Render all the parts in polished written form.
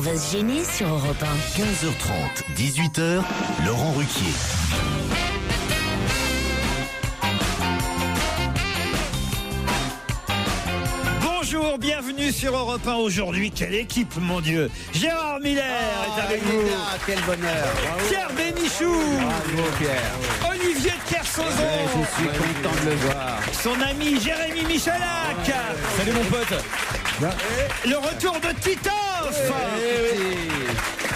va se gêner sur Europe 1. 15h30, 18h, Laurent Ruquier. Bonjour, bienvenue sur Europe 1 aujourd'hui. Quelle équipe, mon Dieu! Gérard Miller est avec vous. Quel bonheur. Pierre Bénichou. Bravo Pierre. Olivier de Kersauzon. Je suis content de le voir. Son ami Jérémy Michalak. Salut mon pote. Le retour de Titoff.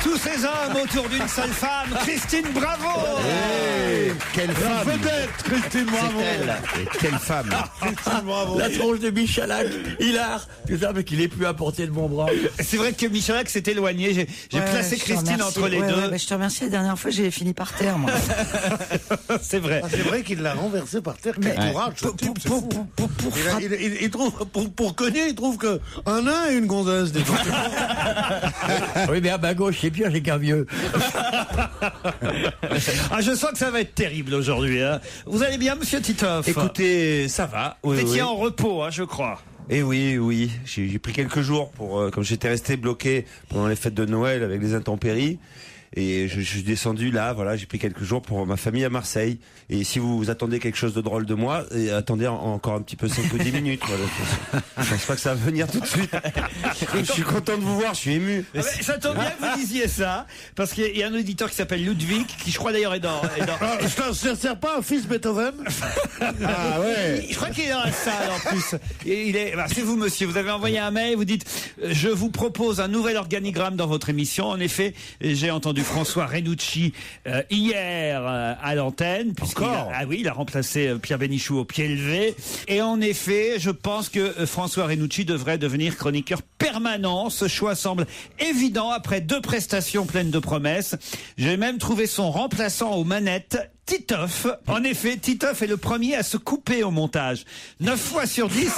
Tous ces hommes autour d'une seule femme, Christine Bravo. Quelle femme! Peut-être Christine Bravo. Quelle femme! Christine Bravo. La tronche de Michalak, hilar. Putain, mais qu'il est plus à portée de mon bras. C'est vrai que Michalak s'est éloigné. J'ai placé Christine entre les deux. Je te remercie. La dernière fois, j'ai fini par terre, moi. C'est vrai. C'est vrai qu'il l'a renversé par terre. Quel courage, ce type, c'est fou. Il trouve, pour cogner, il trouve que un nain et une gonzesse. Oui, mais à ma gauche, c'est pire, j'ai qu'un vieux. Ah, je sens que ça va être terrible aujourd'hui. Hein. Vous allez bien, monsieur Titoff? Écoutez, ça va. Vous Oui, étiez oui. en repos, hein, je crois. Et oui. J'ai pris quelques jours pour, comme j'étais resté bloqué pendant les fêtes de Noël avec les intempéries. Et je suis descendu là, voilà, j'ai pris quelques jours pour ma famille à Marseille. Et si vous attendez quelque chose de drôle de moi, attendez encore un petit peu 5 ou 10 minutes. Voilà. Je pense pas que ça va venir tout de suite. Je suis content de vous voir, je suis ému. Ah ben, ça tombe bien que vous disiez ça, parce qu'il y a un auditeur qui s'appelle Ludwig, qui je crois d'ailleurs est dans... Ça ne sert pas un fils Beethoven? Ah ouais. Je crois qu'il est dans la salle en plus. Et c'est vous, monsieur, vous avez envoyé un mail, vous dites je vous propose un nouvel organigramme dans votre émission. En effet, j'ai entendu François Renucci hier à l'antenne. Encore? Il a remplacé Pierre Bénichou au pied levé. Et en effet, je pense que François Renucci devrait devenir chroniqueur permanent. Ce choix semble évident après 2 prestations pleines de promesses. J'ai même trouvé son remplaçant aux manettes, Titoff. En effet, Titoff est le premier à se couper au montage. 9 fois sur 10,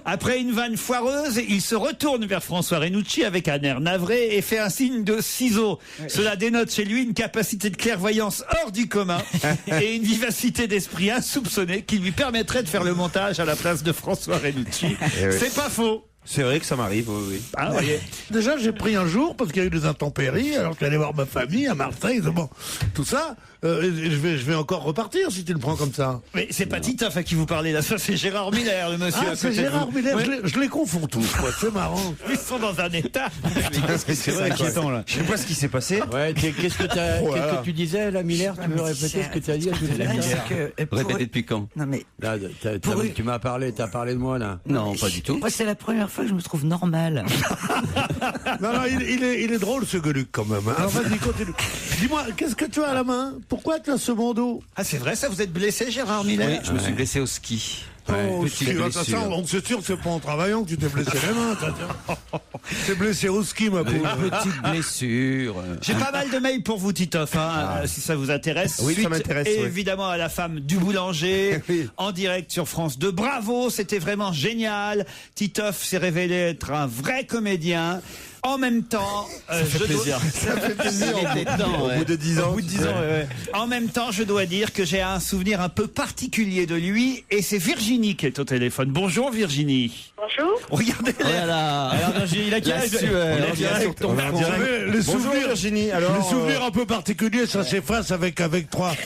après une vanne foireuse, il se retourne vers François Renucci avec un air navré et fait un signe de ciseaux. Cela dénote chez lui une capacité de clairvoyance hors du commun et une vivacité d'esprit insoupçonnée qui lui permettrait de faire le montage à la place de François Renucci. C'est pas faux. C'est vrai que ça m'arrive, oui. Ah, voyez. Déjà, j'ai pris un jour parce qu'il y a eu des intempéries. Alors, je suis allé voir ma famille à Marseille. Bon, tout ça. Et je vais encore repartir si tu le prends comme ça. Mais c'est pas Titoff à qui vous parlez là, ça c'est Gérard Miller, le monsieur. Ah, à c'est côté de Gérard vous. Miller. Ouais. Je les confonds tous. C'est marrant. Ils sont dans un état. C'est vrai, inquiétant là. Je sais pas ce qui s'est passé. Ouais, qu'est-ce que tu disais, la Miller? Tu veux répéter ce que tu as dit à toute la Répétez depuis quand? Non, mais Là, tu m'as parlé, t'as parlé de moi, là. Non, pas du tout. moi, c'est la première fois que je me trouve normal. Non, il est drôle ce Gueuluc quand même. Alors vas-y, continue. Dis-moi, qu'est-ce que tu as à la main? Pourquoi tu as ce bandeau? Ah, c'est vrai, ça, vous êtes blessé, Gérard Miller? Oui, je me suis blessé au ski. Oh, petite si, blessure. on c'est sûr que c'est pas en travaillant que tu t'es blessé les mains. T'es blessé au ski, ma poule. Une petite blessure. J'ai pas mal de mails pour vous, Titoff, si ça vous intéresse. Oui, ça Suite, m'intéresse, oui. évidemment, à la femme du boulanger, Oui. en direct sur France 2. Bravo, c'était vraiment génial. Titoff s'est révélé être un vrai comédien. En même temps, Ça fait plaisir. Il était temps, Au bout de 10 ans. En même temps, je dois dire que j'ai un souvenir un peu particulier de lui, et c'est Virginie qui est au téléphone. Bonjour Virginie. Bonjour. Regardez. Voilà. Alors Virginie, il a quel âge? sueur. Il a Sur ton front. Les Bonjour souvenirs, Virginie. Alors, les souvenirs un peu particuliers, ça s'efface avec 3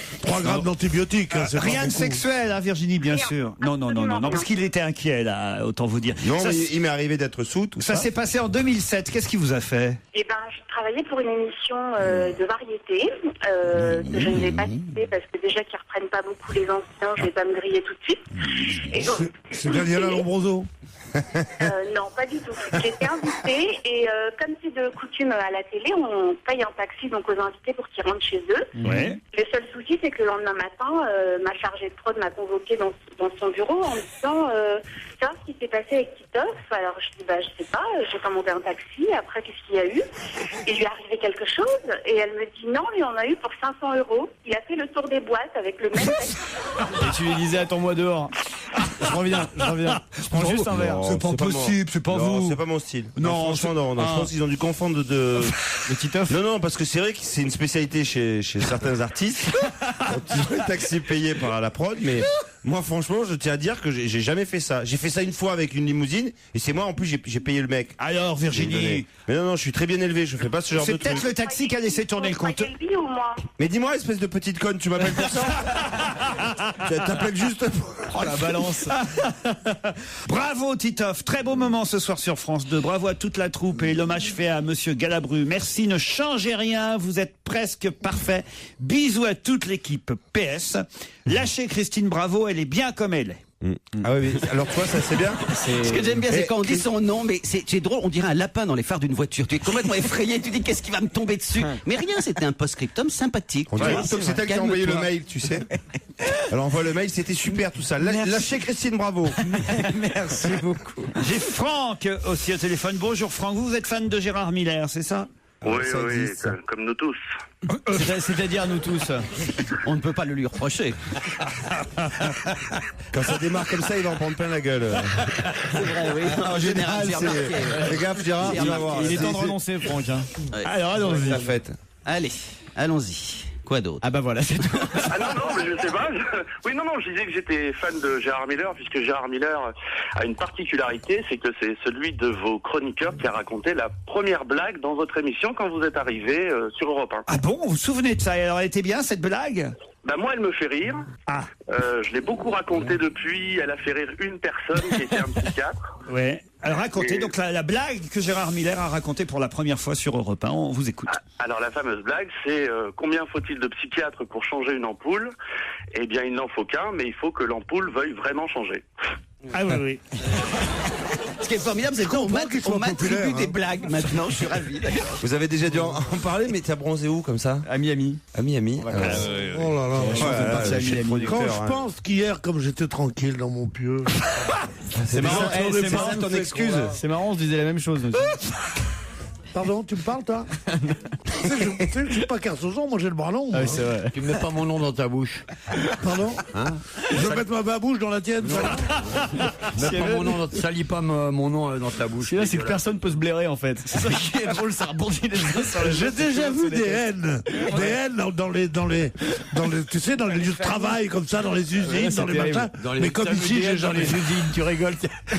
grammes d'antibiotiques. Hein, c'est pas Rien de beaucoup. sexuel, hein, Virginie, bien Rien. sûr. Non, parce qu'il était inquiet, là, autant vous dire. non, Ça, mais il m'est arrivé d'être sous tout ça ça. s'est passé en 2007. Qu'est-ce qui vous a fait? Eh ben, je travaillais pour une émission de variété que je ne vais pas citer parce que déjà qu'ils reprennent pas beaucoup les anciens, je vais pas me griller tout de suite. Et donc, C'est Daniela Lombroso. non, pas du tout. J'ai été invitée et comme c'est de coutume à la télé, on paye un taxi donc aux invités pour qu'ils rentrent chez eux. Ouais. Le seul souci, c'est que le lendemain matin, ma chargée de prod m'a convoquée dans son bureau en me disant savoir ce qui s'est passé avec Titoff. Alors je dis je sais pas, j'ai commandé un taxi, après qu'est-ce qu'il y a eu? Il lui est arrivé quelque chose et elle me dit non, il en a eu pour 500 €. Il a fait le tour des boîtes avec le même taxi. Et tu lui disais, attends-moi dehors. Je reviens. Je prends juste un verre. Non, C'est pas possible, c'est pas non, vous. c'est pas mon style. Non, franchement, non. Je pense qu'ils ont dû confondre Le Titoff. Non, parce que c'est vrai que c'est une spécialité chez certains artistes. Quand ils ont un taxi payé par la prod, mais Moi, franchement, je tiens à dire que j'ai jamais fait ça. J'ai fait ça une fois avec une limousine, et c'est moi, en plus, j'ai payé le mec. Alors, Virginie. Mais non, je suis très bien élevé, je fais pas ce genre de C'est truc. peut-être le taxi qui a laissé tourner le compteur. Lui ou moi? Mais dis-moi, espèce de petite conne, tu m'appelles pour ça? T'appelles juste pour... Oh la balance. Bravo Titoff, très beau moment ce soir sur France 2. Bravo à toute la troupe et l'hommage fait à Monsieur Galabru. Merci, ne changez rien, vous êtes presque parfait. Bisous à toute l'équipe. PS, lâchez Christine Bravo, elle est bien comme elle est. Ah oui, mais alors toi, ça c'est bien? Ce que j'aime bien, c'est quand on dit son nom, mais c'est drôle, on dirait un lapin dans les phares d'une voiture. Tu es complètement effrayé, tu dis qu'est-ce qui va me tomber dessus. Mais rien, c'était un post-scriptum sympathique. On dirait plutôt que c'est elle qui a envoyé le Calme-toi. mail, tu sais. Alors envoie le mail, c'était super tout ça. Lâchez Christine Bravo. Merci beaucoup. J'ai Franck aussi au téléphone. Bonjour Franck, vous êtes fan de Gérard Miller, c'est ça? Oui, ça oui, existe, ça. comme nous tous. C'est-à-dire nous tous. On ne peut pas le lui reprocher. Quand ça démarre comme ça, il va en prendre plein la gueule. C'est vrai, oui. En général, j'ai remarqué. Fais gaffe, Gérard, tu vas voir. Il est temps de renoncer, Franck. Hein. Ouais. Alors, allons-y. La fête. Allez, allons-y. Quoi d'autre? Ah bah voilà, c'est tout. Ah non, mais je sais pas. Oui, non, je disais que j'étais fan de Gérard Miller, puisque Gérard Miller a une particularité, c'est que c'est celui de vos chroniqueurs qui a raconté la première blague dans votre émission quand vous êtes arrivé sur Europe 1. Ah bon, vous vous souvenez de ça? Et alors, elle était bien cette blague? Bah moi, elle me fait rire. Ah. Je l'ai beaucoup raconté depuis. Elle a fait rire une personne qui était un psychiatre. Ouais. Alors racontez Et- donc la blague que Gérard Miller a racontée pour la première fois sur Europe 1. On vous écoute. Alors la fameuse blague, c'est combien faut-il de psychiatres pour changer une ampoule? Eh bien, il n'en faut qu'un, mais il faut que l'ampoule veuille vraiment changer. Ah oui, oui. Ce qui est formidable, c'est qu'on m'attribue des blagues maintenant. Je suis ravi, d'accord. Vous avez déjà dû en parler, mais t'as bronzé où comme ça? À Miami. À Miami. Oh là là. Quand je pense qu'hier, comme j'étais tranquille dans mon pieu. C'est marrant, c'est marrant ton excuse. C'est marrant, on se disait la même chose. Nous. Pardon, tu me parles, toi? Tu sais que je suis pas Kersozon, moi j'ai le bras long. Ah moi. oui, c'est vrai. Tu mets pas mon nom dans ta bouche. Pardon? Je vais mettre ma babouche dans la tienne. Voilà. Mets pas mon nom dans... Salis pas mon nom dans ta bouche. Ce qui est là, c'est que personne peut se blairer en fait. C'est ça qui est drôle, ça rebondit les uns sur les J'ai autres. déjà vu des haines dans les, tu sais, dans les lieux de travail, comme ça, dans les usines, Ouais, c'est dans les terrible. machins. Mais comme ici, j'ai dans jamais les vu. usines, tu rigoles.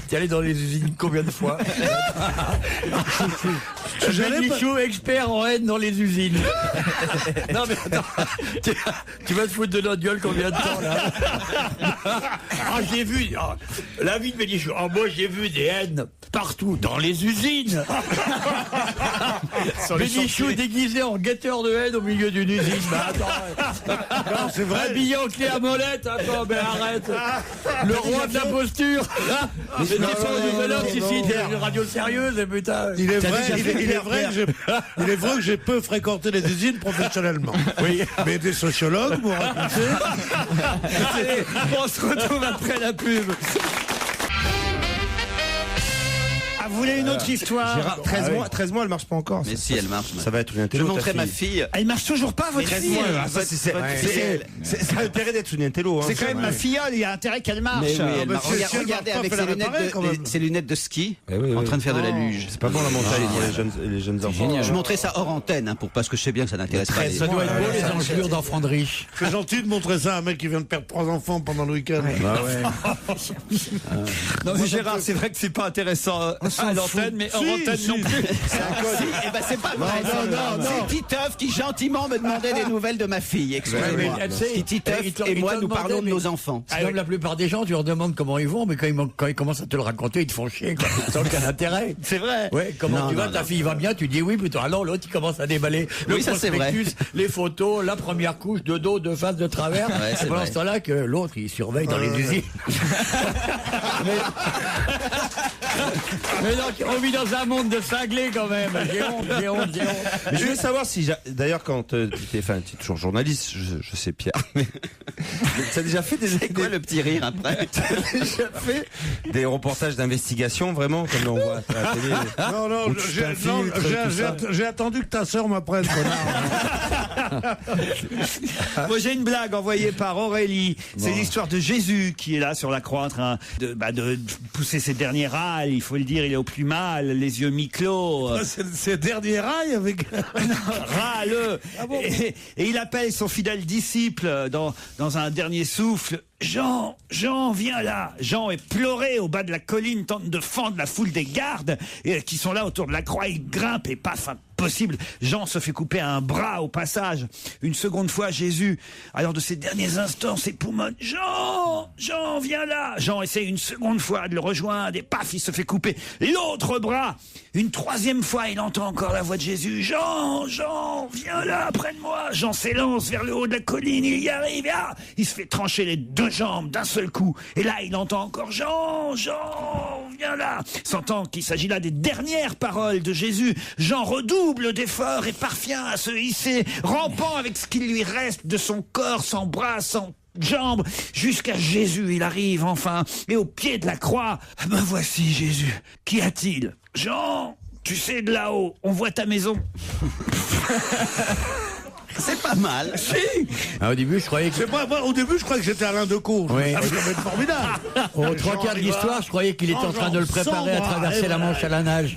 T'es allé dans les usines combien de fois? J'allais pas- Michaud, expert en haine dans les usines. Non mais attends, tu vas te foutre de notre gueule combien de temps là? Ah j'ai vu, la vie de Bénichou, moi j'ai vu des haines partout dans les usines. Bénichou déguisé en guetteur de haine au milieu d'une usine. Bah attends, c'est vrai. habillé en clé à molette, attends, mais arrête. Le roi de la posture. Mais c'est pas un nouvel homme ici, t'es une radio sérieuse, putain. Il est vrai que j'ai peu fréquenté les usines professionnellement. Oui. Mais des sociologues m'ont raconté. Allez, on se retrouve après la pub. Ah, vous voulez une autre histoire? Gérard, 13 mois, elle marche pas encore. Mais si, elle marche. Ça va être une Je intello. montrais ta ma fille. fille. Elle marche toujours pas, votre 13 fille? mois, ça a intérêt d'être une intello. C'est quand même ma filleule, il y a intérêt qu'elle marche. Mais oui, elle mais marche. si elle Regardez marche avec pas, ses faut la réparer, lunettes, quand même. ses lunettes de ski, Eh oui, en oui. train de faire de la luge. C'est pas bon la montagne pour les jeunes enfants. Je montrais ça hors antenne, parce que je sais bien que ça n'intéresse pas les... Ça doit être beau les engelures d'enfants de riches. C'est gentil de montrer ça à un mec qui vient de perdre 3 enfants pendant le week-end. Non mais Gérard, c'est vrai que c'est pas intéressant à l'antenne, mais hors antenne non plus. Eh ben c'est pas vrai. C'est Titeuf qui gentiment me demandait des nouvelles de ma fille. Excusez-moi. mais, tu sais, Titeuf il et moi, t'en nous parlons de demandait, nos enfants. C'est comme la plupart des gens, tu leur demandes comment ils vont, mais quand ils commencent à te le raconter, ils te font chier, quoi. Sans aucun intérêt. C'est vrai. Ouais, comment Non, tu vas, non, ta non. fille va bien, tu dis oui, plutôt. Alors l'autre, il commence à déballer le Oui, ça, c'est vrai. prospectus, les photos, la première couche, de dos, de face, de travers. Ouais, c'est et pendant vrai. ce temps-là, que l'autre, il surveille dans les usines. Mais non, on vit dans un monde de cinglés quand même. J'ai honte. Mais je voulais savoir si, d'ailleurs, quand tu es toujours journaliste, je sais Pierre, mais tu as déjà fait C'est quoi le petit rire après? t'as déjà fait des reportages d'investigation, vraiment, comme on voit à la télé. Non, Où tu t'infiltres, j'ai attendu que ta sœur m'apprenne, connard. Moi j'ai une blague envoyée par Aurélie. C'est l'histoire de Jésus qui est là sur la croix en train de pousser ses derniers râles. mal, il faut le dire, il est au plus mal, les yeux mi-clos. C'est le dernier rail avec. Râleux. Et il appelle son fidèle disciple dans un dernier souffle. Jean, viens là. Jean est pleuré au bas de la colline, tente de fendre la foule des gardes qui sont là autour de la croix. Il grimpe et paf, impossible. Jean se fait couper un bras au passage. Une seconde fois, Jésus, alors de ses derniers instants, s'époumonne. Jean, viens là. Jean essaie une seconde fois de le rejoindre et paf, il se fait couper l'autre bras. Une troisième fois, il entend encore la voix de Jésus. Jean, viens là, près de moi. Jean s'élance vers le haut de la colline, il y arrive. Il se fait trancher les deux jambes d'un seul coup. Et là, il entend encore Jean, viens là. Sentant qu'il s'agit là des dernières paroles de Jésus, Jean redouble d'efforts et parvient à se hisser, rampant avec ce qu'il lui reste de son corps, sans bras, sans jambes, jusqu'à Jésus. Il arrive enfin, et au pied de la croix, me voici Jésus. Qu'y a-t-il? Jean, tu sais, de là-haut, on voit ta maison. C'est pas mal. Si. Au début, je croyais que... Au début, je croyais que j'étais Alain Decaux. Oui. Ça va être formidable. Aux trois quarts de l'histoire, je croyais qu'il était en train de le préparer à traverser la Manche à la nage.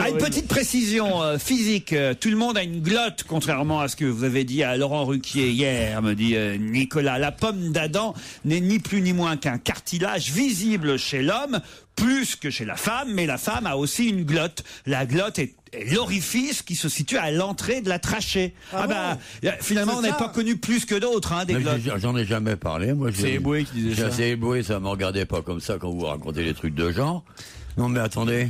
Une petite précision physique. Tout le monde a une glotte, contrairement à ce que vous avez dit à Laurent Ruquier hier, me dit Nicolas. La pomme d'Adam n'est ni plus ni moins qu'un cartilage visible chez l'homme, plus que chez la femme, mais la femme a aussi une glotte. La glotte est l'orifice qui se situe à l'entrée de la trachée. Finalement, on n'est pas connu plus que d'autres des glottes. J'en ai jamais parlé, moi. C'est Eboué qui disait ça. C'est Eboué, ça me regardait pas comme ça quand vous racontez des trucs de genre. Non, mais attendez.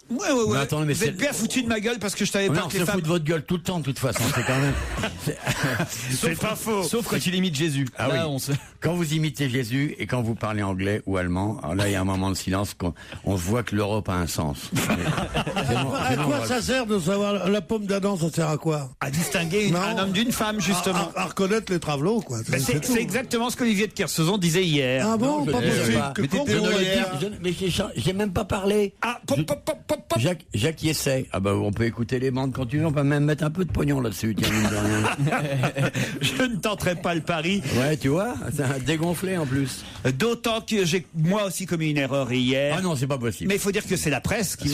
Ouais. Mais attendez, mais vous êtes bien foutu de ma gueule parce que je savais pas que les femmes... femmes... fout de votre gueule tout le temps, de toute façon. C'est quand même... C'est pas faux. Sauf quand il imite Jésus. Ah là, oui. Quand vous imitez Jésus et quand vous parlez anglais ou allemand, alors là, il y a un moment de silence, on voit que l'Europe a un sens. À quoi ça sert de savoir la pomme d'Adam? Ça sert à quoi? À distinguer un homme d'une femme, justement. À reconnaître les travelots, quoi. C'est exactement ce qu'Olivier de Kersauzon disait hier. Ah bon? Pas possible. Mais j'ai même pas parlé. Jacques y essaie. Ah bah on peut écouter les bandes quand tu veux, on peut même mettre un peu de pognon là-dessus. Tiens, mine de rien. Je ne tenterai pas le pari. Ouais, tu vois, ça a dégonflé en plus. D'autant que j'ai moi aussi commis une erreur hier. Ah non, c'est pas possible. Mais il faut dire que c'est la presse qui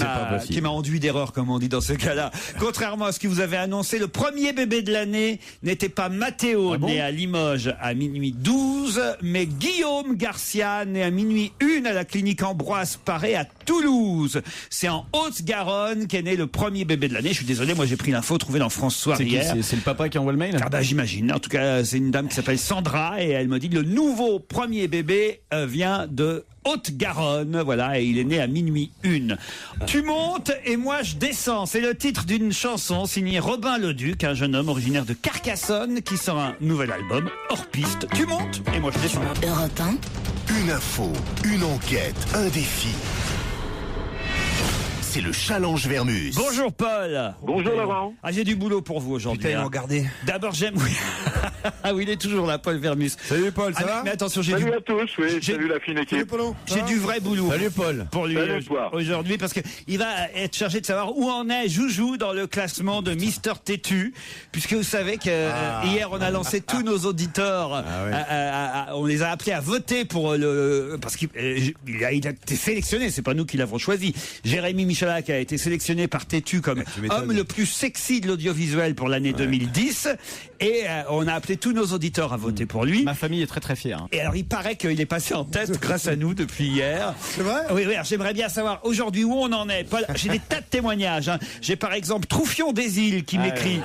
m'a enduit d'erreur, comme on dit dans ce cas-là. Contrairement à ce que vous avez annoncé, le premier bébé de l'année n'était pas Mathéo, né à Limoges à minuit 12, mais Guillaume Garcia, né à minuit 1 à la clinique Ambroise Paré à Toulouse. C'est en Haute-Garonne qu'est né le premier bébé de l'année. Je suis désolé, moi j'ai pris l'info trouvée dans France Soir hier. C'est le papa qui envoie le mail? Ah bah j'imagine. En tout cas, c'est une dame qui s'appelle Sandra et elle me dit que le nouveau premier bébé vient de Haute-Garonne, voilà, et il est né à minuit 1. Tu montes et moi je descends. C'est le titre d'une chanson signée Robin Leduc, un jeune homme originaire de Carcassonne qui sort un nouvel album hors piste. Tu montes et moi je descends. Europe 1. Une info, une enquête, un défi. C'est le challenge Vermus. Bonjour Paul. Bonjour Laurent. Ah, j'ai du boulot pour vous aujourd'hui. Putain, ils m'ont gardé. D'abord j'aime... Ah oui, il est toujours là, Paul Vermus. Salut Paul, ça va? Mais attention, Salut à tous, oui, salut la fine équipe. J'ai du vrai boulot. Salut Paul. Pour lui Salut, toi. aujourd'hui, parce que il va être chargé de savoir où en est Joujou dans le classement de Mister Têtu, puisque vous savez que hier on a lancé tous nos auditeurs, on les a appelés à voter pour parce qu'il a été sélectionné, c'est pas nous qui l'avons choisi. Jérémy Michalak a été sélectionné par Têtu comme homme le plus sexy de l'audiovisuel pour l'année 2010, et on a appelé tous nos auditeurs à voter pour lui. Ma famille est très très fière. Et alors il paraît qu'il est passé en test grâce à nous depuis hier. C'est vrai? Oui, alors j'aimerais bien savoir aujourd'hui où on en est. Paul, j'ai des tas de témoignages. J'ai par exemple Troufion des Îles qui m'écrit.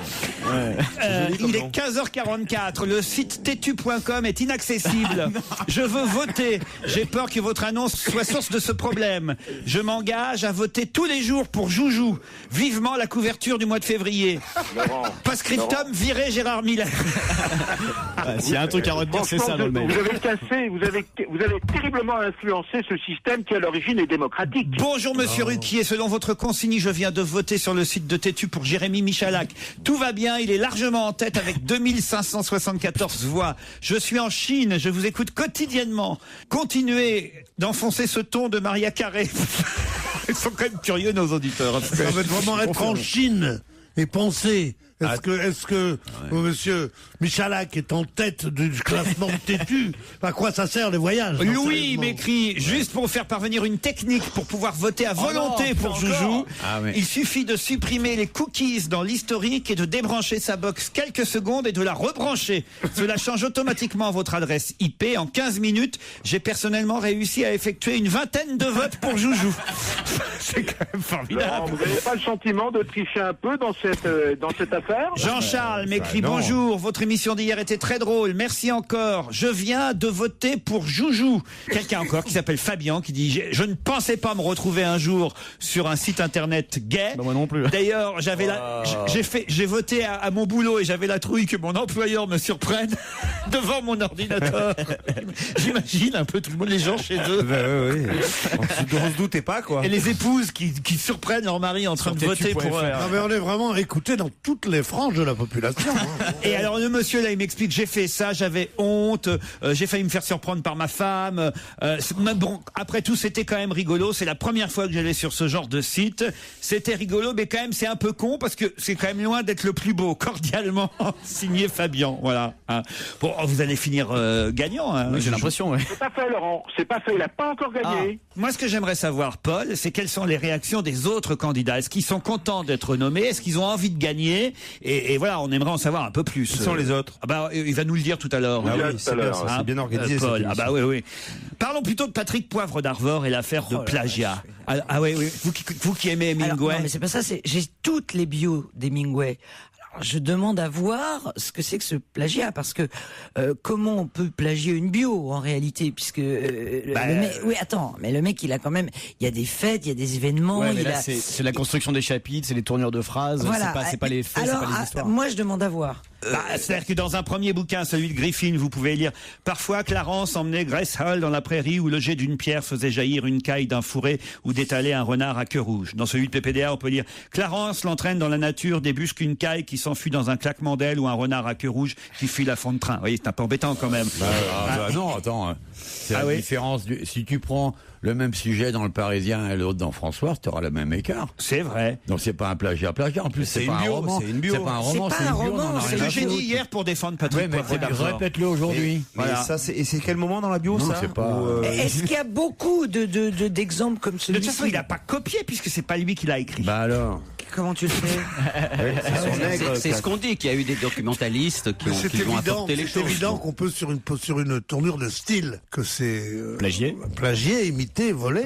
Il est 15h44. Le site têtu.com est inaccessible. Je veux voter. J'ai peur que votre annonce soit source de ce problème. Je m'engage à voter tous les jours pour Joujou. Vivement la couverture du mois de février. Post-scriptum, virez Gérard Miller. S'il y a un truc à retenir, c'est ça dans le mail. Vous avez cassé, vous avez terriblement influencé ce système qui à l'origine est démocratique. Bonjour Monsieur Ruquier, selon votre consigne, je viens de voter sur le site de Têtu pour Jérémy Michalak. Tout va bien, il est largement en tête avec 2574 voix. Je suis en Chine, je vous écoute quotidiennement. Continuez d'enfoncer ce ton de Maria Carré. Ils sont quand même curieux nos auditeurs. Ça va vraiment être en Chine. et penser. Est-ce que monsieur Michalak est en tête du classement têtu? À quoi ça sert les voyages? Louis m'écrit, juste pour faire parvenir une technique pour pouvoir voter à volonté pour Joujou. Il suffit de supprimer les cookies dans l'historique et de débrancher sa box quelques secondes et de la rebrancher. Cela change automatiquement votre adresse IP. En 15 minutes, j'ai personnellement réussi à effectuer une vingtaine de votes pour Joujou. C'est quand même formidable. Laurent, vous n'avez pas le sentiment de tricher un peu dans cette affaire? Jean-Charles m'écrit, bonjour, votre émission d'hier était très drôle, merci encore, je viens de voter pour Joujou. Quelqu'un encore qui s'appelle Fabien qui dit, je ne pensais pas me retrouver un jour sur un site internet gay. Bah moi non plus. D'ailleurs, j'ai voté à mon boulot et j'avais la trouille que mon employeur me surprenne devant mon ordinateur. J'imagine un peu tout le monde, les gens chez eux. Oui. On se doutait pas, quoi. Et les épouses qui surprennent leur mari en train de voter pour... Non, mais on est vraiment écoutés dans toutes les franges de la population. Et alors le monsieur là, il m'explique, j'ai fait ça, j'avais honte, j'ai failli me faire surprendre par ma femme. Bon, après tout, c'était quand même rigolo. C'est la première fois que j'allais sur ce genre de site. C'était rigolo, mais quand même c'est un peu con parce que c'est quand même loin d'être le plus beau. Cordialement signé Fabien. Voilà. Bon, vous allez finir gagnant. Oui, j'ai l'impression. Oui. C'est pas fait, Laurent. C'est pas fait. Il a pas encore gagné. Moi, ce que j'aimerais savoir, Paul, c'est quelles sont les réactions des autres candidats. Est-ce qu'ils sont contents d'être nommés? Est-ce qu'ils ont envie de gagner? Et voilà, on aimerait en savoir un peu plus. Qui sont les autres? Il va nous le dire tout à l'heure. Ah oui, c'est bien organisé. Paul. Oui. Parlons plutôt de Patrick Poivre d'Arvor et l'affaire de plagiat. Oui. Vous qui aimez Hemingway. Non, mais c'est pas ça. J'ai toutes les bios d'Hemingway. Je demande à voir ce que c'est que ce plagiat, parce que comment on peut plagier une bio en réalité, puisque mais le mec il a quand même, il y a des fêtes, il y a des événements, c'est la construction des chapitres, c'est les tournures de phrases, voilà. c'est pas les faits, c'est pas les histoires. Moi je demande à voir. C'est-à-dire que dans un premier bouquin, celui de Griffin, vous pouvez lire « Parfois, Clarence emmenait Grace Hall dans la prairie où le jet d'une pierre faisait jaillir une caille d'un fourré ou d'étaler un renard à queue rouge. » Dans celui de PPDA, on peut lire « Clarence l'entraîne dans la nature, débusque une caille qui s'enfuit dans un claquement d'aile ou un renard à queue rouge qui fuit la fond de train. » Vous voyez, c'est un peu embêtant quand même. Non, attends. C'est la différence. Si tu prends le même sujet dans Le Parisien et l'autre dans François, tu auras le même écart. C'est vrai. Donc c'est pas un plagiat. En plus, c'est pas un roman. C'est une bio. C'est pas un roman, c'est un roman. C'est ce que j'ai dit hier pour défendre Patrick Poivre d'Arvor. Répète-le aujourd'hui. Voilà. Et c'est quel moment dans la bio, ça? C'est pas... Est-ce qu'il y a beaucoup d'exemples comme celui-ci? De toute façon, il n'a pas copié puisque c'est pas lui qui l'a écrit. Bah alors. Comment tu le sais? C'est ce qu'on dit, qu'il y a eu des documentalistes qui ont apporté les choses. C'est évident qu'on peut sur une tournure de style que c'est plagié, imité, volé,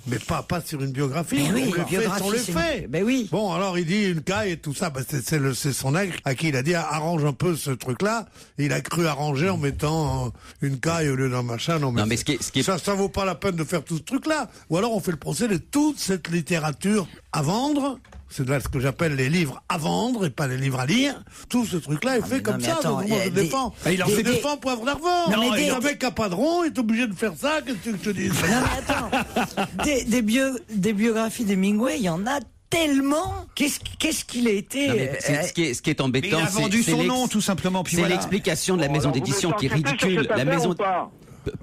mais pas sur une biographie. Mais oui, les faits sont les faits. Ben oui. Bon, alors il dit une caille et tout ça, c'est son nègre à qui il a dit arrange un peu ce truc-là. Il a cru arranger en mettant une caille au lieu d'un machin. Non, mais ça vaut pas la peine de faire tout ce truc-là. Ou alors on fait le procès de toute cette littérature à vendre. C'est là ce que j'appelle les livres à vendre et pas les livres à lire. Tout ce truc-là est fait comme ça. Donc moi, je défends. Il en fait défend Poivre d'Arvor. Un mec à padron est obligé de faire ça. Qu'est-ce que je te dis? Non, mais attends. Des biographies d'Hemingway, il y en a tellement. Qu'est-ce qu'il a été? Ce qui est embêtant, il a vendu son nom, tout simplement. C'est l'explication de la maison d'édition qui est ridicule.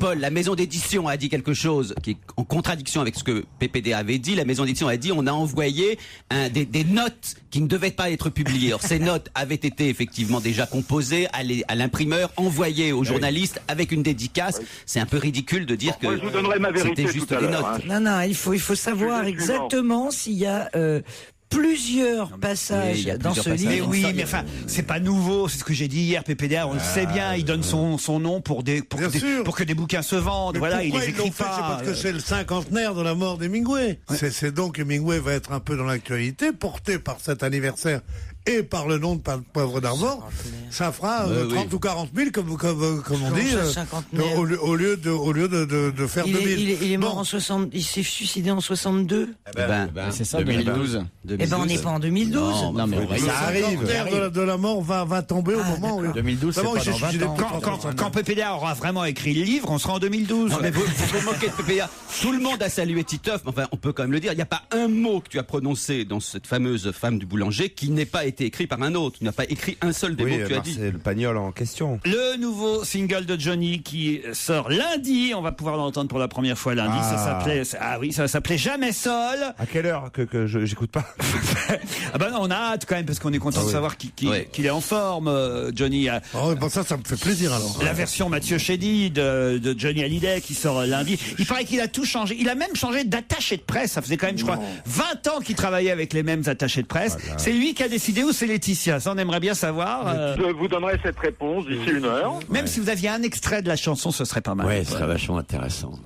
Paul, la maison d'édition a dit quelque chose qui est en contradiction avec ce que PPD avait dit. La maison d'édition a dit on a envoyé des notes qui ne devaient pas être publiées. Or, ces notes avaient été effectivement déjà composées à l'imprimeur, envoyées aux journalistes avec une dédicace. C'est un peu ridicule de dire que c'était juste des notes. Non, il faut savoir exactement s'il y a plusieurs passages dans ce livre. Mais oui, mais enfin, c'est pas nouveau, c'est ce que j'ai dit hier, PPDA, on le sait bien, il donne son nom pour que des bouquins se vendent. Mais voilà, il les écrit pas. C'est parce que c'est le cinquantenaire de la mort d'Hemingway. C'est donc Hemingway va être un peu dans l'actualité, porté par cet anniversaire et par le nom de Poivre d'Arvor. Ça fera 30 ou 40 000, comme on dit, au lieu de faire 2000. Il est mort en 60, il s'est suicidé en 62. C'est ça, 2012. On n'est pas en 2012. Non, mais ça arrive. De la mort va tomber au moment où... 2012, c'est pas dans 20 ans. Quand PPDA aura vraiment écrit le livre, on sera en 2012. Non, mais vous moquez de PPDA. Tout le monde a salué Titeuf, enfin, on peut quand même le dire. Il n'y a pas un mot que tu as prononcé dans cette fameuse femme du boulanger qui n'ait pas été été écrit par un autre. Tu n'as pas écrit un seul des mots que tu as dit. C'est le Pagnol en question. Le nouveau single de Johnny qui sort lundi. On va pouvoir l'entendre pour la première fois lundi. Ça s'appelait Jamais Seul. À quelle heure que j'écoute pas? Ah ben non, on a hâte quand même parce qu'on est content de savoir qu'il est en forme, Johnny. Ça me fait plaisir alors. La version Mathieu Chédid de Johnny Hallyday qui sort lundi. Il paraît qu'il a tout changé. Il a même changé d'attaché de presse. Ça faisait quand même, je crois, 20 ans qu'il travaillait avec les mêmes attachés de presse. Voilà. C'est lui qui a décidé ou c'est Laetitia? Ça, on aimerait bien savoir. Je vous donnerai cette réponse d'ici une heure. Même si vous aviez un extrait de la chanson, ce serait pas mal. Ouais, ce serait vachement intéressant.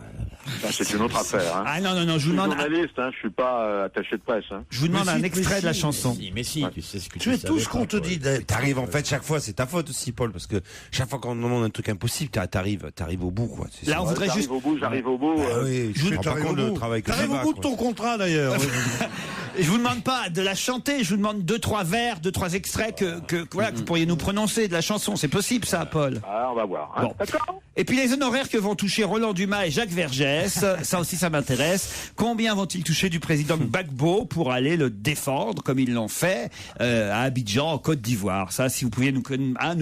C'est une autre affaire. Hein. Ah non, je vous demande. Je suis journaliste, je suis pas attaché de presse. Je vous demande un extrait de la chanson. Mais si, tu sais ce que tu fais tout ce qu'on te dit. T'arrives en fait chaque fois, c'est ta faute aussi, Paul, parce que chaque fois qu'on demande un truc impossible, t'arrives au bout, quoi. Là, on voudrait juste. J'arrive au bout. Oui, je te rends compte le travail que tu fais. T'arrives au bout de ton contrat d'ailleurs. Je vous demande pas de la chanter, je vous demande 2-3 vers, 2-3 extraits que vous pourriez nous prononcer de la chanson. C'est possible ça, Paul? On va voir. Hein. Bon. D'accord. Et puis les honoraires que vont toucher Roland Dumas et Jacques Vergès, ça aussi ça m'intéresse. Combien vont-ils toucher du président Gbagbo pour aller le défendre comme ils l'ont fait à Abidjan, en Côte d'Ivoire? Ça, si vous pouviez nous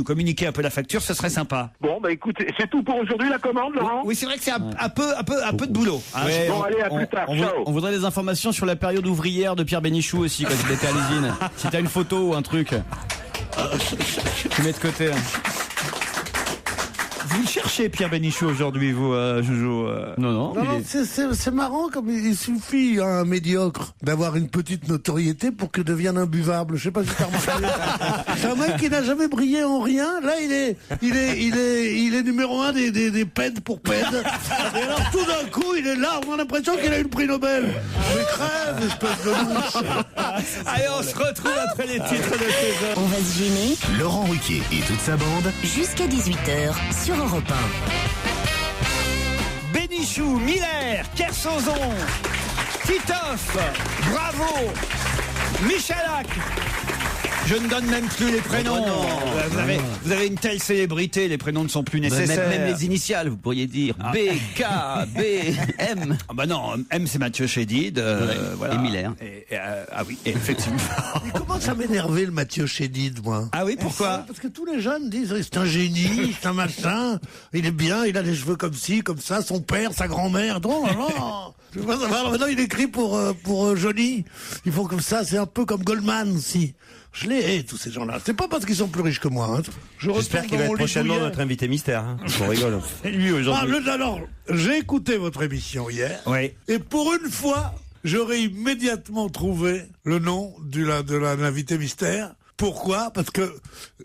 communiquer un peu la facture, ce serait sympa. Bon, écoutez, c'est tout pour aujourd'hui la commande, Laurent? Oui, c'est vrai que c'est un peu de boulot. Hein. Ouais, bon, allez, à plus tard. Ciao. On voudrait des informations sur la période ouvrière de Pierre Bénichou aussi, quand il était à l'usine. Si t'as une photo ou un truc, tu mets de côté. Vous le cherchez, Pierre Bénichou, aujourd'hui, vous, Joujou? Non. C'est marrant, comme il suffit à un médiocre d'avoir une petite notoriété pour que devienne imbuvable. Je sais pas si t'as remarqué. C'est un mec qui n'a jamais brillé en rien. Là, il est numéro 1 des PED pour PED. Et alors, tout d'un coup, il est là. On a l'impression qu'il a eu le prix Nobel. Mais crève, espèce de louche. Allez, on se retrouve après les titres de ces heures. On va se gêner. Laurent Ruquier et toute sa bande. Jusqu'à 18h sur Europe 1. Bénichou, Miller, Kersozon, Titoff, Bravo, Michalak. Je ne donne même plus les prénoms. Vous avez une telle célébrité, les prénoms ne sont plus nécessaires. Même les initiales, vous pourriez dire. B, K, B, M. Ah bah non, M c'est Mathieu Chédid. Voilà. Et Miller. Oui, effectivement. Il commence à m'énerver le Mathieu Chédid, moi. Ah oui, pourquoi? Parce que tous les jeunes disent c'est un génie, c'est un machin, il est bien, il a les cheveux comme ci, comme ça, son père, sa grand-mère. Non. Je veux pas savoir. Maintenant, il écrit pour Johnny. Ils font comme ça, c'est un peu comme Goldman aussi. Je les hais, tous ces gens-là. C'est pas parce qu'ils sont plus riches que moi. Hein. J'espère qu'il va être prochainement notre invité mystère. Hein. On rigole. C'est lui aujourd'hui. Alors, j'ai écouté votre émission hier. Oui. Et pour une fois, j'aurais immédiatement trouvé le nom de l'invité mystère. Pourquoi? Parce que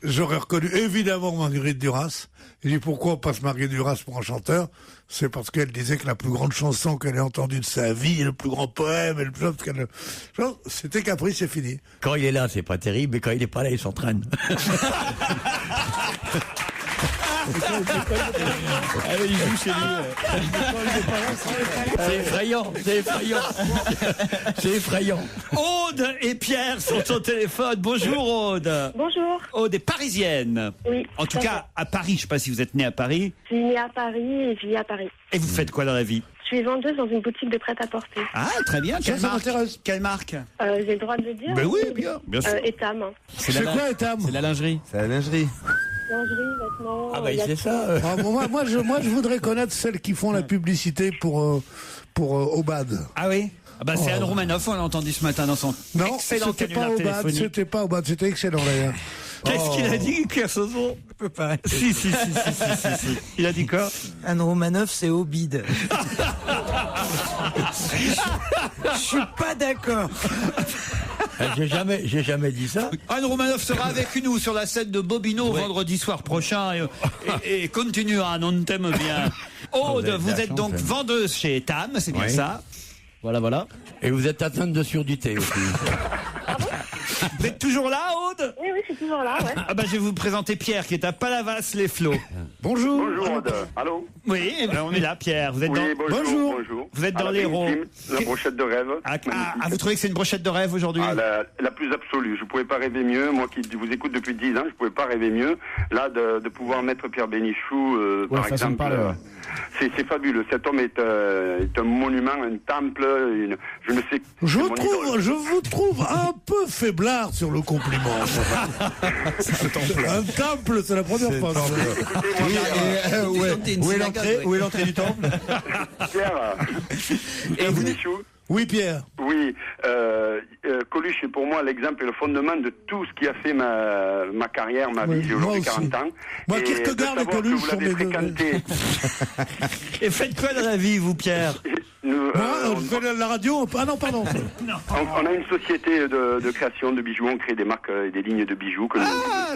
j'aurais reconnu évidemment Marguerite Duras. Et j'ai dit pourquoi on passe Marguerite Duras pour un chanteur? C'est parce qu'elle disait que la plus grande chanson qu'elle ait entendue de sa vie, le plus grand poème, et le plus c'était Caprice, c'est fini. Quand il est là, c'est pas terrible, mais quand il est pas là, il s'entraîne. Il joue chez lui. C'est effrayant. C'est effrayant. Aude et Pierre sont au téléphone. Bonjour Aude. Bonjour. Aude est parisienne. Oui. En tout cas, à Paris. Je ne sais pas si vous êtes née à Paris. Je suis née à Paris et je vis à Paris. Et vous faites quoi dans la vie? Je suis vendeuse dans une boutique de prêt-à-porter. Ah, très bien. Quelle marque? Quelle marque? J'ai le droit de le dire? Ben oui, bien sûr. Etam. C'est quoi Etam? C'est la lingerie. C'est la lingerie. Lingerie, vêtements. Ah bah c'est ça. Moi, je voudrais connaître celles qui font la publicité pour Obad. Ah oui? C'est Anne Roumanoff, on l'a entendu ce matin dans son excellent canular téléphonique. C'était pas Obad, c'était excellent d'ailleurs. Qu'est-ce qu'il a dit, Kersozon? Si. Il a dit quoi? Anne Romanoff, c'est Obid. Je suis pas d'accord. J'ai jamais dit ça. Anne Romanoff sera avec nous sur la scène de Bobino vendredi soir prochain et continuera, on t'aime bien. Aude, vous êtes donc vendeuse chez Etam, c'est bien ça? Voilà. Et vous êtes atteinte de surdité aussi. Vous êtes toujours là, Aude? Oui, je suis toujours là, ouais. Je vais vous présenter Pierre qui est à Palavas-les-Flots. Bonjour. Bonjour, Aude. Allô? Oui, on est là, Pierre. Vous êtes bonjour. Vous êtes dans l'Hérault. La brochette de rêve. Vous trouvez que c'est une brochette de rêve aujourd'hui? La plus absolue. Je ne pouvais pas rêver mieux. Moi qui vous écoute depuis 10 ans, je ne pouvais pas rêver mieux. Là, de pouvoir mettre Pierre Bénichou, par exemple. C'est fabuleux. Cet homme est un monument, un temple. Je ne sais. Je vous trouve un peu faiblard sur le compliment. Un temple, c'est la première fois. Où est l'entrée du temple? Pierre. Et Bénichou. Oui, Pierre. Oui, Coluche est pour moi l'exemple et le fondement de tout ce qui a fait ma carrière, ma vie. J'ai aujourd'hui 40 ans. Moi, Kierkegaard et Coluche sont mes deux. Et faites quoi dans la vie, vous, Pierre? On fait la radio. Ah non, pardon. On a une société de création de bijoux. On crée des marques et des lignes de bijoux que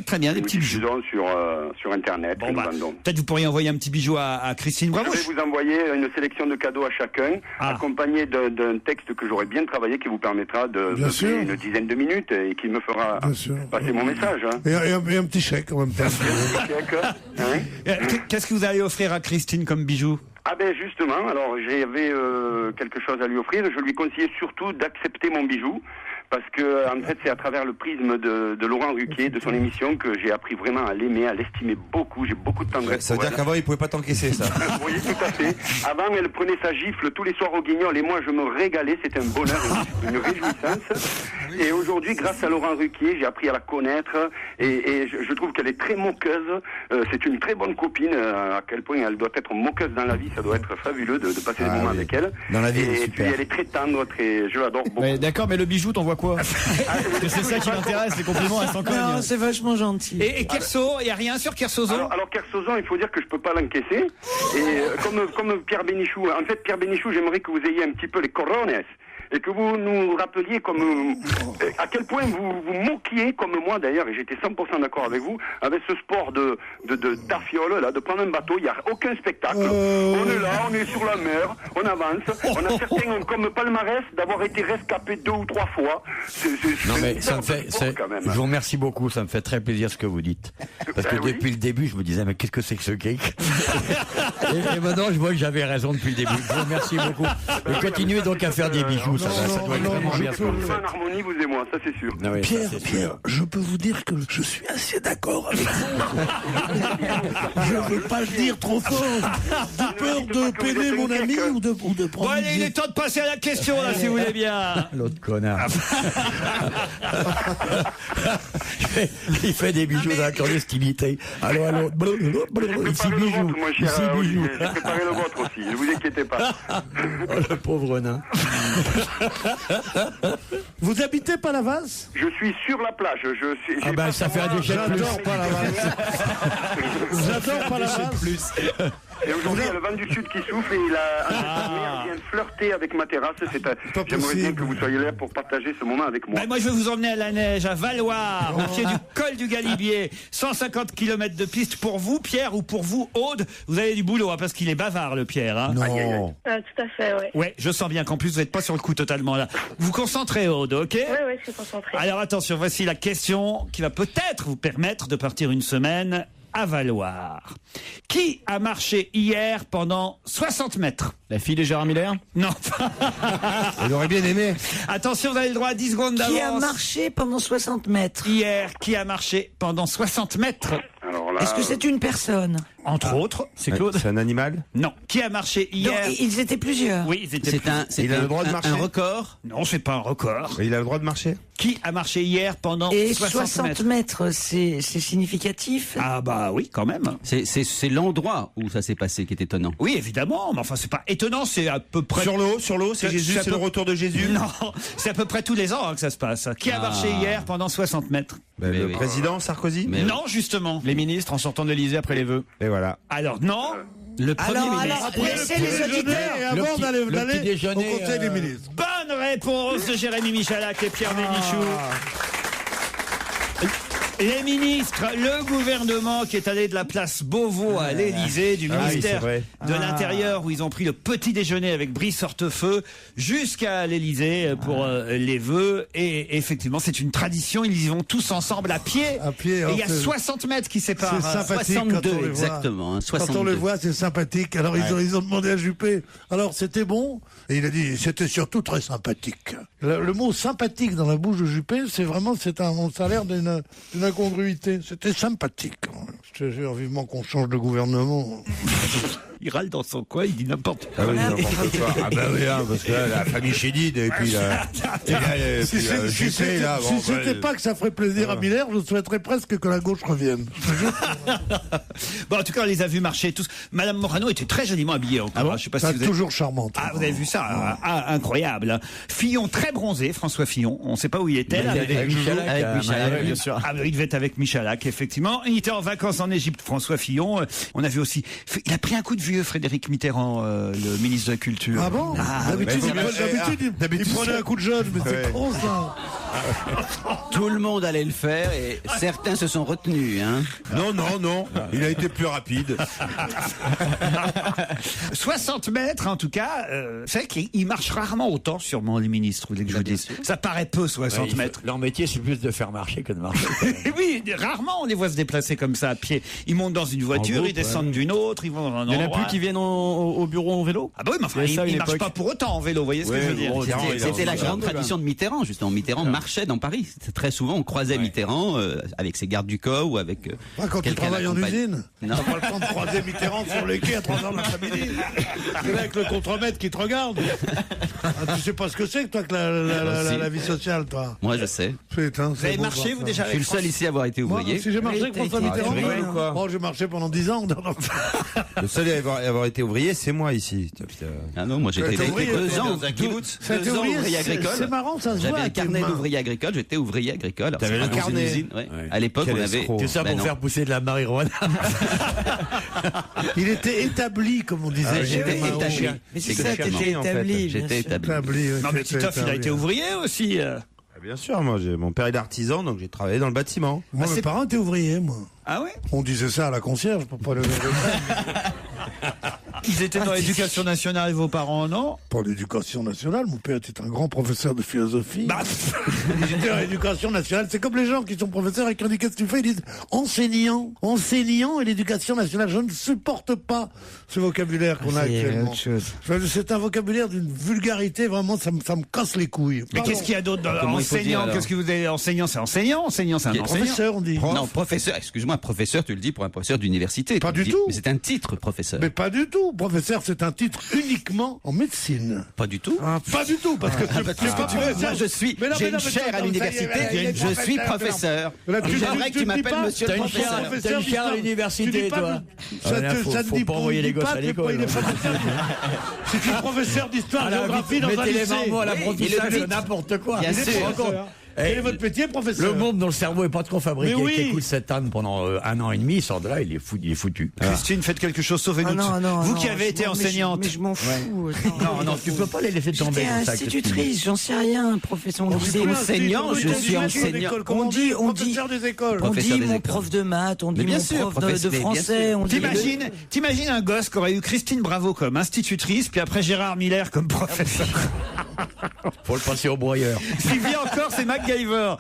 très bien, des petits bijoux sur Internet. Peut-être vous pourriez envoyer un petit bijou à Christine Bravo. Je vais vous envoyer une sélection de cadeaux à chacun, accompagné d'un texte que j'aurais bien travaillé, qui vous permettra de une dizaine de minutes et qui me fera passer mon message. Hein. Et un petit chèque en même temps. Qu'est-ce que vous allez offrir à Christine comme bijou? Ah ben justement, alors j'avais quelque chose à lui offrir. Je lui conseillais surtout d'accepter mon bijou. Parce que, en fait, c'est à travers le prisme de Laurent Ruquier, de son émission, que j'ai appris vraiment à l'aimer, à l'estimer beaucoup. J'ai beaucoup de tendresse. Ça veut dire qu'avant, il pouvait pas t'encaisser, ça. Oui, tout à fait. Avant, elle prenait sa gifle tous les soirs au Guignol et moi, je me régalais. C'était un bonheur, une réjouissance. Et aujourd'hui, grâce à Laurent Ruquier, j'ai appris à la connaître et je trouve qu'elle est très moqueuse. C'est une très bonne copine. À quel point elle doit être moqueuse dans la vie, ça doit être fabuleux de passer des moments avec elle. Dans la vie, et super. puis, elle est très tendre, je l'adore beaucoup. D'accord, mais le bijou, t'en vois quoi? Parce que c'est ça qui m'intéresse, les compliments, elles sont quand même. Non, c'est vachement gentil. Et Kerso, il n'y a rien sur Kersozon? Alors Kersozon, il faut dire que je peux pas l'encaisser. Et comme Pierre Bénichou, en fait, Pierre Bénichou, j'aimerais que vous ayez un petit peu les corones. Et que vous nous rappeliez à quel point vous moquiez, comme moi d'ailleurs, et j'étais 100% d'accord avec vous, avec ce sport de tafiole, là, de prendre un bateau, il n'y a aucun spectacle. On est là, on est sur la mer, on avance. On a certains comme palmarès d'avoir été rescapés 2 ou 3 fois. Non mais ça me fait, je vous remercie beaucoup, ça me fait très plaisir ce que vous dites. Parce que depuis le début, je me disais, mais qu'est-ce que c'est que ce cake? et maintenant, je vois que j'avais raison depuis le début. Je vous remercie beaucoup. Et continuez donc à faire des bijoux. Ça doit être vraiment bien ce que vous faites. En harmonie, vous et moi, ça c'est sûr. Oui, Pierre, je peux vous dire que je suis assez d'accord avec vous. Je ne veux pas le dire trop fort. J'ai peur de peiner mon ami ou de prendre. Bon, allez, il est temps de passer à la question, là, si vous voulez bien. L'autre connard. Il fait des bijoux dans la clandestinité. Allô. Ici bijoux. Ici bijoux. J'ai préparé le vôtre aussi, ne vous inquiétez pas. Oh, le pauvre nain. Vous habitez Palavas? Je suis sur la plage. Ça fait un déchet de plus. J'adore Palavas. J'adore Palavas. Et aujourd'hui, il y a le vent du sud qui souffle et la mer vient flirter avec ma terrasse. J'aimerais bien que vous soyez là pour partager ce moment avec moi. Moi, je vais vous emmener à la neige, à Valoir, au pied du col du Galibier. 150 km de piste pour vous, Pierre, ou pour vous, Aude. Vous avez du boulot, parce qu'il est bavard, le Pierre. Hein. Non. Tout à fait, oui. Ouais, je sens bien qu'en plus, vous n'êtes pas sur le coup totalement là. Vous concentrez, Aude, ok? Oui, je suis concentrée. Alors attention, voici la question qui va peut-être vous permettre de partir une semaine à Valoir. Qui a marché hier pendant 60 mètres? La fille de Gérard Miller? Non. Elle aurait bien aimé. Attention, vous avez le droit à 10 secondes d'avance. Qui a marché pendant 60 mètres? Hier, qui a marché pendant 60 mètres? Est-ce que c'est une personne? Entre autres. C'est Claude? C'est un animal? Non. Qui a marché hier? Donc, ils étaient plusieurs. Oui, ils étaient Il a le droit de marcher? Un record? Non, c'est pas un record. Il a le droit de marcher? Qui a marché hier pendant Et 60 mètres, c'est significatif? Ah bah oui, quand même. C'est l'endroit où ça s'est passé qui est étonnant. Oui, évidemment, mais enfin c'est pas étonnant, c'est à peu près... Sur l'eau, c'est Jésus, c'est le retour de Jésus? Non, c'est à peu près tous les ans que ça se passe. Qui a marché hier pendant 60 mètres? Le président Sarkozy? Non, justement. Les ministres en sortant de l'Élysée après les vœux. Et voilà. Alors non. Le premier ministre. Laissez les auditeurs. Et avant d'aller au Conseil des ministres. Bonne réponse de Jérémy Michalak et Pierre Bénichou. Les ministres, le gouvernement qui est allé de la place Beauvau à l'Élysée, du ministère de l'Intérieur, où ils ont pris le petit déjeuner avec Brice Hortefeux, jusqu'à l'Élysée pour les vœux. Et effectivement, c'est une tradition. Ils y vont tous ensemble à pied. Et il y a 60 mètres qui séparent. C'est sympathique 62 quand on les exactement. Voit. 62. Quand on le voit, c'est sympathique. Alors ils ont demandé à Juppé. Alors c'était bon. Et il a dit c'était surtout très sympathique. Le mot sympathique dans la bouche de Juppé, ça a l'air d'une incongruité. C'était sympathique. Je te jure vivement qu'on change de gouvernement. Il râle dans son coin, il dit n'importe quoi. Ah oui, n'importe quoi. Ah bah oui, hein, parce que là, la famille Chédid, et puis si c'était pas que ça ferait plaisir à Miller, je souhaiterais presque que la gauche revienne. Bon, en tout cas, on les a vus marcher tous. Madame Morano était très joliment habillée encore. Ah bon, je sais pas si vous avez... toujours charmante. Ah, vous avez vu ça, incroyable. Fillon très bronzé, François Fillon. On ne sait pas où il était. Là, avec Michalak, bien sûr. Ah, il devait être avec Michalak, effectivement. Il était en vacances en Égypte, François Fillon. On a vu aussi. Il a pris un coup de vieux, Frédéric Mitterrand, le ministre de la Culture. Ah bon? D'habitude, il prenait un coup de jeune, mais c'est trop ça. Tout le monde allait le faire et certains se sont retenus. Hein. Non. Il a été plus rapide. 60 mètres, en tout cas. C'est vrai qu'ils marchent rarement autant, sûrement, les ministres, vous voulez que je vous dise. Ça paraît peu, 60 mètres. Leur métier, c'est plus de faire marcher que de marcher. Oui, rarement on les voit se déplacer comme ça à pied. Ils montent dans une voiture, ils descendent d'une autre, ils vont dans un endroit. Il y en a plus qui viennent au bureau en vélo? Ah bah oui, mais enfin, ils marchent pas pour autant en vélo, vous voyez ce que je veux dire? C'était la grande tradition de Mitterrand, justement. Mitterrand marchait dans Paris. Très souvent, on croisait Mitterrand avec ses gardes du corps ou avec. Quand tu travailles en usine, non. t'as pas le temps de croiser Mitterrand sur les quais à 3h de l'après-midi. C'est là avec le contremaître qui te regarde. Tu sais pas ce que c'est que toi que la vie sociale, toi. Moi, je sais. Putain, vous avez marché, vous déjà? Je suis le seul ici à avoir été ouvrier. Moi, si j'ai marché avec François Mitterrand, bon, j'ai marché pendant 10 ans. Le seul à avoir été ouvrier, c'est moi ici. Ah non, moi j'étais 2 ans. 2 ans ouvrier agricole. C'est marrant, ça se voit. J'avais un carnet d'ouvrier agricole, j'étais ouvrier agricole. T'avais un carnet. À l'époque, on avait. Tout ça pour faire pousser de la marijuana. Il était établi, comme on disait. J'étais établi. Mais c'est ça, t'étais établi. J'étais établi. Non, mais Titoff, il a été ouvrier aussi. Bien sûr, moi, mon père est artisan, donc j'ai travaillé dans le bâtiment. Moi, mes parents étaient ouvriers, moi. Ah oui? On disait ça à la concierge pour pas le Ils étaient dans l'éducation nationale, vos parents, non? Pas l'éducation nationale, mon père était un grand professeur de philosophie. Ils étaient dans l'éducation nationale. C'est comme les gens qui sont professeurs et qui ont dit qu'est-ce que tu fais? Ils disent enseignant et l'éducation nationale. Je ne supporte pas ce vocabulaire qu'on a actuellement. C'est un vocabulaire d'une vulgarité, vraiment, ça me casse les couilles. Mais qu'est-ce qu'il y a d'autre dans enseignant? Qu'est-ce que vous avez enseignant? C'est enseignant, c'est un enseignant. Professeur, on dit. Non, professeur, excuse-moi, professeur, tu le dis pour un professeur d'université. Pas du tout. Mais c'est un titre, professeur. Mais pas du tout. Professeur, c'est un titre uniquement en médecine. Pas du tout. Pas du tout, parce que moi, j'ai une chaire à l'université, je suis professeur. J'aimerais que tu m'appelles monsieur le professeur. T'as une chaire à l'université, toi. Ça ne dit pas envoyer les gosses à l'école. Si tu es professeur d'histoire, géographie dans un lycée. Mettez les marmots à l'apprentissage, n'importe quoi. Bien sûr. Quel est votre métier, professeur? Le môme dont le cerveau est pas trop fabriqué, qui écoute cette âne pendant 1 an et demi, il sort de là, il est foutu. Christine, faites quelque chose, sauvez-nous. Vous qui avez été enseignante. Mais je m'en fous. Non, tu peux pas les laisser tomber. J'étais institutrice, j'en sais rien, professeur. On dit enseignant, je suis enseignant. On dit mon prof de maths, on dit mon prof de français. T'imagines un gosse qui aurait eu Christine Bravo comme institutrice, puis après Gérard Miller comme professeur. Faut le passer au broyeur. S'il vit encore, c'est MacGyver.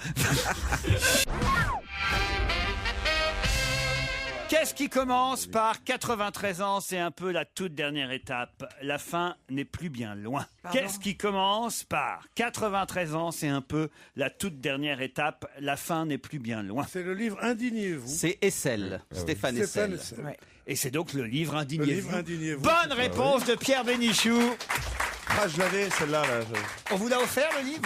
Qu'est-ce qui commence par 93 ans? C'est un peu la toute dernière étape. La fin n'est plus bien loin. Qu'est-ce qui commence par 93 ans? C'est un peu la toute dernière étape. La fin n'est plus bien loin. C'est le livre Indignez-vous. C'est Essel, Stéphane Essel. Ouais. Et c'est donc le livre Indignez-vous. Bonne réponse de Pierre Bénichou. Ah, je l'avais, celle-là. Là. On vous l'a offert, le livre?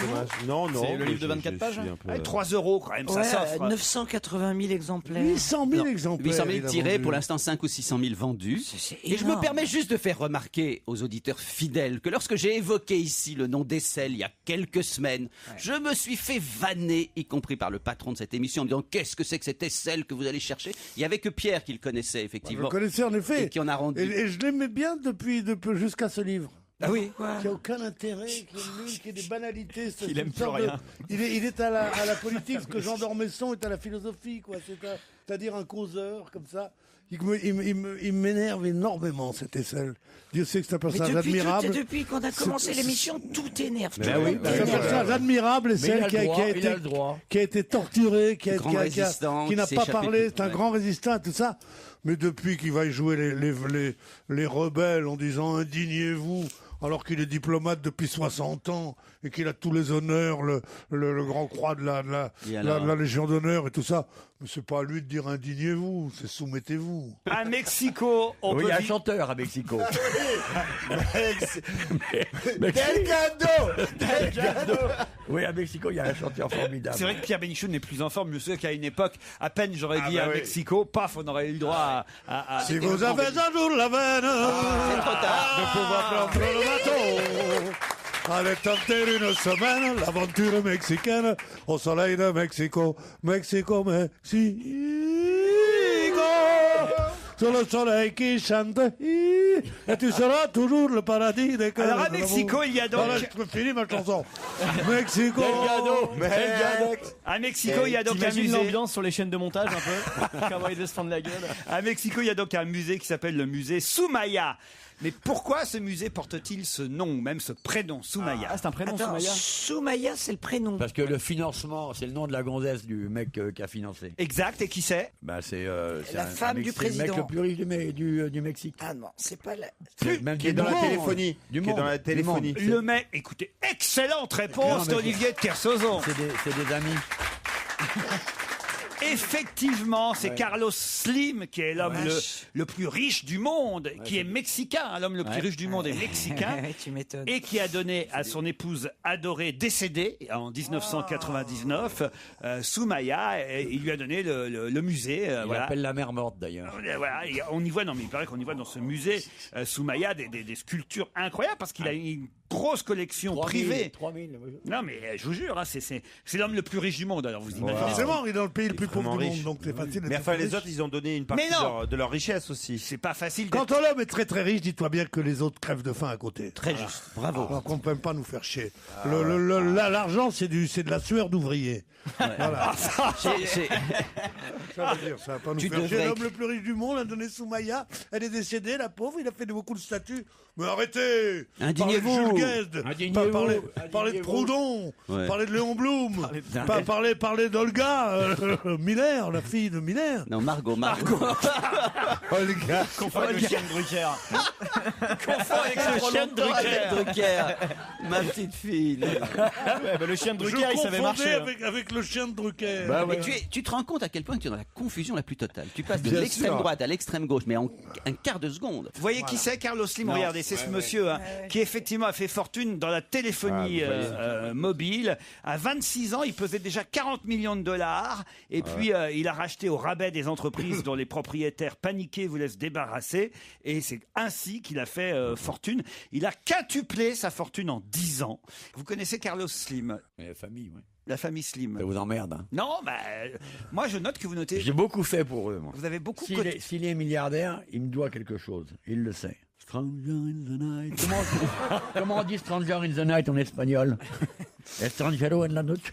Non. C'est le livre de 24 pages. 3 € quand même, ça s'offre. 980 000 exemplaires. 800 000 exemplaires. 800 000 tirés, pour l'instant 5 ou 600 000 vendus. Et je me permets juste de faire remarquer aux auditeurs fidèles que lorsque j'ai évoqué ici le nom d'Essel il y a quelques semaines, je me suis fait vanner, y compris par le patron de cette émission, en me disant qu'est-ce que c'est que cet Essel que vous allez chercher? Il n'y avait que Pierre qui le connaissait, effectivement. Je le connaissais en effet. Et qui en a rendu. Et je l'aimais bien depuis jusqu'à ce livre. Ah oui. Qui a aucun intérêt, qui est nul, qui est des banalités. Il aime plus rien. Il est à la politique, ce que Jean d'Ormesson est à la philosophie, quoi. C'est-à-dire un causeur, comme ça. Il m'énerve énormément, cette aisselle. Dieu sait que c'est un personnage admirable. Depuis qu'on a commencé l'émission, tout énerve. C'est un personnage admirable, et celle qui a été torturé, qui n'a pas parlé, c'est un grand résistant, tout ça. Mais depuis qu'il va y jouer les rebelles en disant indignez-vous, alors qu'il est diplomate depuis 60 ans et qu'il a tous les honneurs, le grand croix de la Légion d'honneur et tout ça. Mais c'est pas à lui de dire indignez-vous, c'est soumettez-vous. À Mexico, il y a un chanteur à Mexico. Delgado. Oui, à Mexico, il y a un chanteur formidable. C'est vrai que Pierre Bénichou n'est plus en forme. Je sais qu'à une époque, à peine j'aurais dit à Mexico, paf, on aurait eu le droit à... Si vous avez un jour la veine, c'est trop tard. De pouvoir prendre le bateau. Allez tenter une semaine l'aventure mexicaine au soleil de Mexico. Mexico. Sur le soleil qui chante, et tu seras toujours le paradis des cœurs. Alors à Mexico, il y a donc... Je finis ma chanson. Mexico. À Mexico, il y a donc un musée. L'ambiance sur les chaînes de montage un peu. Comment il se prendre la gueule. À Mexico, il y a donc un musée qui s'appelle le musée Soumaya. Mais pourquoi ce musée porte-t-il ce nom, ou même ce prénom, Soumaya? C'est un prénom, Attends, Soumaya. Soumaya, c'est le prénom. Parce que le financement, c'est le nom de la gonzesse du mec qui a financé. Exact, et qui c'est? C'est la femme du président. C'est le mec le plus riche du Mexique. Ah non, c'est pas la... Même qui est dans la téléphonie. Le mec, écoutez, excellente réponse d'Olivier de Kersauzon. C'est des amis. Effectivement, c'est Carlos Slim qui est l'homme le plus riche du monde, qui est mexicain. L'homme le plus riche du monde est mexicain. Tu m'étonnes. Et qui a donné à son épouse adorée décédée en 1999, Soumaya, il lui a donné le musée. Il l'appelle la mer morte d'ailleurs. Voilà, on y voit, non mais il paraît qu'on y voit dans ce musée Soumaya des sculptures incroyables parce qu'il a une grosse collection privée. 3000. Non mais je vous jure, hein, c'est l'homme le plus riche du monde. Alors vous imaginez. Forcément, il est dans le pays le plus pauvre du monde, donc c'est facile. Mais enfin, les autres, ils ont donné une partie de leur richesse aussi. C'est pas facile. Quand l'homme est très très riche, dis-toi bien que les autres crèvent de faim à côté. Très juste. Bravo. Alors qu'on ne peut pas nous faire chier. L'argent, c'est de la sueur d'ouvrier. Voilà. Ça veut dire, ça va pas nous faire chier. L'homme le plus riche du monde a donné Soumaya. Elle est décédée, la pauvre. Il a fait beaucoup de statues. Mais arrêtez. Indignez-vous. Parlez de Proudhon. Parlez de Léon Blum. Parlez d'Olga Miller, la fille de Miller. Non, Margot. Olga. Confond avec le chien de Drucker. Confond avec le chien de Drucker. Ma petite fille. Le chien de Drucker, il savait marcher. Avec le chien de Drucker. Mais tu te rends compte à quel point tu es dans la confusion la plus totale. Tu passes de l'extrême droite à l'extrême gauche, mais en un quart de seconde. Vous voyez qui c'est, Carlos Slim? Regardez, c'est ce monsieur qui effectivement a fait fortune dans la téléphonie mobile. À 26 ans, il pesait déjà 40 millions de dollars. Et puis, il a racheté au rabais des entreprises dont les propriétaires paniqués voulaient se débarrasser. Et c'est ainsi qu'il a fait fortune. Il a quintuplé sa fortune en 10 ans. Vous connaissez Carlos Slim? La famille, oui. La famille Slim. Ça vous emmerde, hein. Non, moi je note que vous notez... J'ai beaucoup fait pour eux, moi. Vous avez beaucoup... S'il est milliardaire, il me doit quelque chose. Il le sait. Stranger in the night. Comment on dit Stranger in the night en espagnol? Estrangero en la noche.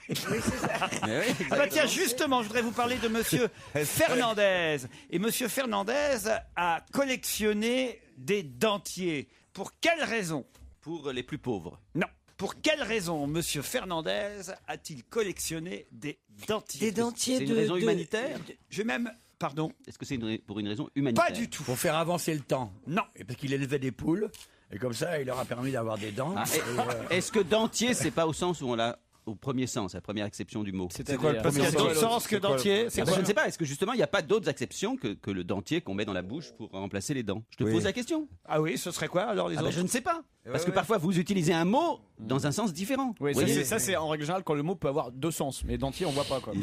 Tiens, justement, je voudrais vous parler de monsieur Fernandez. Et monsieur Fernandez a collectionné des dentiers. Pour quelle raison? Pour les plus pauvres. Non. Pour quelle raison monsieur Fernandez a-t-il collectionné des dentiers? Des dentiers C'est une raison humanitaire? Je vais même... Pardon? Est-ce que c'est pour une raison humanitaire? Pas du tout. Pour faire avancer le temps. Non. Et parce qu'il élevait des poules, et comme ça, il leur a permis d'avoir des dents. Est-ce que dentier, c'est pas au sens où on l'a... Au premier sens, la première acception du mot. C'est quoi le premier sens? Il y a d'autres sens que dentier? Je ne sais pas. Est-ce que justement, il n'y a pas d'autres acceptions que le dentier qu'on met dans la bouche pour remplacer les dents? Je te pose la question. Ah oui, ce serait quoi alors les autres? Je ne sais pas. Parce que parfois, vous utilisez un mot dans un sens différent. Oui, ça c'est en règle générale quand le mot peut avoir deux sens. Mais dentier, on voit pas quoi.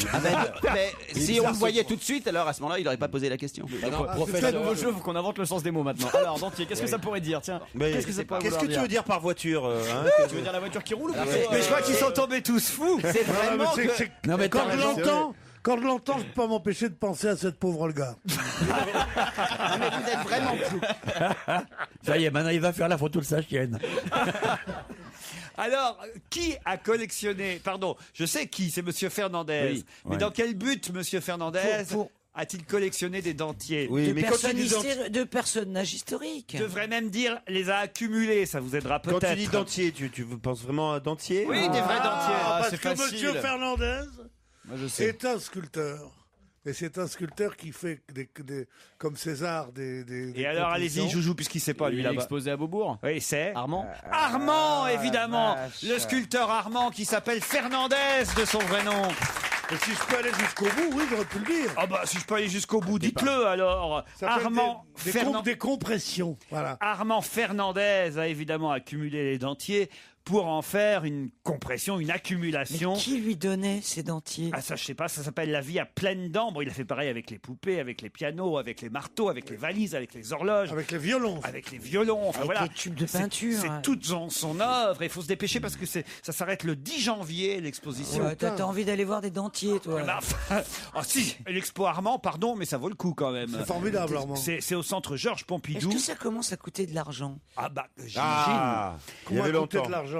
Mais si on le voyait tout de suite, alors à ce moment-là, il n'aurait pas posé la question. C'est un nouveau jeu, faut qu'on invente le sens des mots maintenant. Alors, dentier, qu'est-ce que ça pourrait dire? Tiens, qu'est-ce que tu veux dire par voiture? Tu veux dire la voiture qui roule? Mais je crois qu'ils sont tombés tous fous. C'est vraiment quand Quand je l'entends, je peux pas m'empêcher de penser à cette pauvre Olga. Mais vous êtes vraiment flou. Ça y est, maintenant il va faire la photo de sa chienne. Alors, qui a collectionné... Pardon, je sais qui, c'est Monsieur Fernandez. Oui, mais ouais. dans quel but, Monsieur Fernandez, a-t-il collectionné des dentiers? Oui, de personnages historiques. Je devrais même dire les a accumulés, ça vous aidera peut-être. Quand tu dis dentier, tu penses vraiment à dentier? Oui, des vrais dentiers. Parce c'est que facile. Monsieur Fernandez Moi, je sais. est un sculpteur. Et c'est un sculpteur qui fait comme César des Et alors, allez-y, Joujou, puisqu'il sait pas, lui, Il est là-bas. exposé à Beaubourg. Oui, c'est Armand. Armand, évidemment. vache. Le sculpteur Armand qui s'appelle Fernandez de son vrai nom. Et si je peux aller jusqu'au bout, oui, j'aurais pu le dire. Ah bah, si je peux aller jusqu'au bout, dites-le alors. Ça s'appelle Armand des compressions. Voilà. Armand Fernandez a évidemment accumulé les dentiers pour en faire une compression, une accumulation. Mais qui lui donnait ces dentiers? Ah ça je sais pas, ça s'appelle la vie à pleines dents. Bon, il a fait pareil avec les poupées, avec les pianos, avec les marteaux, avec les valises, avec les horloges. Avec les violons. Avec les violons, enfin Avec voilà. les tubes de peinture. C'est toute son œuvre. Il faut se dépêcher parce que ça s'arrête le 10 janvier l'exposition. Ouais, t'as envie d'aller voir des dentiers, toi. Bah, enfin, ah si, l'expo Armand, pardon, mais ça vaut le coup quand même. C'est formidable, Armand. C'est au centre Georges Est-ce Pompidou. que ça commence à coûter de l'argent? Ah bah, j'imagine. Il y avait Comment coûtait longtemps. de l'argent?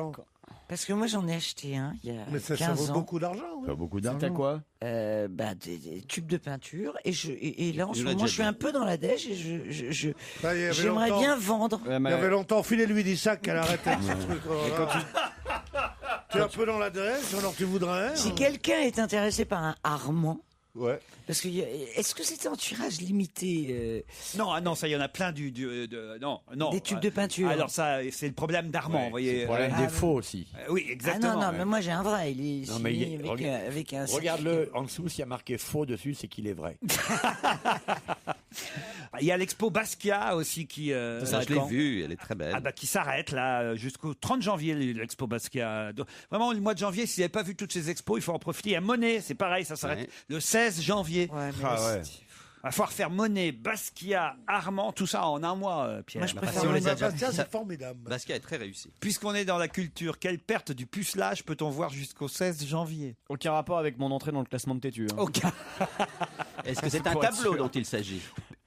Parce que moi, j'en ai acheté un il y a Mais ça 15 vaut ans. beaucoup d'argent. oui. Pas beaucoup C'était d'argent. quoi? Des tubes de peinture. Et là, en ce Il l'a moment, déjà je suis dit. un peu dans la dèche et Ça y est, il y avait j'aimerais longtemps- bien vendre. Ouais, Il y avait longtemps, filez-lui des sacs qu'elle arrête avec ce truc. Tu es un peu dans la dresse, alors tu voudrais. Si quelqu'un est intéressé par un Armand, Ouais. parce que est-ce que c'était en tirage limité Non, ah non, ça, il y en a plein non. des tubes de peinture? Alors ça, c'est le problème d'Armand, vous voyez. Le problème des faux aussi. Oui, Ah exactement. non, mais moi j'ai un vrai. Il est Non, mais signé il est- avec un. Regarde-le en dessous, s'il y a marqué faux dessus, c'est qu'il est vrai. Il y a l'expo Basquiat aussi qui. Ça, je l'ai vu, elle est très belle. Ah bah qui s'arrête là jusqu'au 30 janvier l'expo Basquiat. Donc, vraiment le mois de janvier, si vous n'avez pas vu toutes ces expos, il faut en profiter. Il y a Monet, c'est pareil, ça s'arrête Ouais. le 16 janvier. Ouais, mais Ah ouais. Il va falloir faire Monet, Basquiat, Armand, tout ça en un mois, Pierre. Moi, je Bah, préfère si on les a Bastien, déjà- c'est formidable. Basquiat est très réussi. Puisqu'on est dans la culture, quelle perte du pucelage peut-on voir jusqu'au 16 janvier? Aucun rapport avec mon entrée dans le classement de Tétu. Hein. Aucun. Est-ce que c'est un Pour être tableau sûr. dont il s'agit?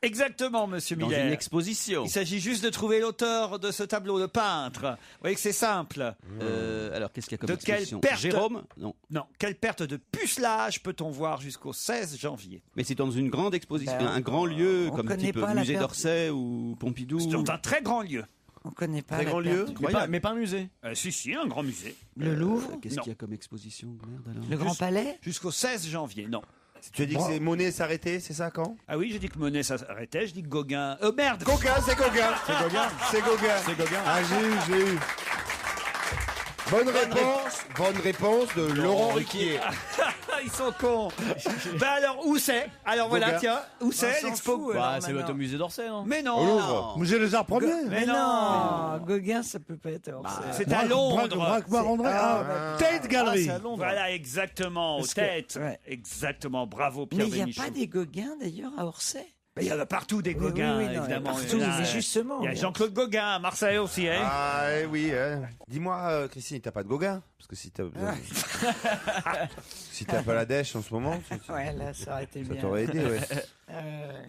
Exactement, monsieur Dans Miller. une exposition? Il s'agit juste de trouver l'auteur de ce tableau, le peintre. Vous voyez que c'est simple. Alors, qu'est-ce qu'il y a comme De quelle exposition? perte Jérôme? Non. Non, quelle perte de pucelage peut-on voir jusqu'au 16 janvier? Mais c'est dans une grande exposition, Ben, un grand lieu, on comme connaît type pas la musée perte. d'Orsay ou Pompidou. C'est dans un très grand lieu. on connaît pas Très la grand perte lieu. du- Mais pas un musée. Si, un grand musée. Le Louvre, Qu'est-ce Non. qu'il y a comme exposition? Merde, alors. le Grand Juste- Palais. Jusqu'au 16 janvier, non. Tu as dit que c'est Monet s'arrêter, c'est ça quand? Ah oui, j'ai dit que Monet s'arrêtait, je dis que Gauguin... merde Gauguin, c'est Gauguin. C'est Gauguin. C'est Gauguin. C'est Gauguin. Ah, j'ai eu. Bonne réponse de Laurent Ruquier. Ils sont cons. Ben alors, où c'est? Alors voilà, Gauguin. tiens, où c'est s'en l'expo? fout, Bah, alors, c'est maintenant. au musée d'Orsay, non? Mais Au non, Louvre. Musée des Arts Premiers. Mais non, Gauguin, ça peut pas être. c'est à Londres. Braque-Marandré. Tate Gallery. c'est à Londres. Voilà, exactement, aux Parce que- têtes. ouais. Exactement, bravo Mais Pierre il n'y a Bénichou. pas des Gauguins d'ailleurs à Orsay. Mais il y en a partout des Oui, Gauguins, oui, oui, non, évidemment. partout, Il y en a, mais justement. Il y a Jean-Claude Gauguin à Marseille aussi, hein. Ah oui. Dis-moi, Christine, t'as pas de Gauguin? Parce que si t'as si t'as pas la dèche en ce moment, Ouais, là, ça aurait été ça bien. t'aurait aidé. Ouais.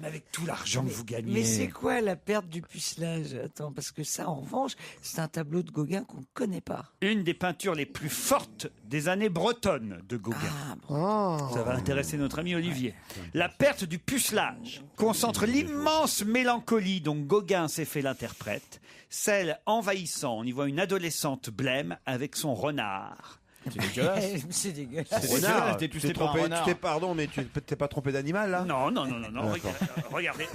Mais avec tout l'argent que vous gagnez. Mais c'est quoi la perte du pucelage? Attends, parce que ça, en revanche, c'est un tableau de Gauguin qu'on ne connaît pas. Une des peintures les plus fortes des années bretonnes de Gauguin. Ah, bon. Ça va intéresser notre ami Olivier. La perte du pucelage concentre l'immense mélancolie dont Gauguin s'est fait l'interprète, celle envahissant. On y voit une adolescente blême avec son renard. C'est dégueulasse. C'est dégueulasse. Renard, T'es tu tué t'es par un trompé, renard. tu t'es pardon, mais tu t'es pas trompé d'animal là? Non. Regardez,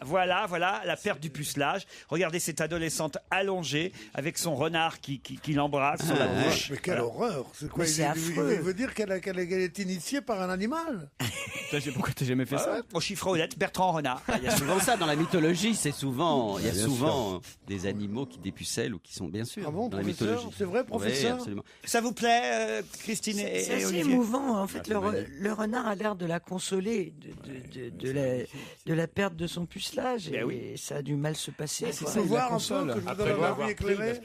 voilà la perte du pucelage. Regardez cette adolescente allongée avec son renard qui l'embrasse sur la bouche. Mais quelle horreur. C'est quoi? Mais Il c'est affreux. veut dire qu'elle est initiée par un animal. Pourquoi t'as jamais fait ça? Au chiffre honnête, Bertrand Renard. Il y a souvent ça dans la mythologie, c'est souvent, il y a souvent des animaux qui dépucellent ou qui sont bien sûr Ah bon, dans la professeur? mythologie. C'est vrai, professeur? Oui, absolument. Ça vous plaît, Christine C'est et assez Olivier? émouvant. En fait, le renard a l'air de la consoler de la perte de son pucelage et ça a du mal se passer. Il faut voir un peu que je vous donne la vie éclairée.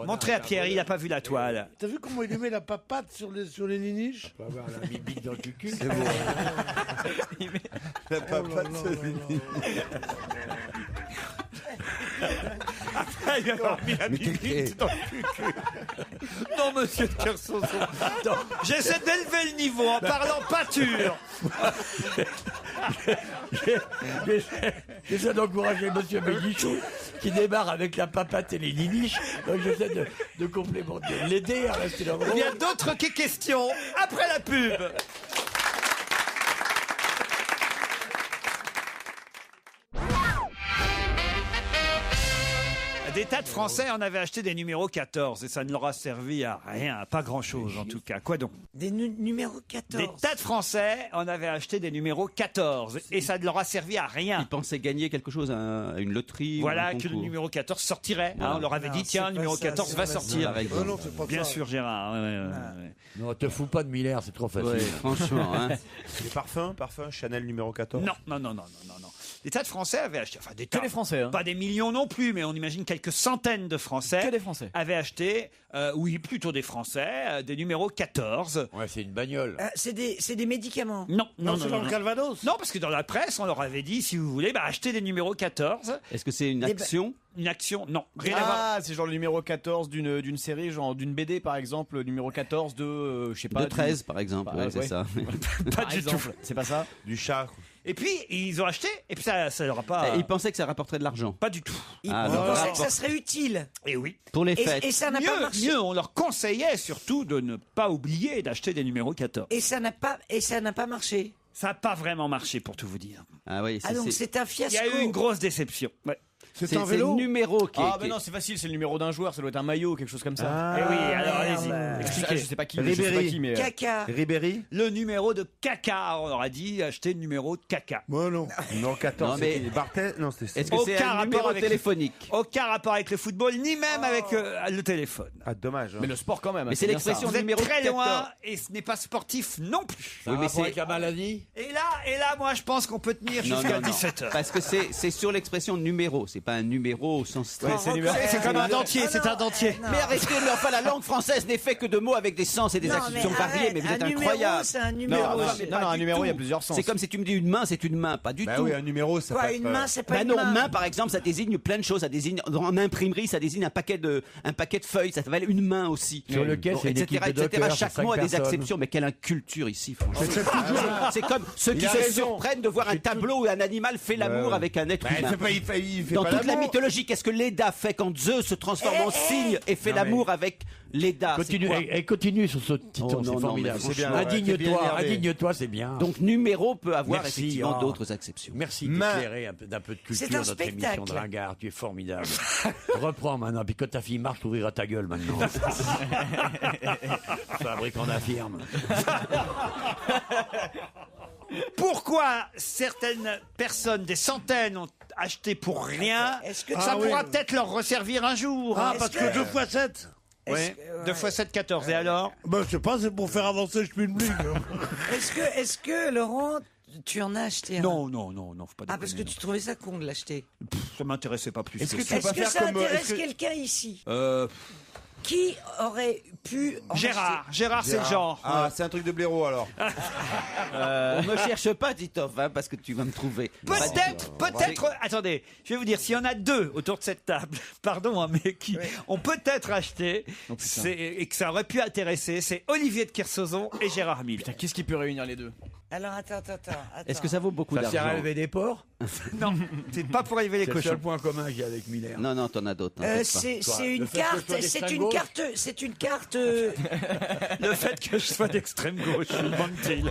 Montrez à Pierre, il n'a pas vu la toile. T'as vu comment il lui met la papate sur les niniches? On va avoir la bibite dans le cul. C'est beau. La papate sur les niniches. Il a mis la bibite dans le cul. Non, monsieur de Kersauzon. J'essaie d'élever le niveau en parlant pâture. J'essaie d'encourager monsieur Bénichou qui démarre avec la papate et les niniches. Donc j'essaie de complémenter, de l'aider à rester dans le Il y a d'autres questions après la pub. Des tas de Français en avaient acheté des numéros 14 et ça ne leur a servi à rien, à pas grand-chose en tout cas. Quoi donc? Des numéros 14. Des tas de Français en avaient acheté des numéros 14 et ça ne leur a servi à rien. Ils pensaient gagner quelque chose à une loterie. Voilà, ou un que le concours. numéro 14 sortirait. Voilà. On leur avait dit, tiens, le numéro 14 va sortir. Bien sûr, Gérard. Non, te fous pas de Miller, c'est trop facile. Ouais, franchement. Hein. Les parfums, Chanel numéro 14. Non. Des tas de Français avaient acheté, enfin des tas, les Français, hein. pas des millions non plus, mais on imagine quelques centaines de Français, Que des Français. avaient acheté, oui, plutôt des Français, des numéros 14. Ouais, c'est une bagnole. C'est des médicaments. Non, C'est dans le Calvados. Non, parce que dans la presse, on leur avait dit, si vous voulez, achetez des numéros 14. Est-ce que c'est une action? Une action, non, rien à voir. Ah, c'est genre le numéro 14 d'une série, genre d'une BD par exemple, le numéro 14 de, je sais pas. De 13 par exemple, ouais, c'est ouais. ça. Pas du tout. C'est pas ça? Du chat. Et puis, ils ont acheté, et puis ça leur a pas... Ils pensaient que ça rapporterait de l'argent. Pas du tout. Ils pensaient que ça serait utile. Et oui. Pour les fêtes. Et ça n'a pas marché. Mieux, on leur conseillait surtout de ne pas oublier d'acheter des numéros 14. Et ça n'a pas marché. Ça n'a pas vraiment marché, pour tout vous dire. Ah oui, Ah donc c'est un Il fiasco. y a eu une grosse déception. Ouais. C'est un vélo. le numéro qui est. Ah, mais non, c'est facile, c'est le numéro d'un joueur, ça doit être un maillot, quelque chose comme ça. Eh oui, alors merde. allez-y. Expliquez. Je sais pas qui, Ribéry. mais. Caca. Ribéry. Le numéro de caca. On leur a dit acheter le numéro de caca. Moi non. Non, 14. Non, mais- c'était Barthès. Non, c'était. Est-ce que c'est Aucun un rapport numéro avec- téléphonique? Aucun rapport avec le football, ni même avec le téléphone. Ah, dommage. hein. Mais le sport quand même. Mais c'est bien l'expression ça. Vous êtes numéro très 14. loin et ce n'est pas sportif non plus. Ça a Oui, mais rapport c'est- avec la maladie. Et là, moi, je pense qu'on peut tenir Non, jusqu'à non, non. 17h. Parce que c'est sur l'expression numéro, c'est pas un numéro au sens strict. C'est comme un dentier, c'est un dentier. Mais arrêtez, mais enfin la langue française n'est faite que de mots avec des sens et des Non, actions mais variées, arrête, mais vous êtes un numéro, incroyable. c'est un numéro. Non, un numéro, il y a plusieurs sens. C'est comme si tu me dis une main, c'est une main, pas du Bah tout. oui, un numéro, ça Quoi, peut une être, main, c'est pas Bah une non, main. main par exemple, ça désigne plein de choses. Ça désigne en imprimerie, ça désigne un paquet de feuilles. Ça s'appelle une main aussi. Sur le quai, c'est une équipe de etc. dockers, c'est Chaque 5 mot a des personnes. exceptions, mais quelle inculture ici, franchement. C'est comme ceux qui Il a se raison. surprennent de voir un tableau où un animal fait l'amour ouais. avec un être Bah, il humain. fait pas, il fait Dans pas toute la l'amour. mythologie, qu'est-ce que Leda fait quand Zeus se transforme en cygne et fait Non, l'amour avec Leda? Continue, C'est quoi et continue sur ce titre, Oh, non, c'est non, formidable. mais c'est bien, ouais, t'es bien Indigne-toi, énervé. indigne-toi, c'est bien. Donc numéro peut avoir Merci, effectivement oh. d'autres exceptions. Merci Main. d'éclairer d'un peu de C'est culture un notre émission spectacle. de ringard. Tu es formidable. Reprends maintenant, puis quand ta fille marche, t'ouvriras ta gueule maintenant. Fabricant d'affirme. Pourquoi certaines personnes, des centaines, ont acheté pour rien? Est-ce que Ça Ah oui. pourra peut-être leur resservir un jour. Ah, hein. parce que 2 x 7. Ouais. 2 x 7, 14. Et alors? Ben, je sais pas, c'est pour faire avancer Schmilblick. Est-ce que Laurent, tu en as acheté un? Non, faut pas Ah, parce que déconner, tu trouvais ça con de l'acheter. non. Ça m'intéressait pas plus. Est-ce que que ça. tu peux Est-ce pas que faire ça comme. intéresse est-ce que- quelqu'un ici? Euh, Qui aurait pu en Gérard, c'est le genre. Ah, c'est un truc de blaireau alors. On me cherche pas, Titoff, hein, parce que tu vas me trouver. Peut-être, attendez, je vais vous dire, s'il y en a deux autour de cette table, pardon, hein, mais qui ont peut-être acheté, et que ça aurait pu intéresser, c'est Olivier de Kersauzon et Gérard Mille. Putain, qu'est-ce qui peut réunir les deux? Alors, attends. Est-ce que ça vaut beaucoup Ça sert à d'argent? élever des porcs? Non, c'est pas pour élever les C'est le seul cochons. point commun que j'ai avec Miller. Non, t'en as d'autres. hein, C'est une le fait que je carte, sois d'extrême gauche. c'est une carte. Le fait que je sois d'extrême gauche, manque-t-il.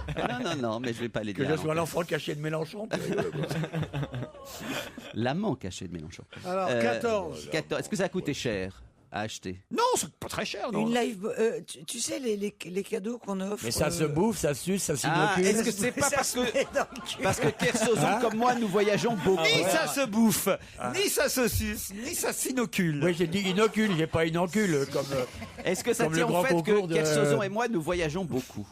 Non, mais je vais pas les Que dire. je sois l'enfant caché de Mélenchon. tu rigoles, quoi. L'amant caché de Mélenchon. Alors, 14. 14. Est-ce que ça a coûté cher? à acheter. Non, c'est pas très cher. Non. Une live, tu sais les cadeaux qu'on offre. Mais ça se bouffe, ça se suce, ça Ah, s'inocule. est-ce que c'est pas parce que Kersozon comme moi nous voyageons beaucoup? Ni ça se bouffe, ni ça se suce, ni ça s'inocule. Oui, j'ai dit inocule, j'ai pas inocule comme. Est-ce que ça comme tient le au grand fait concours que de- Kersozon et moi nous voyageons beaucoup?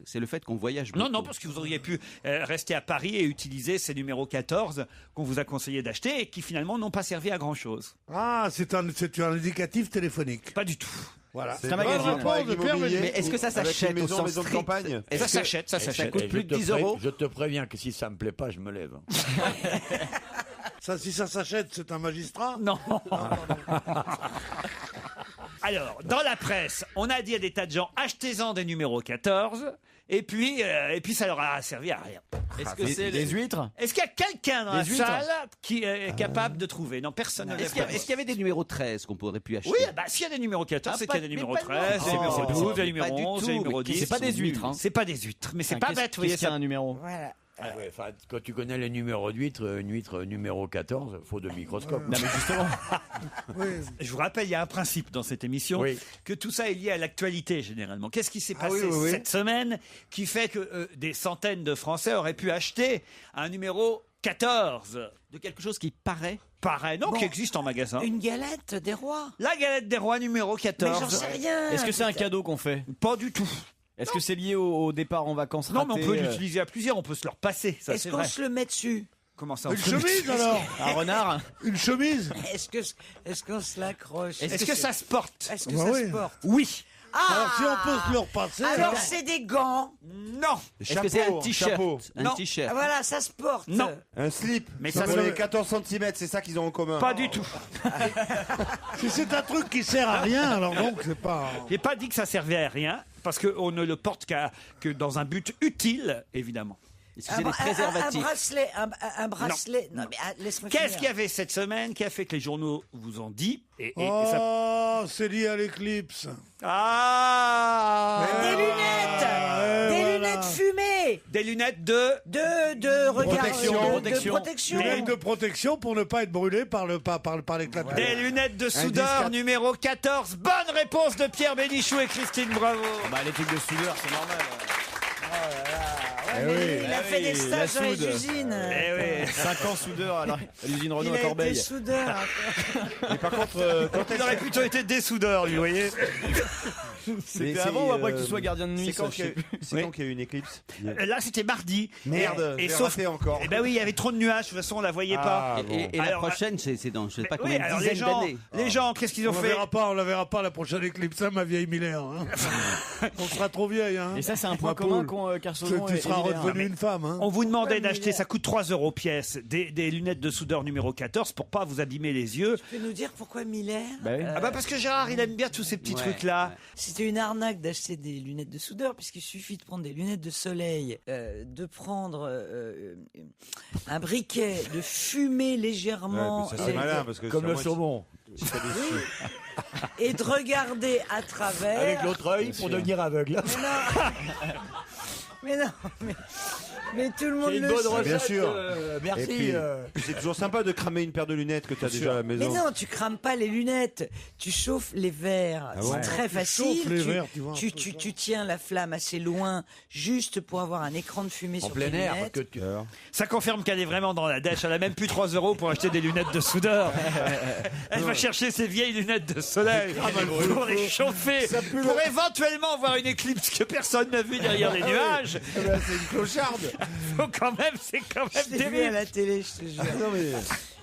C'est le fait qu'on voyage beaucoup. Non, parce que vous auriez pu rester à Paris et utiliser ces numéros 14 qu'on vous a conseillé d'acheter et qui finalement n'ont pas servi à grand chose. Ah, c'est un indicatif téléphonique. Pas du tout. Voilà. C'est un magazine. Mais est-ce que ça s'achète au sens maison de strict? campagne? Ça s'achète, ça s'achète. coûte plus de 10 euros. Je te préviens que si ça me plaît pas, je me lève. Ça, si ça s'achète, c'est un magistrat? Non. Alors, dans la presse, on a dit à des tas de gens, achetez-en des numéros 14, et puis ça leur a servi à rien. Est-ce que c'est les huîtres? Est-ce qu'il y a quelqu'un dans la huîtres salle qui est capable de trouver? Non, personne ne l'a Est-ce qu'il y avait des numéros 13 qu'on pourrait plus acheter? Oui, bah s'il y a des numéros 14, c'est qu'il y a des numéros 13, des numéros 12, des numéros 11, des numéros 10. C'est pas des huîtres, hein. C'est pas des huîtres, mais c'est pas bête, vous voyez Qu'est-ce qu'il y a ça. un numéro? Voilà. Ah ouais, enfin, quand tu connais les numéros d'huîtres, une huître numéro 14, faut de microscope. Non mais justement. Je vous rappelle, il y a un principe dans cette émission, Oui. que tout ça est lié à l'actualité généralement. Qu'est-ce qui s'est Ah passé oui. cette semaine qui fait que des centaines de Français auraient pu acheter un numéro 14 De quelque chose qui paraît? non, Bon. qui existe en magasin. Une galette des rois. La galette des rois numéro Mais j'en 14. sais rien. Est-ce que c'est un cadeau qu'on fait? Pas du tout. Est-ce que c'est lié au départ en vacances Non, mais raté, on peut l'utiliser à plusieurs, on peut se le repasser, ça Est-ce c'est qu'on vrai. se le met dessus? Comment ça? Une chemise, alors? Un renard? Une chemise? Est-ce qu'on se l'accroche? Est-ce que ça se porte? Est-ce que Bah ça oui. se porte? Oui. Alors, si on peut se le repasser. Alors c'est des gants. Non. Est-ce que c'est un t-shirt? Un Non. t-shirt. Ah, voilà, ça se porte. Non. Un slip. Mais Ça ça fait se- 14 cm, c'est ça qu'ils ont en commun. Pas du tout. Si c'est un truc qui sert à rien, alors donc c'est pas. J'ai pas dit que ça servait à rien, parce qu'on ne le porte que dans un but utile, évidemment. Est-ce que c'est des préservatifs? Un bracelet. Un bracelet. Non, mais laisse-moi finir. Qu'est-ce qu'il y avait cette semaine qui a fait que les journaux vous ont dit et ça... Oh, c'est lié à l'éclipse. Ah Des lunettes. Des lunettes fumées. Des lunettes de regard. Protection. De protection. Lunettes de protection pour ne pas être brûlé par l'éclat de Des lunettes de soudeur numéro 14. Bonne réponse de Pierre Bénichou et Christine Bravo. Bah les trucs de soudeur, c'est normal. Il a fait des stages dans les soude. usines. Eh oui. 5 ans soudeur à l'usine Renault Il à a été Corbeil. soudeur. Mais par contre, quand Il aurait plutôt été dessoudeur, lui, vous voyez. C'était avant ou après que tu sois gardien de nuit? C'est ça, quand je qu'il y sais a eu- plus. c'est quand qu'il y a eu une éclipse? Là, c'était mardi. Merde, Et j'ai sauf raté encore. Eh ben oui, il y avait trop de nuages. De toute façon, on la voyait pas. Ah, bon. Et la Alors, prochaine, c'est dans je sais pas Oui, combien alors de les dizaines gens, d'années. qu'est-ce qu'ils ont fait? On la verra pas la prochaine éclipse, hein, ma vieille Miller. Hein. On sera trop vieille. Hein. Et ça, c'est un point Ma commun poule. qu'ont Kersozon Tu et seras Miller. redevenue une femme. Hein. On vous demandait d'acheter, ça coûte 3 € pièce, des lunettes de soudeur numéro 14 pour pas vous abîmer les yeux. Tu peux nous dire pourquoi Miller? Bah oui. Ah bah parce que Gérard, il aime bien tous ces petits Ouais, trucs-là. ouais. C'était une arnaque d'acheter des lunettes de soudeur, puisqu'il suffit de prendre des lunettes de soleil, de prendre un briquet, de fumer légèrement Ouais, mais ça c'est malin parce que Comme c'est le moi, saumon. et de regarder à travers. Avec l'autre œil pour devenir aveugle. Mais non, mais tout le monde C'est une le bonne sait. recette. Bien sûr. Merci. Et puis, c'est toujours sympa de cramer une paire de lunettes que tu as déjà à la Mais maison. non, tu crames pas les lunettes, tu chauffes les verres. Ah c'est ouais. très Tu facile. chauffes les verres, tu vois, un peu tu tiens la flamme assez loin, juste pour avoir un écran de fumée En sur plein tes air. lunettes. Parce que tu... Ça confirme qu'elle est vraiment dans la dèche. Elle a même plus 3 € pour acheter des lunettes de soudeur. Elle va chercher ses vieilles lunettes de soleil pour les chauffer, pour éventuellement voir une éclipse que personne n'a vue derrière les nuages. Eh ben, c'est une clocharde. C'est quand Je même l'ai vu à terrible. la télé, je te jure. Non, mais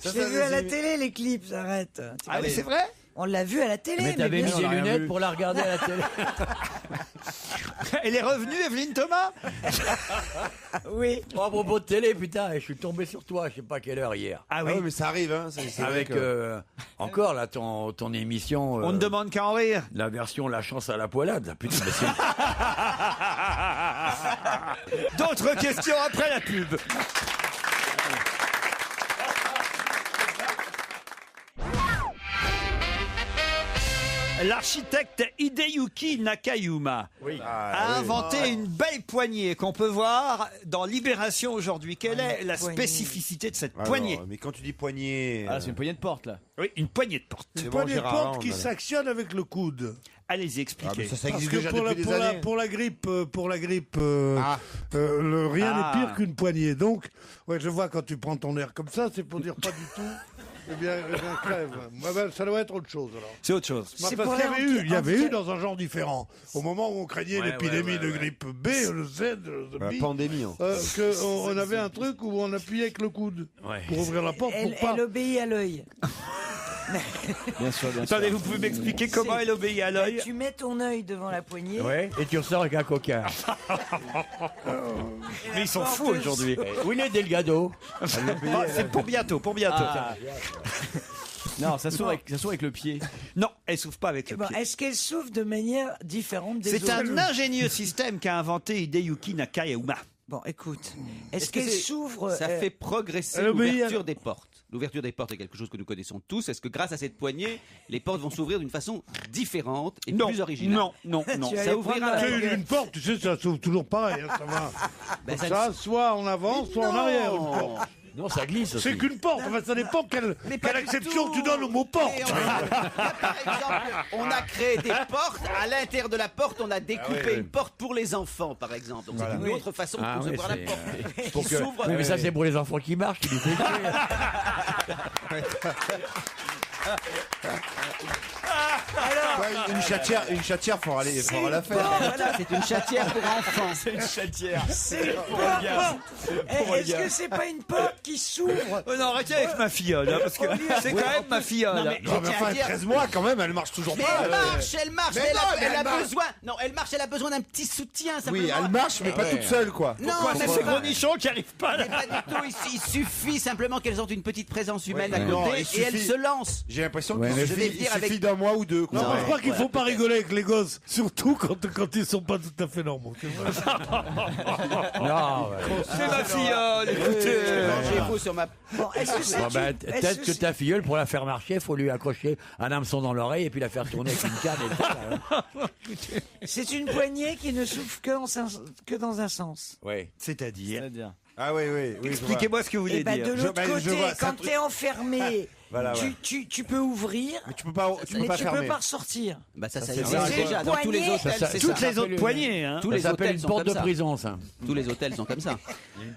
Je l'ai vu à la télé, les clips, arrête. Ah oui, c'est vrai? On l'a vu à la télé. Mais t'avais bien mis des sûr. lunettes pour la regarder à la télé. Elle est revenue, Evelyne Thomas? Oui. Oh, à propos de télé, putain, je suis tombé sur toi, je sais pas à quelle heure hier. Ah Ah oui. oui, mais ça arrive. Hein. C'est vrai Avec que- encore là ton émission. On ne demande qu'à en rire. La version La chance à la poilade. Là. Putain, mais c'est- D'autres questions après la pub. L'architecte Hideyuki Nakayama a inventé une belle poignée qu'on peut voir dans Libération aujourd'hui. Quelle est la spécificité de cette poignée? Mais quand tu dis poignée... Ah, c'est une poignée de porte, là. Oui, une poignée de porte. Une poignée de porte qui s'actionne avec le coude. Allez-y, expliquez. Ça Parce existe que déjà depuis des années. pour la grippe, rien n'est pire qu'une poignée. Donc, ouais, je vois quand tu prends ton air comme ça, c'est pour dire pas du tout. Eh bien, j'en crève. Ça doit être autre chose alors. C'est autre chose. Parce qu'il y avait eu dans un genre différent. Au moment où on craignait l'épidémie de grippe B, le Z, la pandémie. On avait un truc où on appuyait avec le coude pour ouvrir la porte. Elle obéit à l'œil. Bien sûr. Attendez, vous pouvez m'expliquer comment elle obéit à l'œil? Tu mets ton œil devant la poignée. Ouais, et tu ressors avec un coca. Mais ils sont fous aujourd'hui. Où est Delgado? C'est pour bientôt, Non, ça s'ouvre avec le pied. Non, elle s'ouvre pas avec le pied. Est-ce qu'elle s'ouvre de manière différente des autres? C'est un ingénieux système qu'a inventé Hideyuki Nakayama. Bon, écoute, est-ce qu'elle s'ouvre? Ça fait progresser l'ouverture des portes. L'ouverture des portes est quelque chose que nous connaissons tous. Est-ce que grâce à cette poignée, les portes vont s'ouvrir d'une façon différente et plus originale? Non. Ça ouvrira une porte, tu sais, ça s'ouvre toujours pareil. Ça va. Ça, soit en avant, soit en arrière. Une porte. Non, ça glisse aussi. C'est qu'une porte. Enfin, ça dépend quelle acception tu donnes au mot porte. Par exemple, on a créé des portes. À l'intérieur de la porte, on a découpé une porte pour les enfants, par exemple. Donc c'est une autre façon de voir la porte. Pour mais ça, c'est pour les enfants qui marchent, qui nous fait une chatière pour aller la faire. Voilà, c'est une chatière pour enfants. C'est une chatière. Est-ce que c'est pas une porte qui s'ouvre? Non, arrêtez avec ma filleule, parce que c'est quand même ma filleule. Non, mais enfin, 13 mois quand même, elle marche toujours pas. Elle marche. Elle a besoin. Non, elle marche. Elle a besoin d'un petit soutien. Oui, elle marche, mais pas toute seule, quoi. Non, mais c'est gros nichons qui arrivent pas là. Pas du tout. Il suffit simplement qu'elles ont une petite présence humaine à côté et elles se lancent. J'ai l'impression qu'il suffit d'un mois ou deux. Non, je crois qu'il faut pas rigoler avec les gosses, surtout quand ils sont pas tout à fait normaux. Non, c'est ma filleule, écoutez. Mangez-vous sur ma... Bon, peut-être que ta filleule, pour la faire marcher, il faut lui accrocher un hameçon dans l'oreille et puis la faire tourner avec une canne. C'est une poignée qui ne s'ouvre que dans un sens. Oui. C'est-à-dire Ah oui. Expliquez-moi ce que vous voulez dire. De l'autre côté, quand tu es enfermé, Voilà, tu peux ouvrir, mais tu peux pas fermer. Peux pas ressortir. Bah ça existe déjà dans tous les hôtels. Toutes les autres poignées. Tous les hôtels une sont porte comme de ça. prison, ça. Tous les hôtels sont comme ça.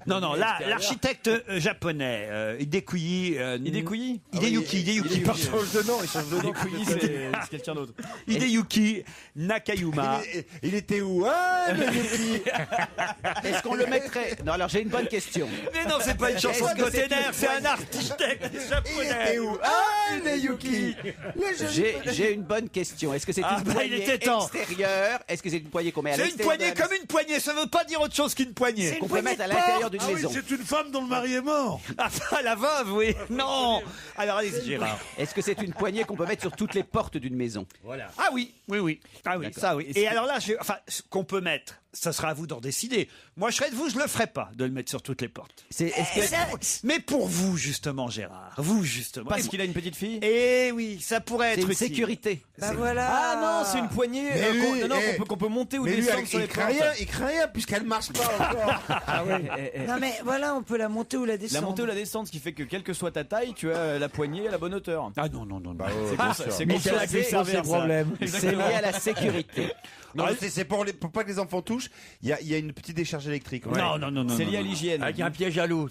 Non, là, l'architecte japonais Hideyuki, pardon. Il change de nom. C'est quelqu'un d'autre. Hideyuki Nakayama. Il était où, Hideyuki? Est-ce qu'on le mettrait? Non, alors j'ai une bonne question. Mais non, c'est pas une chanson de Cotener, c'est un architecte japonais. Hideyuki. J'ai une bonne question. Est-ce que c'est une poignée extérieure? Est-ce que c'est une poignée qu'on met à l'extérieur? C'est une poignée comme une poignée, ça veut pas dire autre chose qu'une poignée. Qu'on peut mettre à l'intérieur d'une maison. Oui, c'est une femme dont le mari est mort. Ah, la veuve, oui. Non. Alors allez-y, Gérard. Est-ce que c'est une poignée qu'on peut mettre sur toutes les portes d'une maison? Voilà. Ah oui. Ah oui, ça oui. Et alors là, ce qu'on peut mettre, ça sera à vous d'en décider. Moi, je serais de vous, je le ferais pas de le mettre sur toutes les portes. Mais pour vous, justement, Gérard, parce qu'il a une petite fille. Eh oui, ça pourrait être une sécurité. Bah voilà. Ah non, c'est une poignée qu'on peut monter ou descendre sur les portes. Il craint rien puisqu'elle marche pas encore. Ah oui. Non mais voilà, on peut la monter ou la descendre. La montée ou la descente, ce qui fait que quelle que soit ta taille, tu as la poignée à la bonne hauteur. Ah non. C'est comme ça que ça pose problème. C'est lié à la sécurité. Non, c'est pour pas que les enfants touchent. Il y a une petite décharge électrique. Non. C'est lié à l'hygiène. Avec un piège à loup.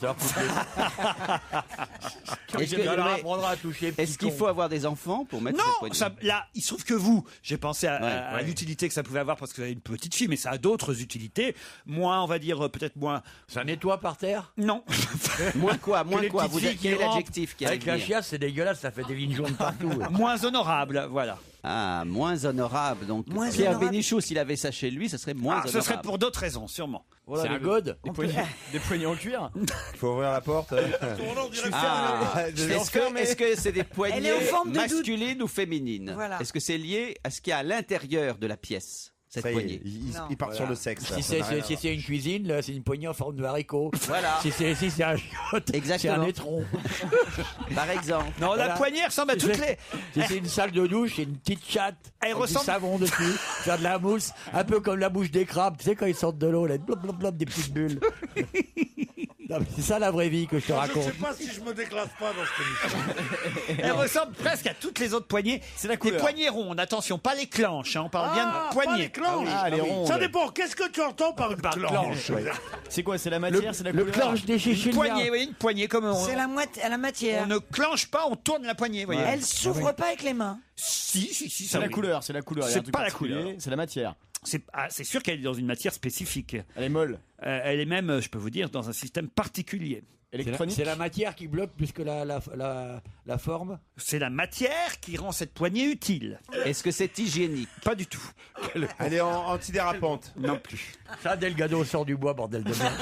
Est-ce qu'il faut avoir des enfants pour mettre cette poignée? Non, là, il se trouve que vous, j'ai pensé à l'utilité que ça pouvait avoir parce que vous avez une petite fille, mais ça a d'autres utilités. Moins, on va dire, peut-être moins. Ça nettoie par terre? Non. Moins quoi? Vous dites quel est l'adjectif qui avec la chiasse, c'est dégueulasse, ça fait des lignes jaunes partout. Moins honorable, voilà. Ah, moins honorable. Donc Pierre Bénichou, s'il avait ça chez lui, ça serait moins honorable. Ce serait pour d'autres raisons, sûrement. Voilà, c'est un gode. Des poignées en cuir. Il faut ouvrir la porte. Est-ce que c'est des poignées masculines ou féminines? Voilà. Est-ce que c'est lié à ce qu'il y a à l'intérieur de la pièce? cette Ça y est, poignée. il part sur le sexe. là, Si ça n'a rien à c'est une cuisine, là, c'est une poignée en forme de haricot. Voilà. Si c'est un chiotte, c'est Exactement. un étron. Par exemple. Non, la Voilà. poignée ressemble à toutes les. Si c'est une salle de douche, c'est une petite chatte. Elle avec ressemble- du savon dessus, faire de la mousse, un peu comme la bouche des crabes. Tu sais, quand ils sortent de l'eau, là, blop, blop, blop, des petites bulles. Non, mais c'est ça la vraie vie que je te Je ne raconte. sais pas si je me déclasse pas dans cette émission. Elle ressemble presque à toutes les autres poignées. C'est la Les couleur. poignées rondes, attention, pas les clanches, hein, on parle bien de Pas poignées. les clanches. les rondes. Ça dépend. Qu'est-ce que tu entends par une clanche? C'est quoi? C'est la matière? C'est la Le couleur? clanche des Une chichiliens. poignée, oui, une poignée comme on. C'est la matière. On ne clanche pas, on tourne la poignée, vous voyez. Elle s'ouvre pas avec les mains. Si, C'est ça la oui. couleur, c'est la couleur. Il y a C'est un truc pas la particulier, couleur. C'est la matière. C'est sûr qu'elle est dans une matière spécifique. Elle est molle. Elle est même, je peux vous dire, dans un système particulier. Électronique. C'est la matière qui bloque plus que la forme. C'est la matière qui rend cette poignée utile. Est-ce que c'est hygiénique? Pas du tout. Elle est antidérapante. Non plus. Ça, Delgado sort du bois, bordel de merde.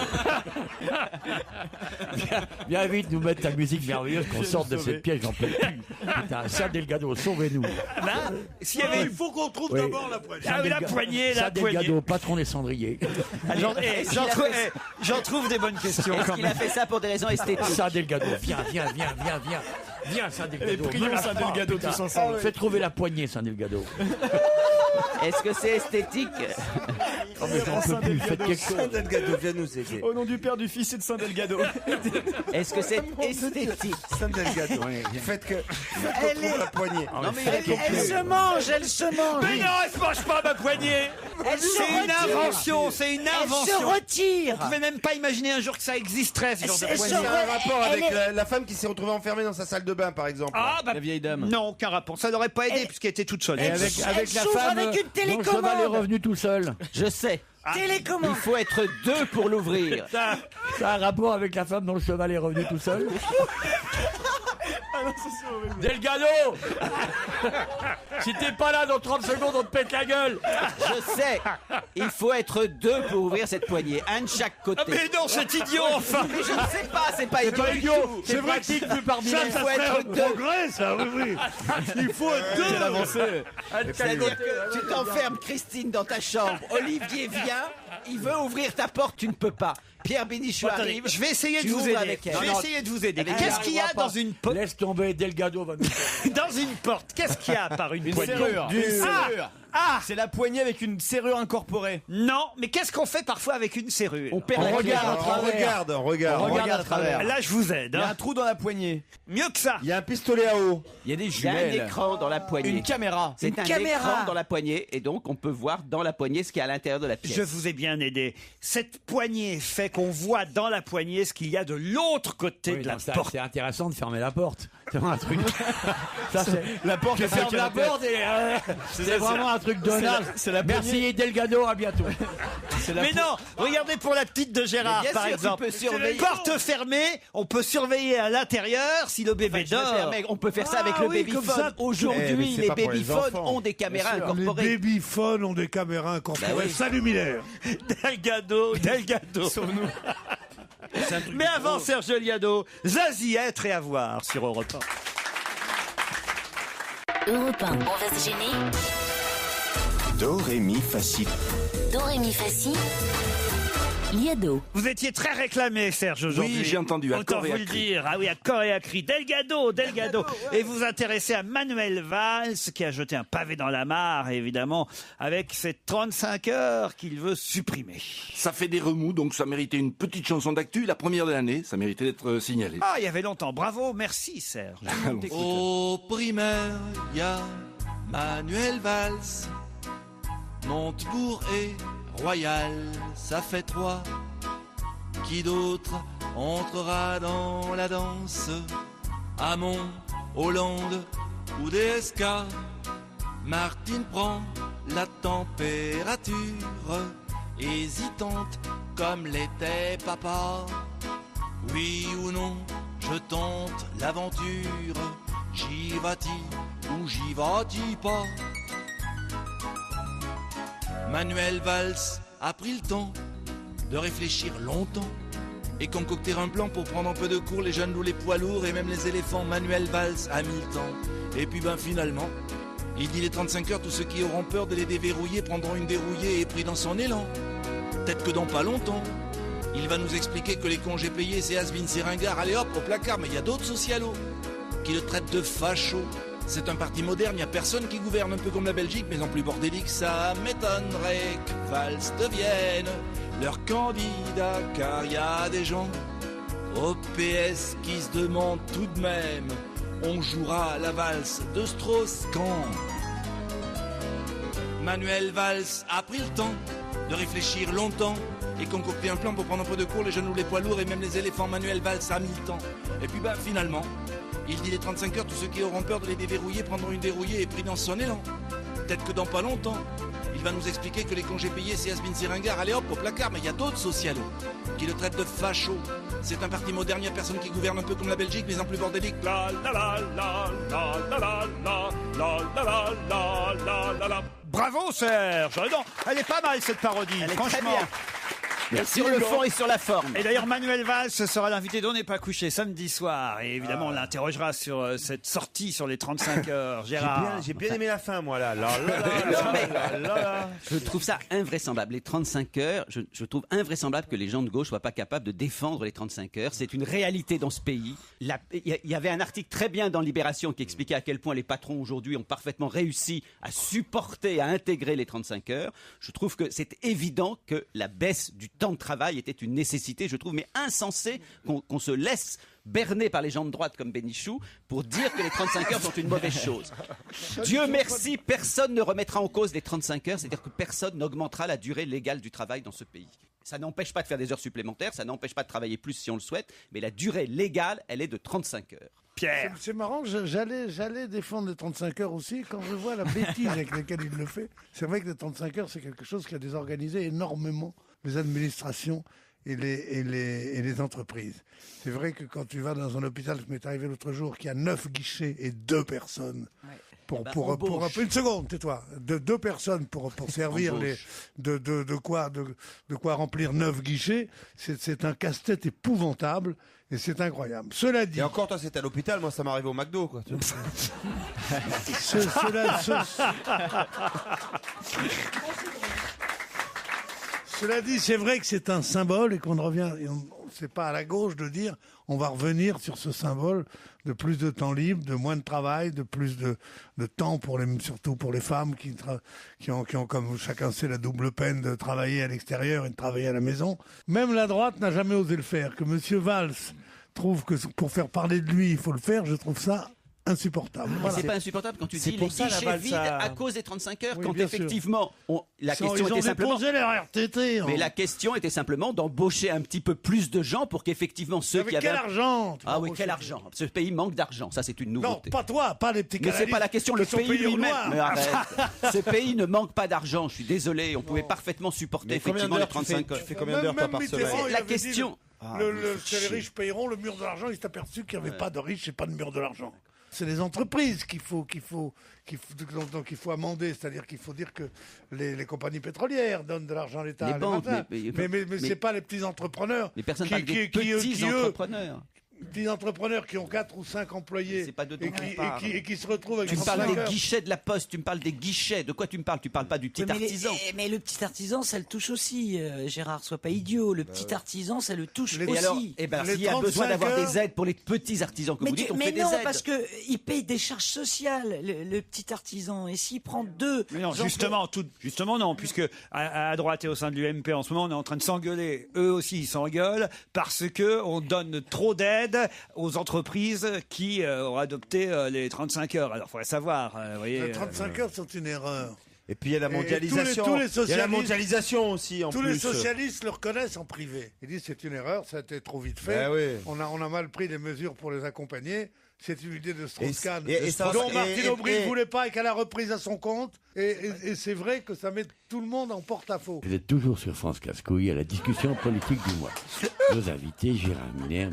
Viens vite nous mettre ta musique merveilleuse qu'on sorte de cette piège, j'en peux plus. Putain, ça, Delgado, sauvez-nous. Là, s'il y avait Il faut qu'on trouve Oui. d'abord la poignée. Ah oui, la poignée, la Ça, poignée. Delgado, patron des cendriers. J'en trouve des bonnes questions Est-ce quand qu'il a même. fait ça pour des raisons esthétiques? Ça, Delgado, viens. Viens, ça, Delgado. prions Saint Delgado putain. tous ensemble. Fais trouver la poignée, Saint Delgado. Est-ce que c'est esthétique? Oh, mais j'en peux plus, faites quelque chose. Delgado, viens nous aider. Au nom du Père, du Fils et de Saint Delgado. Est-ce que c'est esthétique? Saint Delgado, faites que Elle est- la poignée. Non, mais il a compris. Elle se mange, elle se mange. Mais non, elle se mange pas ma poignée. Elle se C'est une retire. invention, c'est une Elle se invention. retire. Vous pouvez même pas imaginer un jour que ça existerait, ce genre de Elle poignée. se C'est un rapport Elle avec est- la femme qui s'est retrouvée enfermée dans sa salle de bain, par exemple. Ah, bah, La vieille dame. non, aucun rapport. Ça n'aurait pas aidé Elle- puisqu'elle était toute seule. Et avec la s'ouvre femme avec une dont le télécommande. cheval est revenu tout seul. Je sais. Télécommande. Il faut être deux pour l'ouvrir. Ça a un rapport avec la femme dont le cheval est revenu tout seul. Delgado Si t'es pas là dans 30 secondes, on te pète la gueule. Je sais. Il faut être deux pour ouvrir cette poignée. Un de chaque côté. Ah, mais non, c'est idiot, enfin. Mais je ne sais pas, c'est pas C'est pas idiot. idiot, c'est pratique plus par Ça, mille. ça faut serait être un deux. progrès, ça, oui. Il faut être deux. Quelle avancée. C'est-à-dire que tu t'enfermes Christine dans ta chambre. Olivier vient, il veut ouvrir ta porte, tu ne peux pas. Pierre Bénichou Attendez, arrive. je vais essayer tu de vous ouvres aider. avec elle. Je vais Non, non. essayer de vous aider. Elle Qu'est-ce qu'il y a arrivera dans pas. une porte? Laisse tomber, Delgado va nous... Dans une porte, qu'est-ce qu'il y a par une Une poignée? serrure. Une serrure. Ah, C'est la poignée avec une serrure incorporée. non, mais qu'est-ce qu'on fait parfois avec une serrure? On perd On la clé. regarde à On travers. regarde, on regarde. On regarde à travers. Là, je vous aide. Il y a hein. un trou dans la poignée. Mieux que ça. Il y a un pistolet à eau. Il y a des Il y a un jumelles. écran dans la poignée. Une caméra. C'est Une un caméra. écran dans la poignée et donc on peut voir dans la poignée ce qu'il y a à l'intérieur de la pièce. Je vous ai bien aidé. Cette poignée fait qu'on voit dans la poignée ce qu'il y a de l'autre côté Oui, de la non, ça, porte. c'est intéressant de fermer la porte. C'est vraiment un truc. Ça, c'est... La porte, Tu elle fait fermes la canapé. porte et c'est vraiment un truc de naze. c'est la poignée. Merci Delgado, à bientôt. Mais non, regardez pour la petite de Gérard, Mais bien par sûr, tu exemple. peux surveiller. Porte fermée, on peut surveiller à l'intérieur si le bébé Je me dort. permets, on peut faire ça avec Ah le oui, comme babyphone. ça. Eh, mais Aujourd'hui, c'est les pas pour les babyphones enfants. ont des caméras Les incorporées. babyphones ont des caméras incorporées. Bah oui. Salut Miller. Delgado. Mais avant Serge Liado, Zazie, être et avoir sur Europe 1. Europe 1, on va se gêner. Do, ré, mi, fa, si. Do, ré, mi, fa, si. Liado. Vous étiez très réclamé, Serge, aujourd'hui. Oui, j'ai entendu, à Autant corps et vous à le cri. dire. Ah oui, à corps et à cri. Delgado. Et vous intéressez à Manuel Valls, qui a jeté un pavé dans la mare, évidemment, avec ces 35 heures qu'il veut supprimer. Ça fait des remous, donc ça méritait une petite chanson d'actu, la première de l'année, ça méritait d'être signalé. Ah, il y avait longtemps. Bravo, merci, Serge. Au primaire, y a Manuel Valls, Montebourg et Royal, ça fait 3. Qui d'autre entrera dans la danse? Hamon, Hollande ou DSK? Martine prend la température, hésitante comme l'était papa. Oui ou non, je tente l'aventure, j'y vas-tu ou j'y vas-tu pas? Manuel Valls a pris le temps de réfléchir longtemps et concocter un plan pour prendre un peu de cours les jeunes loups, les poids lourds et même les éléphants. Manuel Valls a mis le temps et puis finalement Il dit les 35 heures, tous ceux qui auront peur de les déverrouiller prendront une dérouillée et pris dans son élan. Peut-être que dans pas longtemps, il va nous expliquer que les congés payés, c'est has-been, c'est ringard, allez hop, au placard. Mais il y a d'autres socialos qui le traitent de facho. C'est un parti moderne, il n'y a personne qui gouverne, un peu comme la Belgique, mais en plus bordélique. Ça m'étonnerait que Valls devienne leur candidat, car il y a des gens au PS qui se demandent tout de même, on jouera la valse de Strauss-Kahn. Manuel Valls a pris le temps de réfléchir longtemps et concocter un plan pour prendre un peu de cours les genoux, les poids lourds et même les éléphants. Manuel Valls a mis le temps. Et puis finalement, il dit les 35 heures, tous ceux qui auront peur de les déverrouiller prendront une dérouillée et pris dans son élan. Peut-être que dans pas longtemps, il va nous expliquer que les congés payés, c'est has-been, c'est ringard, allez hop, au placard. Mais il y a d'autres socialos qui le traitent de facho. C'est un parti moderne, il n'y a personne qui gouverne, un peu comme la Belgique, mais en plus bordélique. La la la la la la la la la la la la la la. Bravo Serge. Non, elle est pas mal cette parodie, Elle est franchement. très bien. Merci sur le fond et sur la forme. Et d'ailleurs, Manuel Valls sera l'invité d'On n'est pas couché samedi soir. Et évidemment, on l'interrogera sur cette sortie sur les 35 heures. Gérard. J'ai bien aimé la fin, moi, là. Je trouve ça invraisemblable. Les 35 heures, je trouve invraisemblable que les gens de gauche soient pas capables de défendre les 35 heures. C'est une réalité dans ce pays. Il y avait un article très bien dans Libération qui expliquait à quel point les patrons aujourd'hui ont parfaitement réussi à supporter, à intégrer les 35 heures. Je trouve que c'est évident que la baisse du temps de travail était une nécessité, je trouve, mais insensé qu'on se laisse berner par les gens de droite comme Bénichou pour dire que les 35 heures sont une mauvaise chose. Dieu merci, personne ne remettra en cause les 35 heures, c'est-à-dire que personne n'augmentera la durée légale du travail dans ce pays. Ça n'empêche pas de faire des heures supplémentaires, ça n'empêche pas de travailler plus si on le souhaite, mais la durée légale, elle est de 35 heures. Pierre. C'est marrant, j'allais défendre les 35 heures aussi quand je vois la bêtise avec laquelle il le fait. C'est vrai que les 35 heures, c'est quelque chose qui a désorganisé énormément les administrations et les entreprises. C'est vrai que quand tu vas dans un hôpital, ce m'est arrivé l'autre jour, qu'il y a 9 guichets et 2 personnes. Ouais. Pour une seconde, tais-toi. 2 personnes pour servir de quoi remplir 9 guichets. C'est un casse-tête épouvantable. Et c'est incroyable. Cela dit. Et encore, toi, c'est à l'hôpital, moi, ça m'est arrivé au McDo, quoi. Cela dit, c'est vrai que c'est un symbole et qu'on revient. C'est pas à la gauche de dire on va revenir sur ce symbole de plus de temps libre, de moins de travail, de plus de temps surtout pour les femmes qui ont, comme chacun sait, la double peine de travailler à l'extérieur et de travailler à la maison. Même la droite n'a jamais osé le faire. Que Monsieur Valls trouve que pour faire parler de lui, il faut le faire, je trouve ça insupportable. Voilà. C'est pas insupportable quand tu dis les guichets vides à cause des 35 heures, quand effectivement la question était simplement leur RTT, mais la question était simplement d'embaucher un petit peu plus de gens pour qu'effectivement ceux qui avaient quel argent ah oui, quel argent. Ce pays manque d'argent, ça c'est une nouveauté. Non, pas toi, pas les petits. Mais c'est pas la question, le pays lui-même. Mais arrête. Ce pays ne manque pas d'argent, je suis désolé, on pouvait parfaitement supporter effectivement les 35 heures. Tu fais combien d'heures par semaine? La question les riches payeront le mur de l'argent, il s'est aperçu qu'il n'y avait pas de riches et pas de mur de l'argent. C'est les entreprises qu'il faut amender, c'est-à-dire qu'il faut dire que les compagnies pétrolières donnent de l'argent à l'État. Les banques, mais c'est pas les petits entrepreneurs. Les personnes parlent des petits entrepreneurs. Des entrepreneurs qui ont 4 ou 5 employés et qui se retrouvent avec... Tu me parles des guichets de la Poste, tu me parles des guichets. De quoi tu me parles? Tu parles pas du petit artisan. Mais le petit artisan, ça le touche aussi, Gérard. Sois pas idiot. Le petit artisan, ça le touche aussi. Alors, s'il y a besoin d'avoir des aides pour les petits artisans que vous dites, on fait des aides. Mais non, parce qu'il paye des charges sociales, le petit artisan. Et s'il prend 2... Mais non, justement non, puisque à droite et au sein de l'UMP, en ce moment, on est en train de s'engueuler. Eux aussi, ils s'engueulent parce que on donne trop d'aides aux entreprises qui ont adopté les 35 heures. Alors, il faudrait savoir. Les 35 heures sont une erreur. Et puis il y a la mondialisation. Il y a la mondialisation aussi. Tous les socialistes le reconnaissent en privé. Ils disent c'est une erreur, ça a été trop vite fait. Oui. On a mal pris des mesures pour les accompagner. C'est une idée de Strauss-Kahn, dont Martine Aubry ne voulait pas et qu'elle a reprise à son compte. Et c'est vrai que ça met tout le monde en porte-à-faux. Vous êtes toujours sur France Casse-Couille à la discussion politique du mois. Nos invités, Gérard Miller.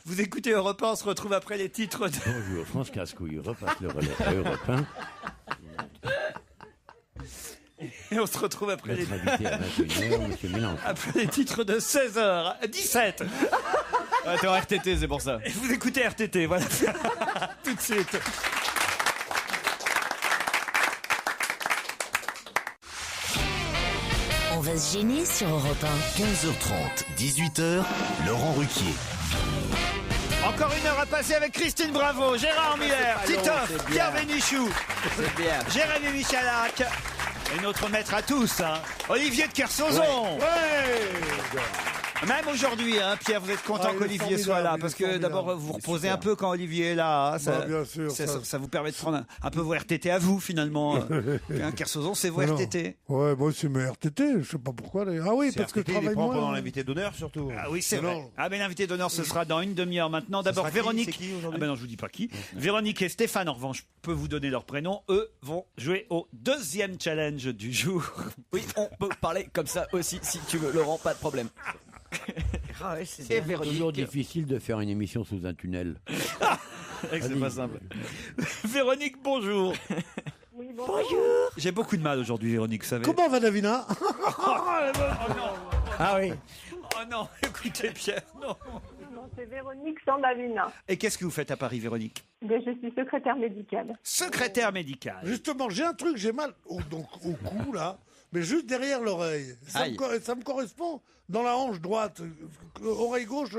Vous écoutez Europe 1, on se retrouve après les titres de... Bonjour, France Casse-Couille repasse le relais à Europe 1. Et on se retrouve après Notre invité à 21h, Monsieur Mélenchon. Après les titres de 16h, 17. T'es en RTT, c'est pour ça. Et vous écoutez RTT, voilà. Tout de suite. va se gêner sur Europe 1. 15h30, 18h, Laurent Ruquier. Encore une heure à passer avec Christine Bravo, Gérard Miller, Titoff, Pierre Bénichou, Jérémy Michalak et notre maître à tous, Olivier de Kersauzon. Même aujourd'hui, Pierre, vous êtes content qu'Olivier soit là, parce que d'abord vous reposez un peu quand Olivier est là. Bien sûr, ça vous permet de prendre un peu vos RTT à vous finalement. Kersauzon, c'est vos RTT. Ouais, moi c'est mes RTT, je sais pas pourquoi. Ah oui, parce que je travaille moins. Pendant l'invité d'honneur surtout. Ah oui, c'est vrai. Ah mais l'invité d'honneur ce sera dans une demi-heure maintenant. D'abord Véronique. C'est qui aujourd'hui ? Ah ben non, je vous dis pas qui. Véronique et Stéphane, en revanche, je peux vous donner leur prénom. Eux vont jouer au deuxième challenge du jour. Oui, on peut parler comme ça aussi si tu veux, Laurent, pas de problème. C'est toujours difficile de faire une émission sous un tunnel. C'est pas simple. Véronique, bonjour. Oui, bonjour. J'ai beaucoup de mal aujourd'hui, Véronique, vous savez. Comment va Davina? Ah oui. Oh non, écoutez Pierre, non. Non, c'est Véronique Sandavina. Et qu'est-ce que vous faites à Paris, Véronique? Je suis secrétaire médicale. Secrétaire médicale. Justement, j'ai un truc, j'ai mal au cou là, mais juste derrière l'oreille. Ça me correspond dans la hanche droite. Oreille gauche,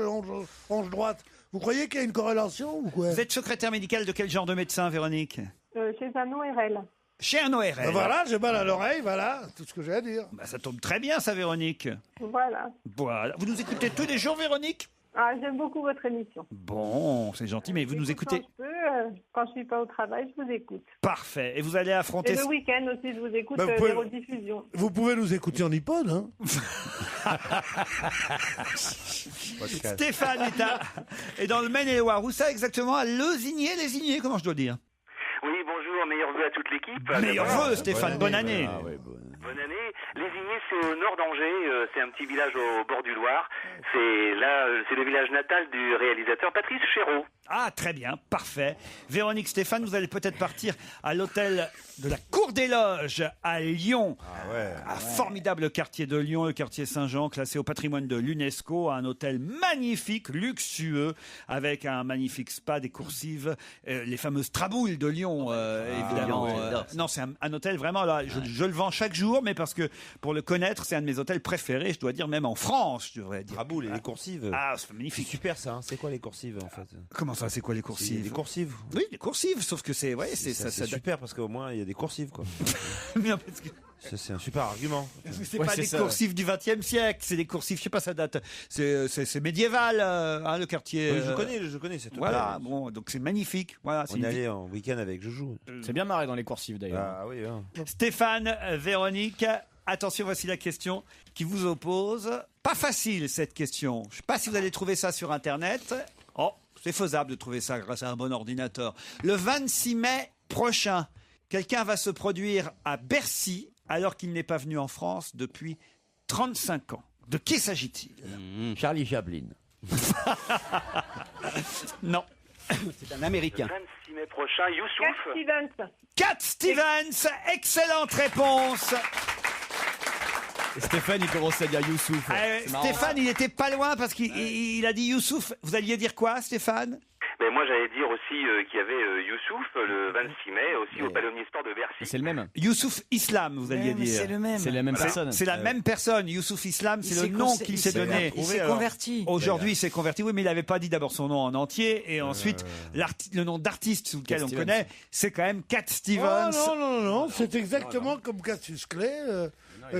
hanche droite. Vous croyez qu'il y a une corrélation ou quoi? Vous êtes secrétaire médicale de quel genre de médecin, Véronique? Chez un ORL. Chez un ORL. Voilà, j'ai mal à l'oreille, voilà, tout ce que j'ai à dire. Ça tombe très bien, ça, Véronique. Voilà. Vous nous écoutez tous les jours, Véronique? Ah, j'aime beaucoup votre émission. Bon, c'est gentil, mais vous nous écoutez. Quand je suis pas au travail, je vous écoute. Parfait. Et vous allez affronter. Et le week-end aussi, je vous écoute les rediffusions. Vous pouvez nous écouter en iPod, hein? Stéphane est dans le Maine-et-Loire. Où ça exactement? À Lézigné, comment je dois dire? Oui, bonjour, meilleurs vœux à toute l'équipe. Meilleurs vœux, Stéphane, bonne année. Ah, oui, bonne année. Lézigné, c'est au nord d'Angers, c'est un petit village au bord du Loir. C'est le village natal du réalisateur Patrice Chéreau. Ah, très bien, parfait. Véronique, Stéphane, vous allez peut-être partir à l'hôtel de la Cour des Loges à Lyon. Un formidable quartier de Lyon, le quartier Saint-Jean, classé au patrimoine de l'UNESCO, un hôtel magnifique, luxueux, avec un magnifique spa, des coursives, les fameuses traboules de Lyon, évidemment. Non, c'est un hôtel vraiment là, je le vends chaque jour, mais parce que pour le connaître, c'est un de mes hôtels préférés, je dois dire même en France, je devrais dire. Traboules et les coursives. Ah, c'est magnifique. C'est super ça, c'est quoi les coursives en fait? Comment ça, c'est quoi les coursives? Les coursives. Oui, les coursives, sauf que c'est super parce qu'au moins il y a des coursives quoi. C'est un super argument. C'est pas des coursives du XXe siècle, c'est des coursives, je sais pas, ça date, c'est médiéval, le quartier. Oui, je connais cette hôtel. Voilà, bon, donc c'est magnifique. Voilà, on est allé en week-end avec Joujou. C'est bien marré dans les coursives d'ailleurs. Ah oui. Stéphane, Véronique, attention, voici la question qui vous oppose. Pas facile cette question. Je sais pas si vous allez trouver ça sur Internet. Oh, c'est faisable de trouver ça grâce à un bon ordinateur. Le 26 mai prochain, quelqu'un va se produire à Bercy alors qu'il n'est pas venu en France depuis 35 ans. De qui s'agit-il? Charlie Chaplin. Non. C'est un Américain. Le 26 mai prochain, Youssouf. Cat Stevens. Cat Stevens, excellente réponse. Et Stéphane, il commençait à dire Youssouf. Stéphane, il était pas loin parce qu'il a dit Youssouf. Vous alliez dire quoi, Stéphane? Mais moi, j'allais dire aussi qu'il y avait Youssouf le 26 mai, aussi au Palais Omnisport de Bercy. C'est le même. Youssouf Islam, vous alliez dire. C'est le même. C'est la même personne. C'est la même personne. Youssouf Islam, c'est le nom qu'il s'est donné. Il s'est converti. Aujourd'hui, il s'est converti. Oui, mais il n'avait pas dit d'abord son nom en entier. Et ensuite, le nom d'artiste sous lequel on connaît, c'est quand même Cat Stevens. Oh, non. C'est exactement comme Cassius Clay,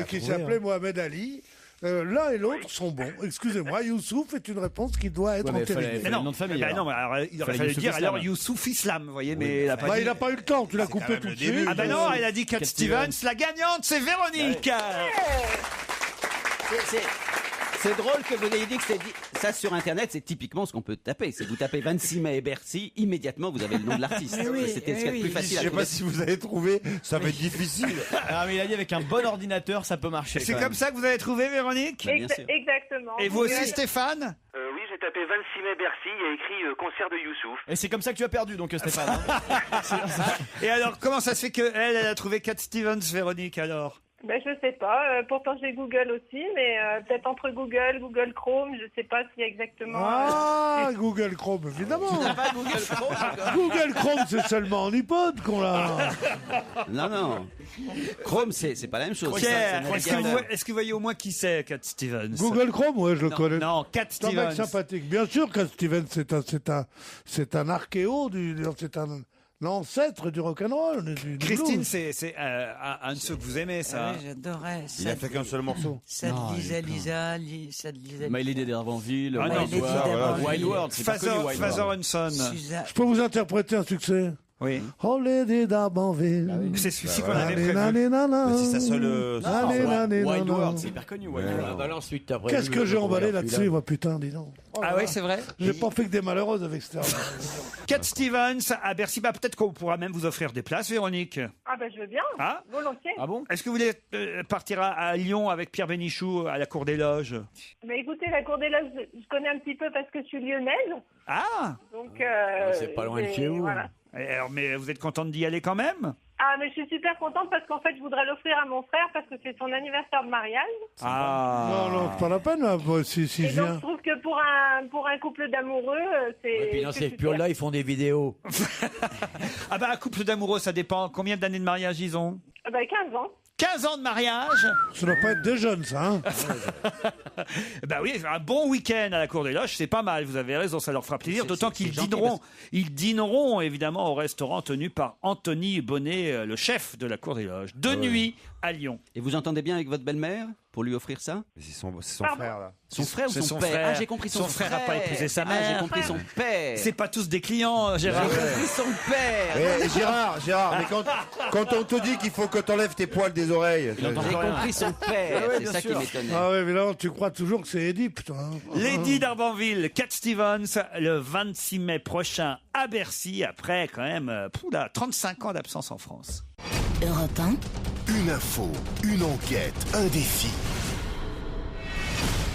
qui s'appelait Mohamed Ali. L'un et l'autre sont bons. Excusez-moi, Youssouf est une réponse qui doit être entérinée. Mais non, nom de famille. Non, alors, il aurait fallu dire alors Youssouf Islam, vous voyez, mais il n'a pas eu le temps, tu l'as coupé tout de suite. Ah ben non, elle a dit Cat Stevens, la gagnante, c'est Véronique. C'est drôle que vous ayez dit que ça sur Internet, c'est typiquement ce qu'on peut taper. C'est vous tapez 26 mai et Bercy, immédiatement vous avez le nom de l'artiste. C'était ce qu'il y a de plus facile. Je sais pas si vous avez trouvé, ça va être difficile. Ah mais il a dit avec un bon ordinateur, ça peut marcher. C'est comme ça que vous avez trouvé, Véronique? Exactement. Et vous aussi, Stéphane? Oui, j'ai tapé 26 mai Bercy, il y a écrit concert de Youssouf. Et c'est comme ça que tu as perdu, donc Stéphane. Et alors, comment ça se fait qu'elle a trouvé Cat Stevens, Véronique, alors? Ben, je sais pas. Pourtant, j'ai Google aussi, mais peut-être entre Google Chrome, je sais pas s'il y a exactement... Ah, Google Chrome, évidemment. Google Chrome, c'est seulement en iPod qu'on l'a. Non. Chrome, c'est pas la même chose. Pierre, est-ce que vous voyez au moins qui c'est, Cat Stevens? Google Chrome, ouais, je le connais. Non, Cat C'est un Stevens. mec sympathique. Bien sûr, Cat Stevens, c'est un archéo, c'est un ancêtre du rock'n'roll. Christine, c'est un de ceux que vous aimez, ça. Oui, j'adorais. Il a fait qu'un seul morceau. Ça de Lisa. My Lady d'Herbanville, Wild World, c'est pas connu, Wild Father World. Hudson. Je peux vous interpréter un succès? Oui. Oh, Lady d'Herbanville. C'est celui-ci qu'on avait prévu. C'est sa seule. Wild World, c'est hyper connu, Wild World. Alors ensuite, t'as Qu'est-ce que j'ai emballé là-dessus, moi, putain, dis donc. Ah oui, c'est vrai. J'ai pas fait que des malheureuses avec ça. Cat Stevens à Bercy. Peut-être qu'on pourra même vous offrir des places, Véronique. Ah ben, je veux bien. Ah. Volontiers. Ah bon? Est-ce que vous voulez partir à Lyon avec Pierre Bénichou à la Cour des Loges? Mais écoutez, la Cour des Loges, je connais un petit peu parce que je suis lyonnaise. Ah. Donc, c'est pas loin de chez vous. Voilà. Alors, mais vous êtes contente d'y aller quand même? Ah, mais je suis super contente parce qu'en fait, je voudrais l'offrir à mon frère parce que c'est son anniversaire de mariage. Ah. Non, c'est pas la peine, là, si Et je donc, viens. je trouve que pour un couple d'amoureux, c'est... Et puis dans c'est ces super. purs-là, ils font des vidéos. Ah un couple d'amoureux, ça dépend. Combien d'années de mariage ils ont? Ah ben, 15 ans. 15 ans de mariage. Ça doit pas être des jeunes, ça, hein. Oui, un bon week-end à la Cour des Loges, c'est pas mal. Vous avez raison, ça leur fera plaisir. D'autant qu'ils dîneront évidemment au restaurant tenu par Anthony Bonnet, le chef de la Cour des Loges. De nuit à Lyon. Et vous entendez bien avec votre belle-mère pour lui offrir ça? C'est son frère, là. Son frère ou C'est son son père? frère. Ah, j'ai compris son frère. Son frère a pas épousé sa mère. J'ai compris son père. C'est pas tous des clients, Gérard. J'ai compris son père. Eh, Gérard, mais quand on te dit qu'il faut que t'enlèves tes poils des oreilles. J'ai compris son père. C'est ça qui m'étonnait. Ah oui, mais là, tu crois toujours que c'est Édipe, toi. Hein. Lady d'Herbanville, Cat Stevens, le 26 mai prochain à Bercy, après quand même 35 ans d'absence en France. Europe 1. Une info, une enquête, un défi.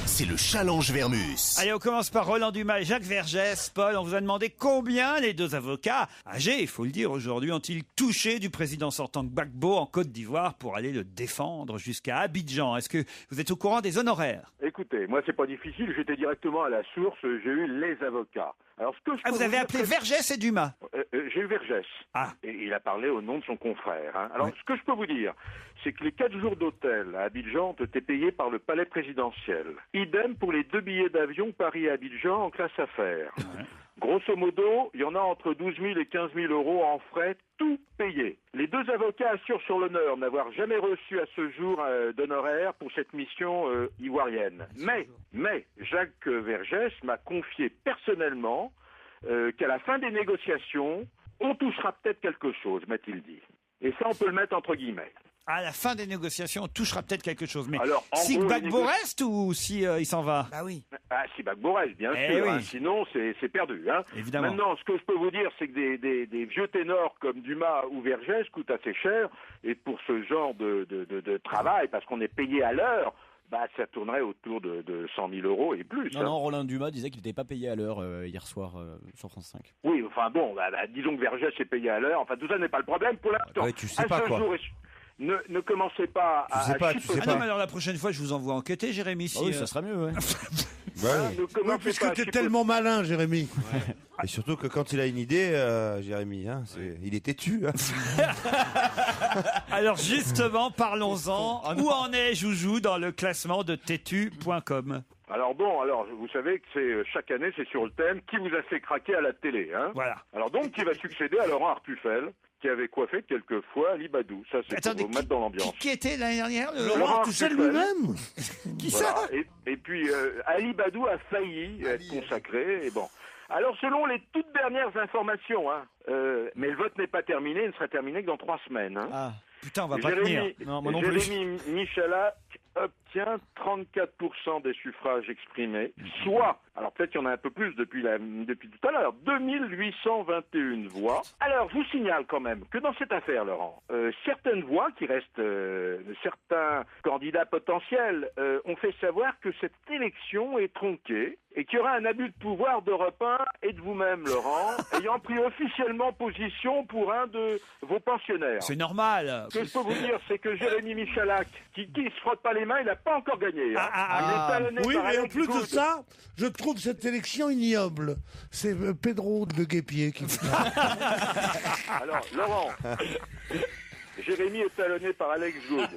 C'est le challenge Vermus. Allez, on commence par Roland Dumas et Jacques Vergès. Paul, on vous a demandé combien les deux avocats, âgés, il faut le dire aujourd'hui, ont-ils touché du président sortant Gbagbo en Côte d'Ivoire pour aller le défendre jusqu'à Abidjan. Est-ce que vous êtes au courant des honoraires? Écoutez, moi c'est pas difficile, j'étais directement à la source, j'ai eu les avocats. Alors, ce que je peux vous avez appelé Vergès et Dumas? J'ai eu Vergès. Ah. Et il a parlé au nom de son confrère. Hein. Alors, ce que je peux vous dire, c'est que les 4 jours d'hôtel à Abidjan ont été payés par le palais présidentiel. Idem pour les 2 billets d'avion Paris-Abidjan en classe affaires. Ouais. Grosso modo, il y en a entre 12 000 et 15 000 euros en frais, tout payé. Les deux avocats assurent sur l'honneur n'avoir jamais reçu à ce jour d'honoraires pour cette mission ivoirienne. Mais Jacques Vergès m'a confié personnellement qu'à la fin des négociations, on touchera peut-être quelque chose, m'a-t-il dit. Et ça, on peut le mettre entre guillemets. À la fin des négociations, on touchera peut-être quelque chose. Mais alors, si Gbagbo reste ou si il s'en va? Bah oui. Ah, si Gbagbo reste, bien sûr. Oui. Hein, sinon, c'est perdu. Hein. Évidemment. Maintenant, ce que je peux vous dire, c'est que des vieux ténors comme Dumas ou Vergès coûtent assez cher. Et pour ce genre de travail, parce qu'on est payé à l'heure, ça tournerait autour de 100 000 euros et plus. Non, Roland Dumas disait qu'il n'était pas payé à l'heure hier soir sur France 5. Oui, enfin bon, disons que Vergès est payé à l'heure. Enfin, tout ça n'est pas le problème pour l'instant. Ouais, tu sais pas quoi. Ne commencez pas à... Tu sais pas. Non, mais alors la prochaine fois, je vous envoie enquêter, Jérémy. Oui, ça sera mieux, ouais. Oui, puisque tu es tellement malin, Jérémy. Ouais. Et surtout que quand il a une idée, Jérémy, il est têtu. Hein. Alors justement, parlons-en. Où en est Joujou dans le classement de têtu.com? Alors vous savez que c'est chaque année, c'est sur le thème qui vous a fait craquer à la télé, hein. Voilà. Alors donc, qui va succéder à Laurent Artufel, qui avait coiffé quelquefois Ali Badou. Ça, c'est pour vous mettre dans l'ambiance. Qui était l'année dernière? Laurent Artufel lui-même. Qui ça? Et puis Ali Badou a failli être consacré. Et bon. Alors, selon les toutes dernières informations, mais le vote n'est pas terminé, il ne sera terminé que dans 3 semaines. Hein. Ah, putain, on va pas tenir. Non, moi non plus. Jérémy Michalak obtient 34% des suffrages exprimés, soit, alors peut-être qu'il y en a un peu plus depuis tout à l'heure, 2821 voix. Alors, je vous signale quand même que dans cette affaire, Laurent, certaines voix qui restent, certains candidats potentiels ont fait savoir que cette élection est tronquée et qu'il y aura un abus de pouvoir d'Europe 1 et de vous-même, Laurent, ayant pris officiellement position pour un de vos pensionnaires. C'est normal. Ce que je peux vous dire, c'est que Jérémy Michalak, qui se frotte pas les mains, il n'a pas encore gagné. Hein. Oui, mais en plus de ça, je trouve cette élection ignoble. C'est Pedro de Guépier qui fait ça. Alors, Laurent, Jérémy est talonné par Alex Good.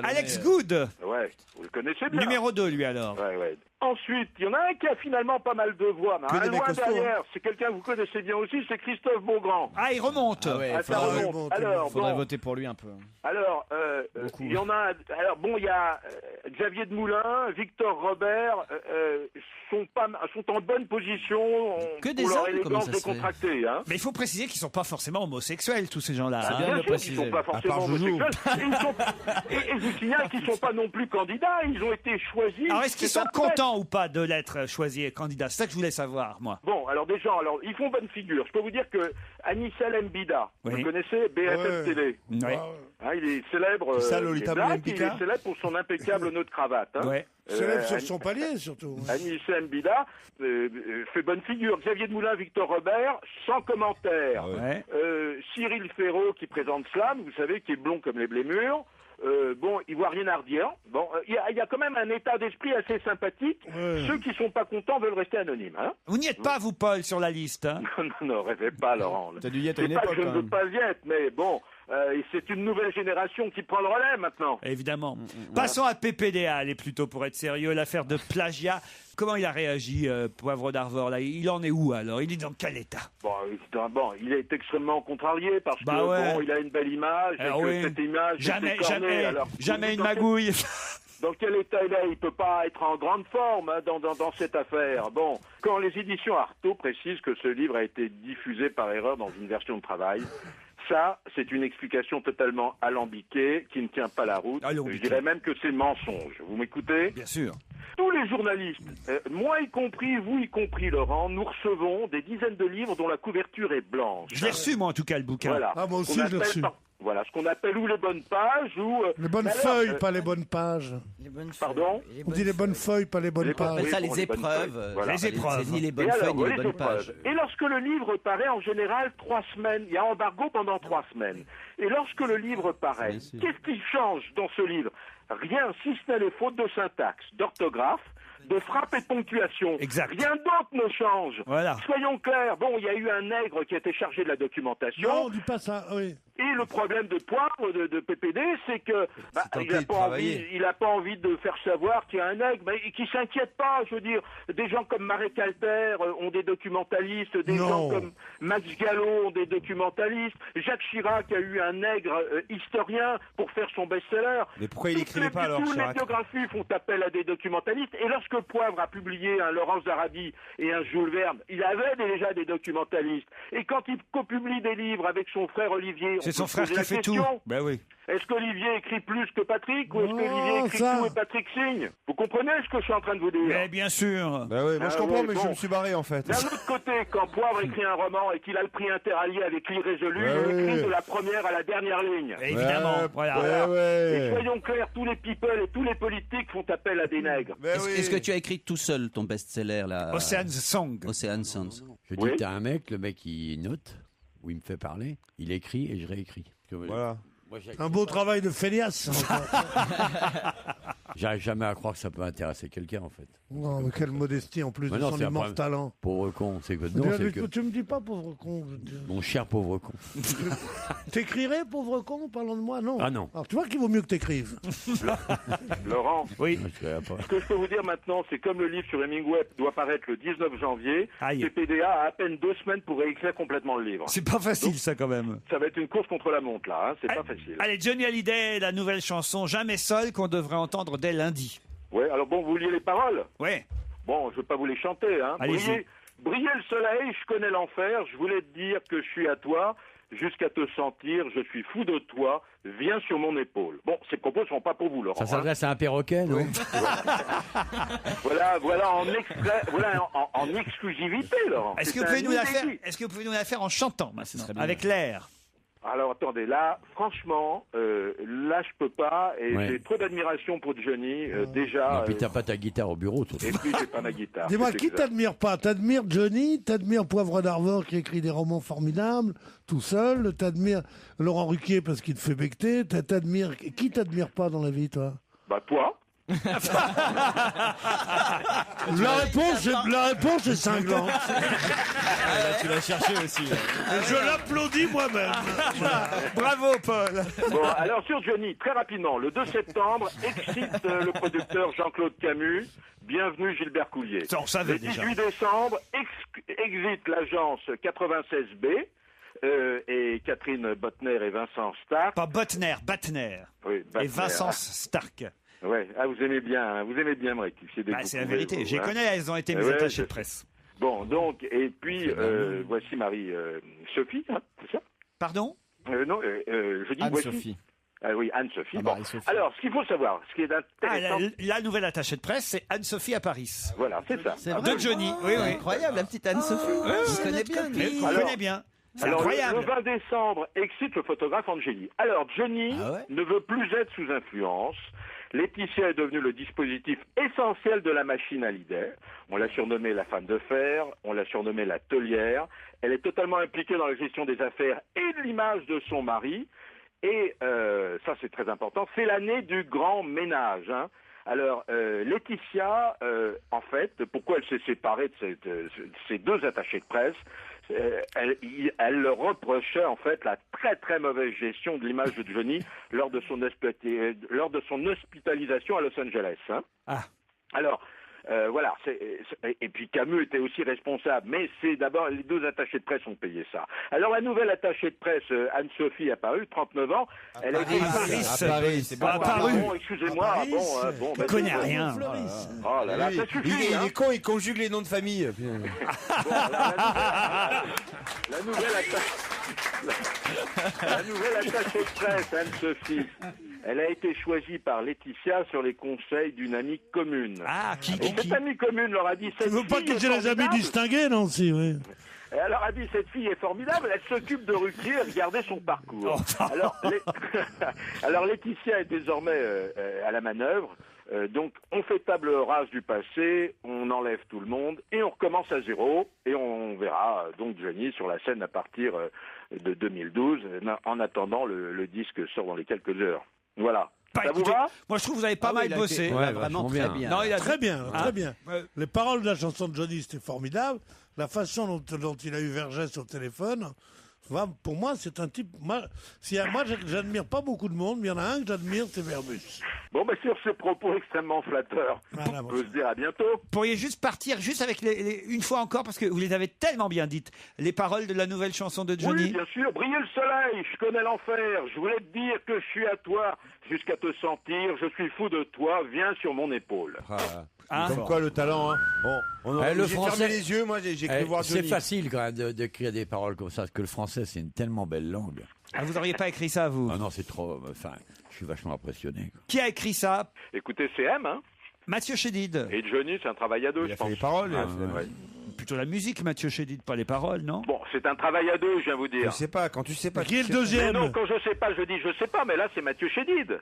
Alex Good. Ouais, vous le connaissez bien. Numéro 2, lui, alors. Ouais. Ensuite, il y en a un qui a finalement pas mal de voix, mais un loin derrière, c'est quelqu'un que vous connaissez bien aussi, c'est Christophe Beaugrand. Ah, il remonte. Ça remonte. Alors, faudrait voter pour lui un peu. Alors, il y en a. Alors bon, il y a Xavier de Moulin, Victor Robert sont en bonne position Que des pour leur hommes, élégance décontractée. Hein. Mais il faut préciser qu'ils sont pas forcément homosexuels, tous ces gens-là. Ah, bien sûr qu'ils sont pas forcément homosexuels. Et je vous signale qu'ils sont pas non plus candidats. Ils ont été choisis. Alors, est-ce qu'ils sont contents ou pas de l'être choisi candidat? C'est ça que je voulais savoir, moi. Bon, alors déjà, ils font bonne figure. Je peux vous dire que Anissa Mbida, vous le connaissez, BFM TV. Oui. Hein, il est célèbre. Ça, Lolita il est célèbre pour son impeccable nœud de cravate. Hein. Célèbre sur son palier, surtout. Anissa Mbida fait bonne figure. Xavier de Moulin, Victor Robert, sans commentaire. Cyril Ferraud, qui présente Slam, vous savez, qui est blond comme les blémures. Ivoirien Ardien. Bon, il y a quand même un état d'esprit assez sympathique. Ceux qui sont pas contents veulent rester anonymes. Hein. Vous n'y êtes pas, vous, Paul, sur la liste. Hein. Non, rêvez pas, Laurent. T'as dû y être à une C'est pas époque. que je ne veux pas y être, mais bon, c'est une nouvelle génération qui prend le relais maintenant. Évidemment. Passons à PPDA, allez, plutôt pour être sérieux, l'affaire de plagiat. Comment il a réagi, Poivre d'Arvor, là? Il en est où, alors? Il est dans quel état? Bon, il est extrêmement contrarié parce que il a une belle image, et que cette image jamais une magouille. Dans quel état il est? Il peut pas être en grande forme hein, dans cette affaire. Bon, quand les éditions Artaud précisent que ce livre a été diffusé par erreur dans une version de travail, ça, c'est une explication totalement alambiquée qui ne tient pas la route. Je dirais même que c'est mensonge. Vous m'écoutez? Bien sûr. Tous les journalistes, moi y compris, vous y compris, Laurent, nous recevons des dizaines de livres dont la couverture est blanche. Je l'ai reçu, moi, en tout cas, le bouquin. Voilà. Ah, moi aussi, je l'ai reçu. Voilà, ce qu'on appelle ou les bonnes pages ou... les bonnes feuilles, pas les bonnes pages. Pardon? On dit les bonnes feuilles, pas les bonnes pages. Ça, les épreuves. Voilà. Les épreuves. C'est ni les bonnes feuilles, ni les bonnes pages. Et lorsque le livre paraît, en général, 3 semaines, il y a embargo pendant 3 semaines. Et lorsque le livre paraît, qu'est-ce qui change dans ce livre? Rien, si ce n'est les fautes de syntaxe, d'orthographe, de frappe et de ponctuation. Exact. Rien d'autre ne change. Voilà. Soyons clairs. Bon, il y a eu un nègre qui a été chargé de la documentation. Non, on dit pas ça, oui. Et le problème de Poivre, de PPD, c'est que il a pas envie de faire savoir qu'il y a un nègre, mais qui s'inquiète pas. Je veux dire, des gens comme Marie Calter ont des documentalistes, des gens comme Max Gallo ont des documentalistes. Jacques Chirac a eu un nègre historien pour faire son best-seller. Mais pourquoi il écrivait pas alors, Toutes les Chirac? biographies font appel à des documentalistes. Et lorsque Poivre a publié un Laurence Zarabi et un Jules Verne, il avait déjà des documentalistes. Et quand il copublie des livres avec son frère Olivier, c'est son frère qui fait tout. Ben oui. Est-ce qu'Olivier écrit plus que Patrick ou est-ce qu'Olivier écrit tout et Patrick signe? Vous comprenez ce que je suis en train de vous dire? Mais bien sûr. Ben oui, moi je comprends, mais je me suis barré en fait. D'un autre côté, quand Poivre écrit un roman et qu'il a le prix Interallié avec l'Irrésolu, il écrit de la première à la dernière ligne. Évidemment, voilà. Et soyons clairs, tous les people et tous les politiques font appel à des nègres. Est-ce que tu as écrit tout seul ton best-seller là? Ocean's Song. Ocean's Songs. Je dis que t'as un mec, le mec il note, où il me fait parler, il écrit et je réécris. Voilà. Un beau travail de Félias. J'arrive jamais à croire que ça peut intéresser quelqu'un en fait. Non, mais quelle modestie en plus de son immense talent. Pauvre con, c'est que non, c'est que... Tu me dis pas pauvre con. Mon cher pauvre con. T'écrirais pauvre con, parlons de moi, non? Ah non. Alors tu vois qu'il vaut mieux que t'écrives. Laurent, oui. Ce que je peux vous dire maintenant, c'est comme le livre sur Hemingway doit paraître le 19 janvier, PPDA a à peine 2 semaines pour réécrire complètement le livre. C'est pas facile. Donc, ça quand même. Ça va être une course contre la montre là, hein. C'est pas facile. Allez, Johnny Hallyday, la nouvelle chanson Jamais seul qu'on devrait entendre dès lundi. Ouais, alors bon, vous vouliez les paroles? Ouais. Bon, je vais pas vous les chanter, hein. Briller le soleil, je connais l'enfer, je voulais te dire que je suis à toi, jusqu'à te sentir, je suis fou de toi, viens sur mon épaule. Bon, ces propos sont pas pour vous, Laurent. Ça s'adresse à un perroquet, non? Voilà en extrait, en exclusivité, Laurent. Est-ce que vous pouvez nous la faire en chantant maintenant, avec l'air? Alors attendez, là, franchement, là je peux pas, et j'ai trop d'admiration pour Johnny, déjà. Et puis t'as pas ta guitare au bureau, toi. Et puis j'ai pas ma guitare. Dis-moi, qui t'admire pas? T'admires Johnny, t'admires Poivre d'Arvor qui écrit des romans formidables, tout seul, t'admires Laurent Ruquier parce qu'il te fait becter, qui t'admire pas dans la vie, toi? Bah toi. La réponse est cinglante. Tu l'as cherché aussi. Je l'applaudis moi-même. Bravo, Paul. Bon, alors sur Johnny, très rapidement, le 2 septembre, excite le producteur Jean-Claude Camus. Bienvenue Gilbert Coulier. Ça, on savait le 18 déjà. décembre, exit l'agence 96B. Et Catherine Bottner et Vincent Stark. Pas Bottner, Batner. Oui, Batner. Et Vincent Stark. Ouais, vous aimez bien me rectifier des c'est la vérité. J'ai connais, elles ont été mes attachées de presse. Bon, donc, et puis, voici Marie-Sophie, hein, c'est ça? Pardon? Non, je dis Anne-Sophie. Ah oui, Anne-Sophie. Ah, bon. Marie-Sophie. Alors, ce qu'il faut savoir, ce qui est intéressant... la nouvelle attachée de presse, c'est Anne-Sophie à Paris. Voilà, c'est ça. De Johnny. Oui, oui. Incroyable, la petite Anne-Sophie. Je connais bien. Je connais bien. C'est Alors, incroyable. le 20 décembre, excite le photographe Angéli. Alors, Johnny ne veut plus être sous influence. Laetitia est devenue le dispositif essentiel de la machine à l'idée. On l'a surnommée la femme de fer, on l'a surnommée la taulière. Elle est totalement impliquée dans la gestion des affaires et de l'image de son mari. Et ça, c'est très important. C'est l'année du grand ménage. Hein. Alors, Laetitia, en fait, pourquoi elle s'est séparée de ces deux attachés de presse? Elle leur reprochait en fait la très très mauvaise gestion de l'image de Johnny lors de son hospitalisation à Los Angeles. Hein. Ah. Alors, voilà, et puis Camus était aussi responsable, mais c'est d'abord les deux attachés de presse ont payé ça. Alors la nouvelle attachée de presse, Anne-Sophie, apparue, 39 ans, elle a été... À Paris, c'est pas apparu. Bon, excusez-moi, bon... Je connais rien. Oh là là, ça suffit, Il est con, il conjugue les noms de famille. Bon, la nouvelle attachée de presse, Anne-Sophie, elle a été choisie par Laetitia sur les conseils d'une amie commune. Ah, Et cette amie commune leur a dit... Tu veux pas que j'ai les amis distingués, non? Si, oui. Et elle leur a dit, cette fille est formidable, elle s'occupe de Ruquier et regardez son parcours. Alors Laetitia est désormais à la manœuvre. Donc, on fait table rase du passé, on enlève tout le monde et on recommence à zéro. Et on verra donc Johnny sur la scène à partir de 2012, en attendant le disque sort dans les quelques heures. Voilà. Bah, Ça écoutez, vous va? moi je trouve que vous avez pas mal bossé. Ouais, vraiment très bien. Non, il a Très bien, Hein? très bien. Les paroles de la chanson de Johnny, c'était formidable. La façon dont il a eu Vergès au téléphone, pour moi, c'est un type... Moi, j'admire pas beaucoup de monde, mais il y en a un que j'admire, c'est Verbus. Bon, mais sur ce propos extrêmement flatteur, Voilà, on peut se dire à bientôt. pourriez juste partir juste avec une fois encore, parce que vous les avez tellement bien dites, les paroles de la nouvelle chanson de Johnny. Oui, bien sûr, briller le soleil, je connais l'enfer, je voulais te dire que je suis à toi, jusqu'à te sentir, je suis fou de toi, viens sur mon épaule. Comme quoi le talent, hein. Le J'ai français- fermé les yeux, moi j'ai cru voir C'est Johnny. facile quand même d'écrire des paroles comme ça, parce que le français c'est une tellement belle langue. Ah, vous auriez pas écrit ça, vous? Ah non, c'est trop... Enfin, je suis vachement impressionné. Quoi. Qui a écrit ça? Écoutez, c'est M, hein. Mathieu Chédid. Et Johnny, c'est un travail à deux, Il je a pense. fait les paroles. Ouais. Plutôt la musique, Mathieu Chédid, pas les paroles, non? Bon, c'est un travail à deux, je viens vous Je dire. sais pas, quand tu sais pas. Qui est le Mais deuxième? non, quand je sais pas, je dis je sais pas, mais là c'est Mathieu Chédid.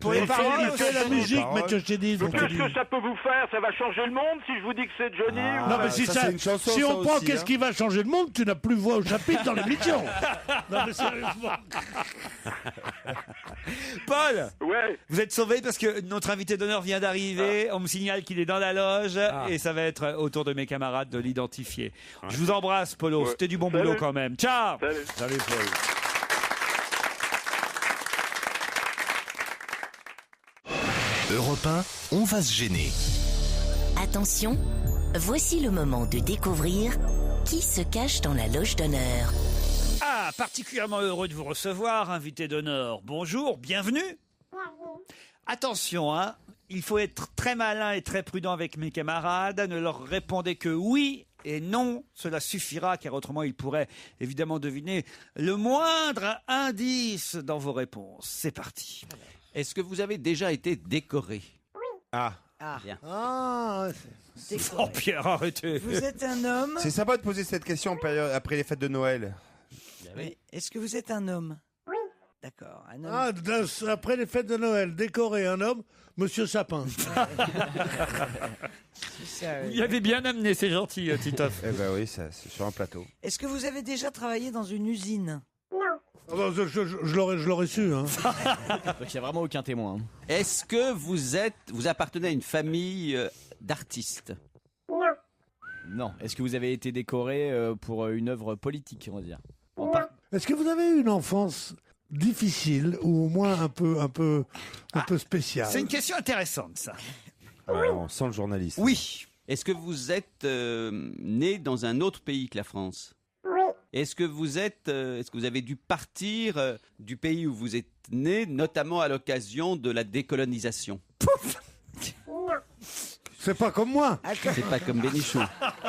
Pour les Il paroles, fait la aussi. musique, paroles. Mathieu Chédid. donc Qu'est-ce il dit. que ça peut vous faire? Ça va changer le monde si je vous dis que c'est Johnny ou... Non, mais si, ça, c'est une chanson, si ça on prend aussi, qu'est-ce hein. qui va changer le monde, tu n'as plus voix au chapitre dans l'émission. Non, mais sérieusement. Paul, Ouais. vous êtes sauvé parce que notre invité d'honneur vient d'arriver. On me signale qu'il est dans la loge et ça va être au tour de mes camarades de l'identifier. Je vous embrasse, Polo. Ouais. C'était du bon Salut. boulot quand même. Ciao. Salut. Salut Paul. Europe 1, on va se gêner. Attention, voici le moment de découvrir qui se cache dans la loge d'honneur. Ah, particulièrement heureux de vous recevoir, invité d'honneur. Bonjour, bienvenue. Attention, hein, il faut être très malin et très prudent avec mes camarades. Ne leur répondez que oui et non, cela suffira, car autrement ils pourraient évidemment deviner le moindre indice dans vos réponses. C'est parti. Est-ce que vous avez déjà été décoré? Ah. Bien. Ah, Oh Pierre, arrêtez. Vous êtes un homme? C'est sympa de poser cette question en période, après les fêtes de Noël. Oui. Est-ce que vous êtes un homme? Oui. D'accord, un homme. Ah, après les fêtes de Noël, décoré un homme, Monsieur Sapin. Vous y avez bien amené, c'est gentil, Titoff. Eh ben oui, c'est sur un plateau. Est-ce que vous avez déjà travaillé dans une usine? Ah bah, je l'aurais su. Hein. Donc il n'y a vraiment aucun témoin. Est-ce que vous appartenez à une famille d'artistes? Non. Est-ce que vous avez été décoré pour une œuvre politique, on va dire? Est-ce que vous avez eu une enfance difficile ou au moins un peu spéciale? C'est une question intéressante, ça. On sent le journaliste. Oui. Est-ce que vous êtes né dans un autre pays que la France? Oui. Est-ce que vous avez dû partir du pays où vous êtes né, notamment à l'occasion de la décolonisation? Non. C'est pas comme moi. C'est pas comme Bénichou.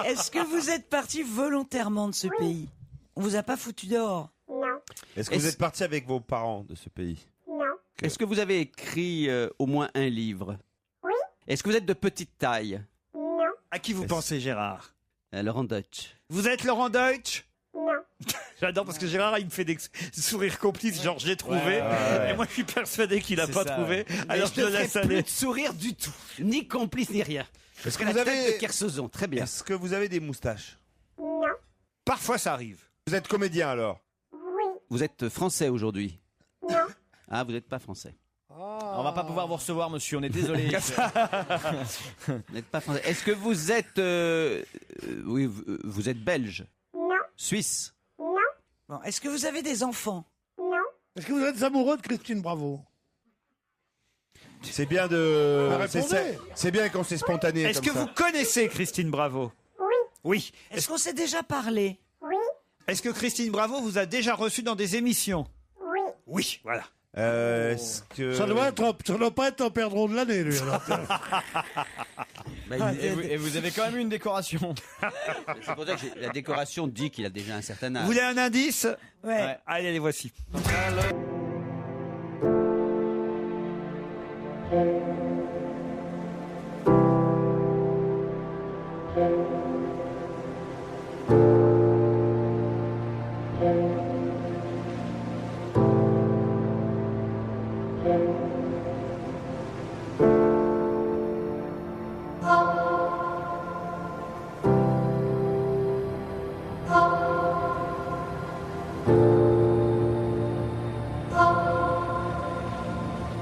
Est-ce que vous êtes parti volontairement de ce pays? On vous a pas foutu dehors? Non. Est-ce que vous êtes parti avec vos parents de ce pays? Non. Est-ce que vous avez écrit au moins un livre? Oui. Est-ce que vous êtes de petite taille? Non. À qui vous pensez, Gérard? Laurent Deutsch. Vous êtes Laurent Deutsch? Non. J'adore parce que Gérard, il me fait des sourires complices, genre j'ai trouvé. Et moi, je suis persuadé qu'il n'a pas trouvé. Alors je le laisse aller. Plus de sourire du tout. Ni complice, ni rien. Est-ce que la vous avez tête de Kersozon, très bien. Est-ce que vous avez des moustaches? Non. Parfois, ça arrive. Vous êtes comédien alors? Oui. Vous êtes français aujourd'hui? Non. Ah, vous n'êtes pas français. On va pas pouvoir vous recevoir, monsieur, on est désolé. Vous n'êtes pas français. Est-ce que vous êtes... oui, vous êtes belge? Non. Suisse? Non. Bon, est-ce que vous avez des enfants? Non. Est-ce que vous êtes amoureux de Christine Bravo? C'est bien de... Répondez. C'est bien quand c'est spontané. Est-ce que vous connaissez Christine Bravo? Oui. Oui. Est-ce qu'on s'est déjà parlé? Oui. Est-ce que Christine Bravo vous a déjà reçu dans des émissions? Oui. Oui, voilà. Est-ce que... Ça doit pas être un perdreau de l'année, lui. Alors. Et vous avez quand même eu une décoration. C'est pour ça que la décoration dit qu'il a déjà un certain âge. Vous voulez un indice? Ouais. Allez, les voici.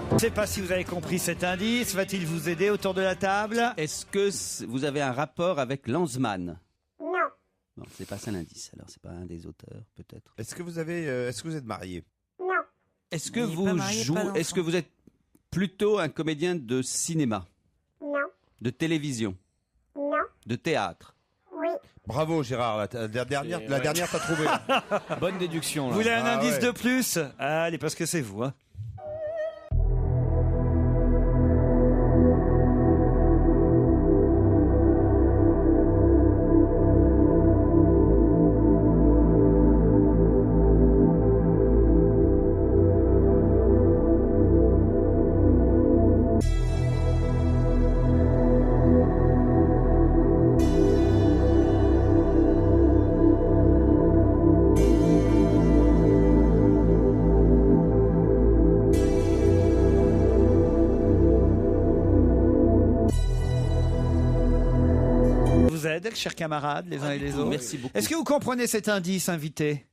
Je ne sais pas si vous avez compris cet indice. Va-t-il vous aider autour de la table? Est-ce que vous avez un rapport avec Lanzmann? Non. Non, c'est pas ça l'indice. Alors, c'est pas un des auteurs, peut-être. Est-ce que vous êtes marié? Non. Est-ce que Il est vous pas marié, pas d'enfant. Est-ce que vous êtes plutôt un comédien de cinéma, Non. de télévision, Non. de théâtre? Oui. Bravo Gérard, la dernière t'as trouvé. Bonne déduction. Vous Là. voulez un indice ouais. de plus? Allez, parce que c'est vous. Hein. Vous aide, chers camarades, les uns et les autres. Merci beaucoup. Est-ce que vous comprenez cet indice, invité?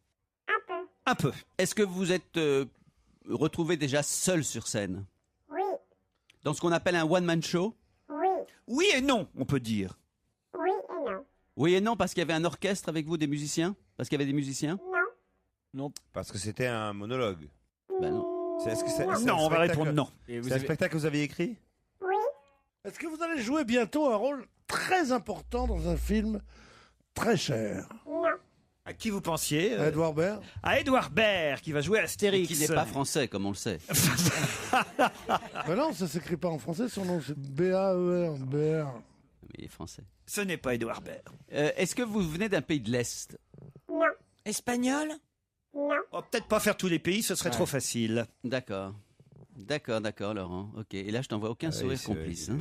Un peu. Un peu. Est-ce que vous êtes retrouvé déjà seul sur scène? Oui. Dans ce qu'on appelle un one-man show? Oui. Oui et non, on peut dire. Oui et non. Oui et non, parce qu'il y avait un orchestre avec vous, des musiciens? Parce qu'il y avait des musiciens? Non. Non. Parce que c'était un monologue. Ben non. Est-ce que c'est Non, on va répondre non. Et vous C'est un avez... spectacle que vous avez écrit? Oui. Est-ce que vous allez jouer bientôt un rôle très important dans un film très cher? Non. À qui vous pensiez? Edouard Baird? À Édouard Baird, qui va jouer Astérix. Qui n'est pas français, comme on le sait. Mais non, ça s'écrit pas en français, son nom c'est B-A-E-R. Baird. Il est français. Ce n'est pas Édouard Baird. Est-ce que vous venez d'un pays de l'Est? Non. Espagnol? Non. On va peut-être pas faire tous les pays, ce serait trop facile. D'accord. D'accord, Laurent. Ok. Et là, je t'envoie aucun sourire complice. Hein.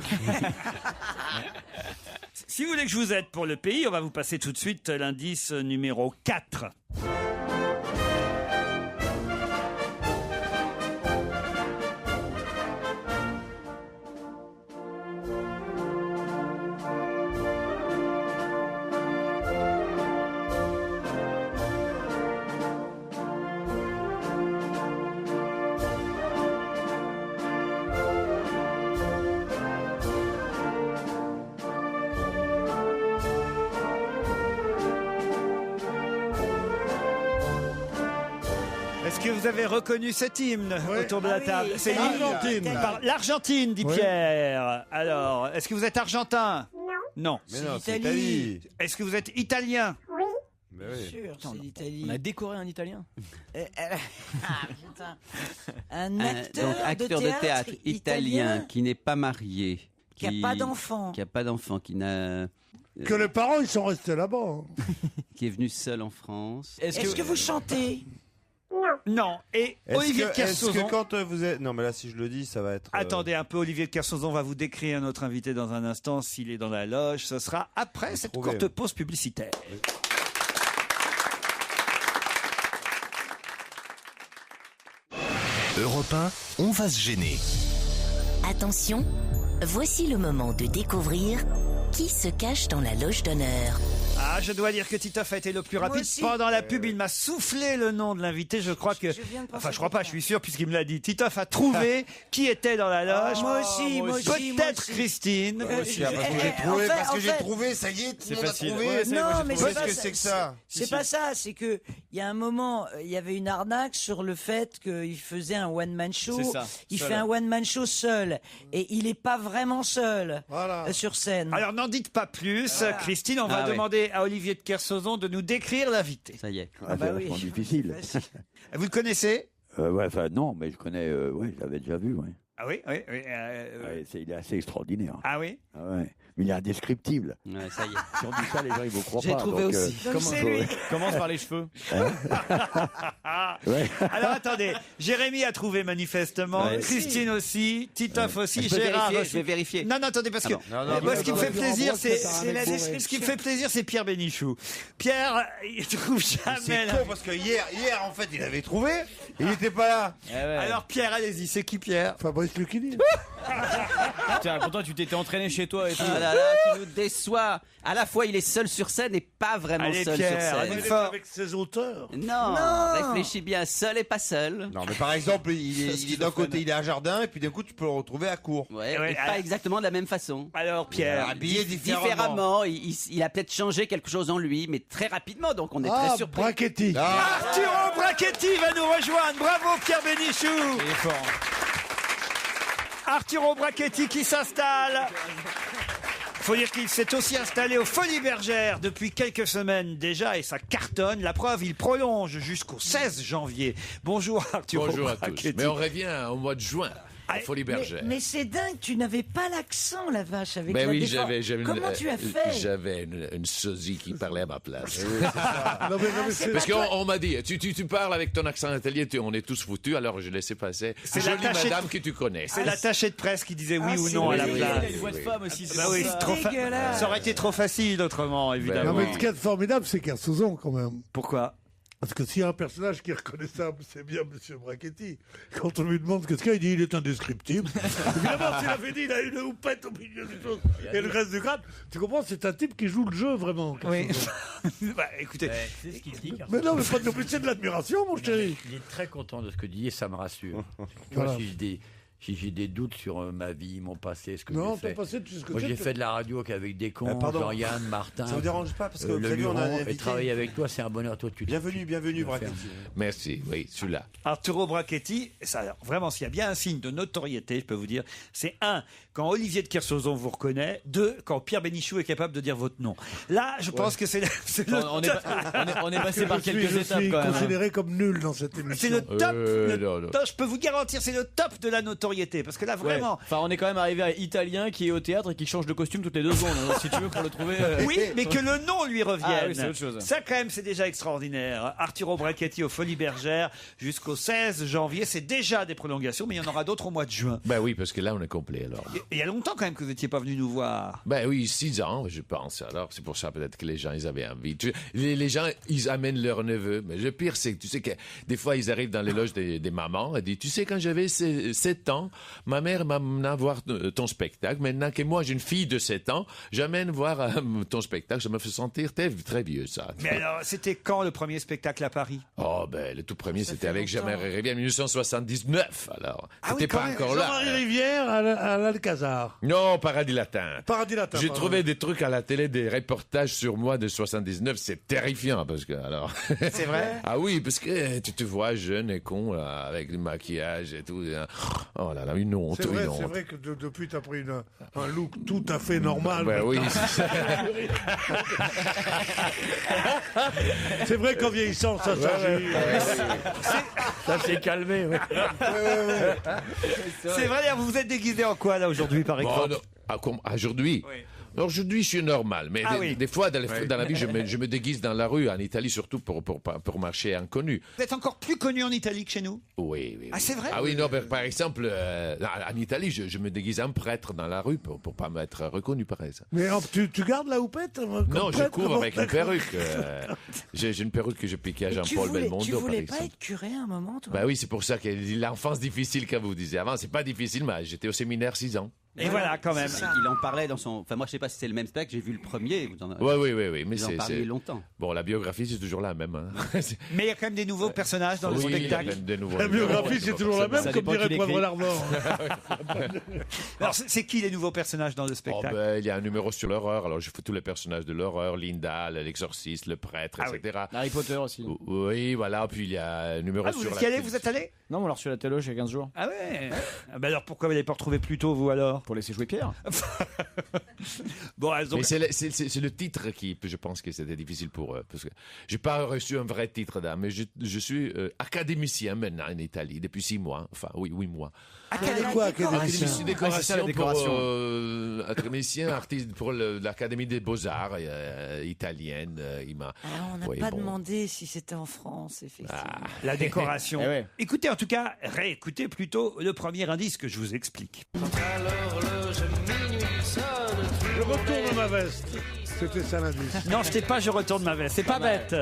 Si vous voulez que je vous aide pour le pays, on va vous passer tout de suite l'indice numéro 4. Est-ce que vous avez reconnu cet hymne autour de la table? oui, C'est l'Argentine. L'Argentine, dit Oui. Pierre. Alors, est-ce que vous êtes argentin? Non. Mais non, c'est l'Italie. Italie. Est-ce que vous êtes italien? Mais oui. Sûr, c'est l'Italie. On a décoré un Italien. Putain. Un Donc, acteur de théâtre italien qui n'est pas marié. Qui n'a pas d'enfant. Qui n'a pas d'enfant, qui n'a... Que les parents, ils sont restés là-bas. hein. qui est venu seul en France. Est-ce que vous chantez? Non. Et Olivier de Est-ce Kersauzon. que quand vous êtes... Non, mais là, si je le dis, ça va être... Attendez un peu, Olivier de Kersauzon va vous décrire notre invité dans un instant. S'il est dans la loge, ce sera après cette trouvé, courte oui. pause publicitaire. Europe 1, on va se gêner. Attention, voici le moment de découvrir qui se cache dans la loge d'honneur. Ah, je dois dire que Titoff a été le plus Moi rapide. aussi. Pendant la pub, il m'a soufflé le nom de l'invité. Je crois que... viens de penser Enfin, je à crois pas, quelqu'un. je suis sûr, puisqu'il me l'a dit. Titoff a trouvé qui était dans la loge. Moi aussi, moi aussi. Peut-être Christine. Moi aussi, parce que j'ai en trouvé, fait- parce que en j'ai fait- trouvé, ça y est, tout le monde a facile. trouvé. Ouais, Non, mais c'est Qu'est-ce pas que ça. c'est que ça? C'est pas ça, c'est que il y a un moment, il y avait une arnaque sur le fait qu'il faisait un one-man show. C'est ça, Il seul. fait un one-man show seul. Et il est pas vraiment seul sur scène. Alors, n'en dites pas plus. Christine, on va Ah, ouais. demander à Olivier de Kersauzon de nous décrire l'invité. Ça y est. Ah bah oui. C'est difficile. Vous le connaissez? Ouais, enfin, non, mais je connais, ouais, je l'avais déjà vu, ouais. Ah oui, oui, oui. Ouais, il est assez extraordinaire. Ah oui? Ah ouais. Mais il est indescriptible. Ouais, ça y est. Si on dit ça, les gens, ils vous croient pas. J'ai trouvé donc, aussi. Donc c'est lui. Commence par les cheveux. Ouais. Alors attendez, Jérémy a trouvé manifestement, Ouais. Christine aussi, Titoff aussi, Je peux Gérard vérifier, aussi. je vais vérifier. Non, non, attendez, parce que Ah non, moi, ce qui me fait plaisir, c'est la ce description. qui me fait plaisir, c'est Pierre Bénichou. Pierre, il trouve jamais. C'est la- con, parce que hier, en fait, il avait trouvé, il n'était pas là. Alors Pierre, allez-y, c'est qui Pierre? Fabrice Lucchini. Tiens, pourtant tu t'étais entraîné chez toi et tout. Ah là là, tu nous déçois. À la fois, il est seul sur scène et pas vraiment Allez, seul Pierre, sur scène. allez. Il est avec ses auteurs. Non, Non. réfléchis bien, seul et pas seul. Non, mais par exemple, il est d'un côté, il est à jardin, et puis d'un coup, tu peux le retrouver à court. Ouais, Ouais, et alors- pas exactement de la même façon. Alors Pierre, Habillé différemment. Différemment, il a peut-être changé quelque chose en lui, mais très rapidement, donc on est Ah, très surpris. Brachetti. Arturo Brachetti va nous rejoindre. Bravo Pierre Bénichou. Il est fort. Arturo Brachetti qui s'installe. Faut dire qu'il s'est aussi installé aux Folies Bergères depuis quelques semaines déjà et ça cartonne. La preuve, il prolonge jusqu'au 16 janvier. Bonjour Arturo Bonjour à tous. Brachetti. Mais on revient au mois de juin à Folie Bergère. Mais c'est dingue, tu n'avais pas l'accent, la vache, avec Ben la oui, défense. j'avais Comment tu as fait? J'avais une sosie qui parlait à ma place. Non, mais c'est- Parce qu'on m'a dit, tu parles avec ton accent italien, on est tous foutus, alors je laissais passer. C'est Jolie l'attaché de- madame que tu connais. C'est l'attaché de presse qui disait oui ou c'est non à la vrai. place. Il a une voix de femme aussi. c'est Bah pour oui, ça. c'est trop Dégueulasse. ça aurait été trop facile autrement, évidemment. Non, mais ce qui est formidable, c'est Kersauzon, quand même. Pourquoi? Parce que s'il y a un personnage qui est reconnaissable, c'est bien Monsieur Brachetti. Quand on lui demande qu'est-ce qu'il y a, il dit il est indescriptible. Évidemment, s'il avait dit il a une houppette au milieu des choses et le reste du crâne, tu comprends, c'est un type qui joue le jeu vraiment. Oui. Kersauzon. Bah, écoutez, C'est ce qu'il dit. Mais non, mais pas de plus, c'est de l'admiration, mon chéri. Il est très content de ce que dit et ça me rassure. Tu Voilà. vois, si j'ai des doutes sur ma vie, mon passé, ce que Non, j'ai fait. ton passé, tu sais ce que Moi, c'est, j'ai toi. fait de la radio qu'avec des cons, pardon. Jean-Yann, Martin. Ça vous dérange pas, parce que vous le avez vu, on a un Luron, invité. et travailler avec toi, c'est un bonheur. Toi, tu Bienvenue, Brachetti. Merci, oui, je suis là. Arturo Brachetti, ça, alors, vraiment, s'il y a bien un signe de notoriété, je peux vous dire, c'est 1, quand Olivier de Kersauzon vous reconnaît, 2, quand Pierre Bénichou est capable de dire votre nom. Là, je pense que c'est le On est, on est passé par Je quelques suis étapes quand même. hein. considéré comme nul dans cette émission. c'est le top, non, non. je peux vous garantir, c'est le top de la notoriété, parce que là, Ouais. vraiment... Enfin, on est quand même arrivé à Italien qui est au théâtre et qui change de costume toutes les 2 secondes. Alors, si tu veux, pour le trouver. Oui, mais que le nom lui revienne. Ah oui, c'est autre chose. Ça, quand même, c'est déjà extraordinaire. Arturo Brachetti aux Folies Bergères jusqu'au 16 janvier. C'est déjà des prolongations, mais il y en aura d'autres au mois de juin. Ben oui, parce que là, on est complet, alors. Et il y a longtemps, quand même, que vous n'étiez pas venu nous voir. Ben oui, 6 ans, je pense. Alors, c'est pour ça peut-être que les gens, ils avaient envie. Les gens, ils amènent leurs neveux. Mais le pire, c'est que tu sais que des fois, ils arrivent dans les loges des mamans et disent, tu sais, quand j'avais 7 ans, ans, ma mère m'amena voir ton spectacle. Maintenant que moi, j'ai une fille de 7 ans, j'amène voir ton spectacle. Ça me fait sentir très vieux, ça. Mais alors, c'était quand le premier spectacle à Paris? Oh, ben, le tout premier, c'était avec Jean-Marie Rivière en 1979, alors. Ah C'était pas encore là. Jean-Marie Rivière à l'Alcazar. Non, Paradis Latin. Paradis Latin. J'ai trouvé des trucs à la télé, des reportages sur moi de 79, c'est terrifiant, parce que, alors. C'est vrai? Ah oui, parce que tu te vois jeune et con, là, avec le maquillage et tout. Oh là là, une honte, C'est vrai, une honte. c'est vrai que depuis, tu as pris un look tout à fait normal. Ben oui, c'est ça. C'est vrai qu'en vieillissant, ça s'agit. Ça s'est calmé, oui. C'est vrai, d'ailleurs, vous vous êtes déguisé en quoi, là, aujourd'hui, par exemple? Aujourd'hui? Oui. Aujourd'hui, je suis normal, mais des fois, dans la vie, je me déguise dans la rue, en Italie, surtout pour marcher inconnu. Vous êtes encore plus connu en Italie que chez nous? Oui. Ah, c'est vrai? Ah oui, non, par exemple, en Italie, je me déguise en prêtre dans la rue pour pas m'être reconnu, par exemple. Mais tu gardes la houppette Non, je cours avec une perruque. J'ai une perruque que je piquais à Jean-Paul Belmondo, Tu par voulais exemple. pas être curé à un moment, toi? Bah oui, c'est pour ça que l'enfance difficile, comme vous disiez avant, c'est pas difficile, mais j'étais au séminaire 6 ans. Et voilà, quand même. Il en parlait dans son. Enfin, moi, je sais pas si c'est le même spectacle. J'ai vu le premier. Oui. Mais vous en parliez longtemps. Bon, la biographie, c'est toujours la même. Hein. Mais il y a quand même des nouveaux personnages dans le spectacle. La biographie, c'est toujours la même, comme dirait Poivre l'Ardent. Alors, c'est qui les nouveaux personnages dans le spectacle? Il y a un numéro sur l'horreur. Alors, je fais tous les personnages de l'horreur, Linda, l'exorciste, le prêtre, etc. Harry Potter aussi. Oui, voilà. Puis il y a un numéro sur Vous êtes allé? Non, on l'a reçu à la téloge il y a 15 jours. Ah ouais. Alors pourquoi vous l'avez pas retrouvé plus tôt, vous, alors? Pour laisser jouer Pierre. Bon, elles ont... Mais c'est le titre qui, je pense que c'était difficile pour eux. Parce que j'ai pas reçu un vrai titre d'âme, mais je suis académicien maintenant en Italie depuis 6 mois. Enfin, 8 mois. Académicien. Décoration académicien, artiste pour l'Académie des Beaux-Arts italienne. On n'a pas demandé si c'était en France, effectivement. La décoration. Écoutez, en tout cas, réécoutez plutôt le premier indice que je vous explique. Je retourne ma veste. C'était ça l'indice. Non, c'était pas Je retourne ma veste. C'est pas bête.